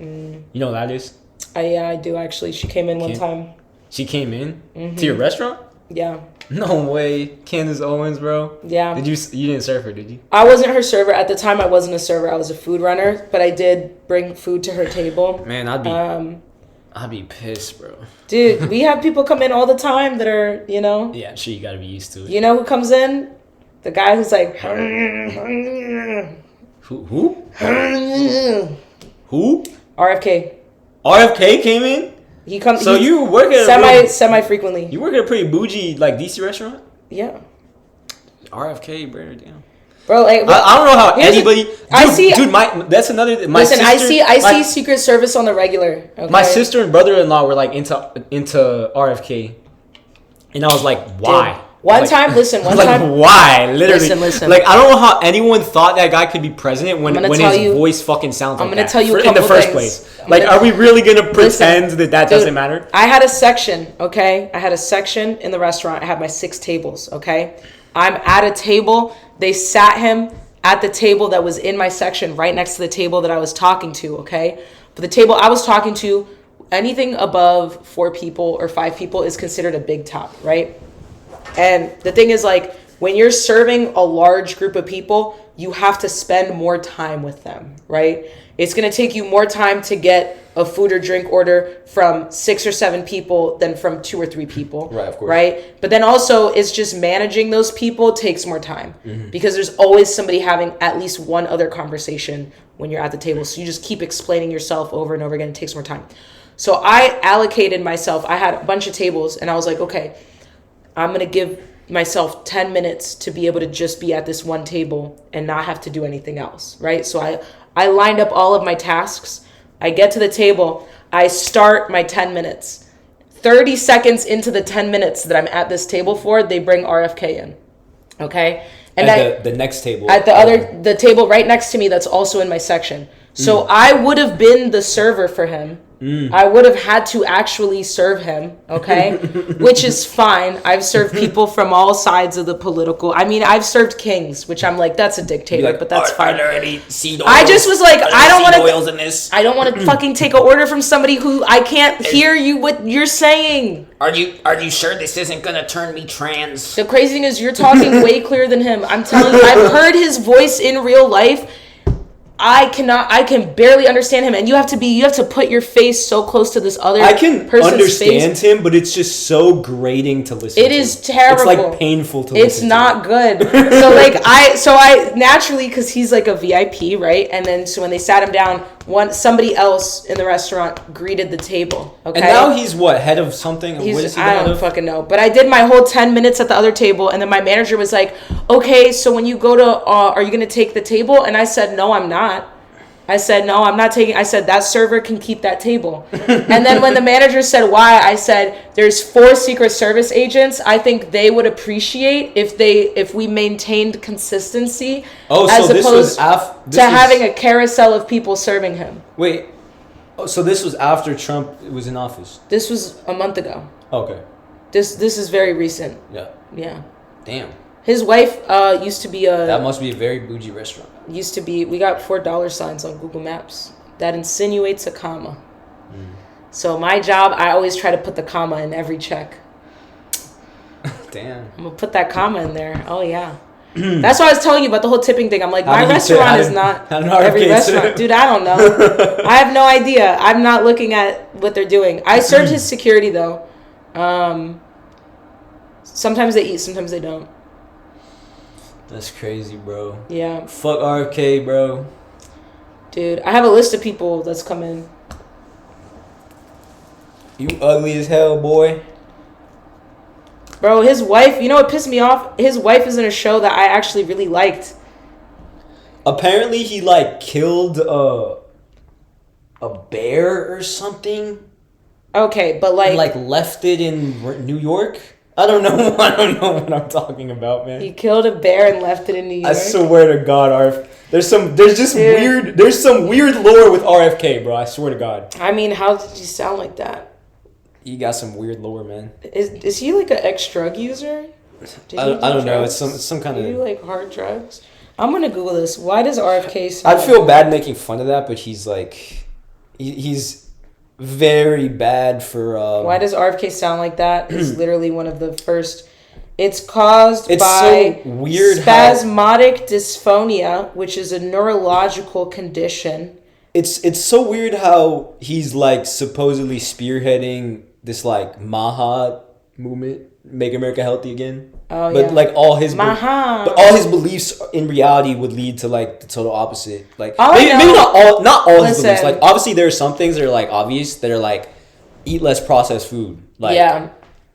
You know who that is? Yeah, I do actually. She came in one time. She came in to your restaurant? Yeah. No way, Candace Owens, bro. Yeah. You didn't serve her, did you? I wasn't her server at the time. I wasn't a server. I was a food runner, but I did bring food to her table. Man, I'd be pissed, bro. Dude, we have people come in all the time that are, you know. Yeah, sure, you gotta be used to it. You know who comes in? The guy who's like. Who? RFK. RFK came in? He comes. So you work at semi frequently. You work at a pretty bougie like DC restaurant? Yeah. RFK, bro, damn. Bro, like, I don't know how anybody. That's another. My listen, sister, I see Secret Service on the regular. Okay? My sister and brother-in-law were like into RFK, and I was like, why? Dude, one time, why? Literally, listen. Like, I don't know how anyone thought that guy could be president when his voice fucking sounds like that. I'm gonna tell you in the first place. Like, are we really gonna pretend that doesn't matter? I had a section, okay? I had a section in the restaurant. I had my 6 tables, okay? I'm at a table. They sat him at the table that was in my section right next to the table that I was talking to, okay? But the table I was talking to, anything above 4 people or 5 people is considered a big top, right? And the thing is, like, when you're serving a large group of people, you have to spend more time with them, right? It's going to take you more time to get a food or drink order from 6 or 7 people than from 2 or 3 people. Right, of course. Right? But then also, it's just managing those people takes more time because there's always somebody having at least one other conversation when you're at the table. So you just keep explaining yourself over and over again. It takes more time. So I allocated myself. I had a bunch of tables and I was like, okay, I'm going to give myself 10 minutes to be able to just be at this one table and not have to do anything else, right? So I lined up all of my tasks. I get to the table. I start my 10 minutes. 30 seconds into the 10 minutes that I'm at this table for, they bring RFK in, okay? And at the next table. At the table right next to me that's also in my section. So I would have been the server for him. I would have had to actually serve him, okay? Which is fine. I've served people from all sides of the political. I mean, I've served kings, which I'm like, that's a dictator, but that's fine. Are there any seed oils? I just was like, I don't want oils in this. I don't want to fucking take an order from somebody who I can't hear what you're saying. Are you sure this isn't gonna turn me trans? The crazy thing is, you're talking way clearer than him. I'm telling you, I've heard his voice in real life. I can barely understand him, and you have to put your face so close to this other person's face. I can understand him, but it's just so grating to listen to. It is terrible. It's like painful to listen to. It's not good. So I naturally, because he's like a VIP, right? And then so when they sat him down, somebody else in the restaurant greeted the table. Okay. And now he's what, head of something? What is he I don't fucking know. But I did my whole 10 minutes at the other table, and then my manager was like, "Okay, so when you go to, are you gonna take the table?" And I said, "No, I'm not." I said, "No, I'm not taking." I said, "That server can keep that table." And then when the manager said why, I said, "There's 4 Secret Service agents. I think they would appreciate if we maintained consistency as opposed to having a carousel of people serving him." Wait. Oh, so this was after Trump was in office? This was a month ago. Okay. This is very recent. Yeah. Yeah. Damn. His wife used to be a... That must be a very bougie restaurant. Used to be... We got $4 signs on Google Maps. That insinuates a comma. So my job, I always try to put the comma in every check. Damn. I'm going to put that comma in there. Oh, yeah. That's why I was telling you about the whole tipping thing. I'm like, my restaurant is not every restaurant. Dude, I don't know. I have no idea. I'm not looking at what they're doing. I served his security, though. Sometimes they eat, sometimes they don't. That's crazy, bro. Yeah. Fuck RFK, bro. Dude, I have a list of people that's coming. You ugly as hell, boy. Bro, his wife, you know what pissed me off? His wife is in a show that I actually really liked. Apparently he, like, killed a bear or something. Okay, but like... And, like, left it in New York? I don't know what I'm talking about, man. He killed a bear and left it in New York. I swear to God, there's some weird lore with RFK, bro. I swear to God. I mean, how did you sound like that? You got some weird lore, man. Is he like an ex-drug user? I don't know. It's some kind of... Do you like hard drugs? I'm gonna Google this. Why does RFK sound... I'd feel bad making fun of that, but he's like... He's very bad for... Why does RFK sound like that? It's literally one of the first... It's caused by so weird spasmodic dysphonia, which is a neurological condition. It's so weird how he's like supposedly spearheading this like Maha movement, Make America Healthy Again. Oh, but yeah. like all his beliefs in reality would lead to like the total opposite. Like maybe not all his beliefs. Like obviously there are some things that are like obvious that are like eat less processed food. Like yeah.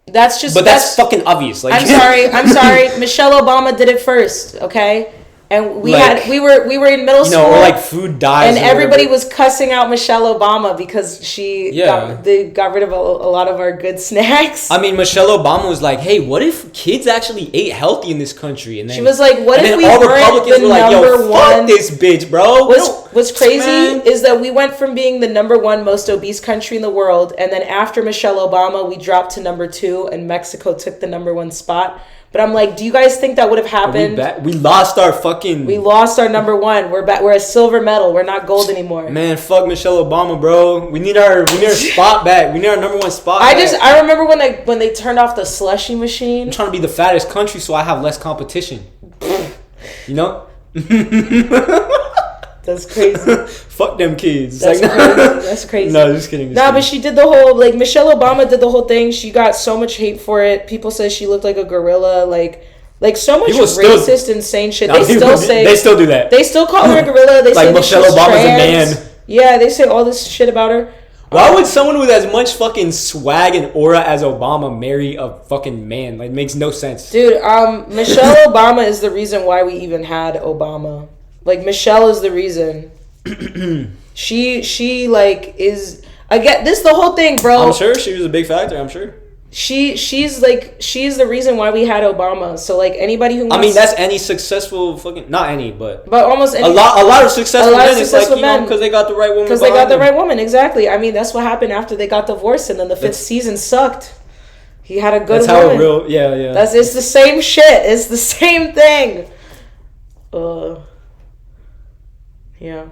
That's fucking obvious. Like I'm sorry. Michelle Obama did it first, okay? And we were in middle school, or like food dyes, and everybody was cussing out Michelle Obama because they got rid of a lot of our good snacks. I mean, Michelle Obama was like, "Hey, what if kids actually ate healthy in this country?" And then she was like, "What if we all weren't Republicans the were like, number yo, one?" Fuck this bitch, bro. What's crazy is that we went from being the number one most obese country in the world, and then after Michelle Obama, we dropped to number 2, and Mexico took the number 1 spot. But I'm like, do you guys think that would have happened? We lost our fucking... We lost our number 1. We're back. We're a silver medal. We're not gold anymore. Man, fuck Michelle Obama, bro. We need our spot back. We need our number 1 spot back. I remember when they turned off the slushy machine. I'm trying to be the fattest country so I have less competition. You know? That's crazy. Fuck them kids. That's like, crazy. That's crazy. No, just kidding. But she did the whole, like, Michelle Obama did the whole thing. She got so much hate for it. People say she looked like a gorilla. Like so much racist, insane shit. They still do that. They still call her a gorilla. They say Michelle Obama's a man. Yeah, they say all this shit about her. Why would someone with as much fucking swag and aura as Obama marry a fucking man? Like, it makes no sense. Dude, Michelle Obama is the reason why we even had Obama. Like, Michelle is the reason. she like is again. This is the whole thing, bro. I'm sure she was a big factor. I'm sure. She's the reason why we had Obama. So like anybody who wants, I mean, that's any successful fucking, not any, but almost any, a lot of successful men. It's like, because they got the right woman. Because they got the right woman, exactly. I mean, that's what happened after they got divorced, and then the 5th season sucked. He had a good woman. It's the same shit. It's the same thing. Yeah.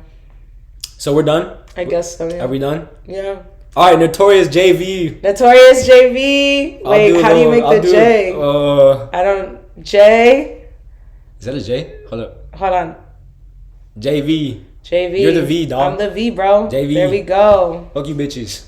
So we're done? I guess so, yeah. Are we done? Yeah. All right, Notorious JV. Notorious JV. Wait, how do you make the J? I don't... J? Is that a J? Hold on. JV. JV. You're the V, dog. I'm the V, bro. JV. There we go. Fuck you bitches.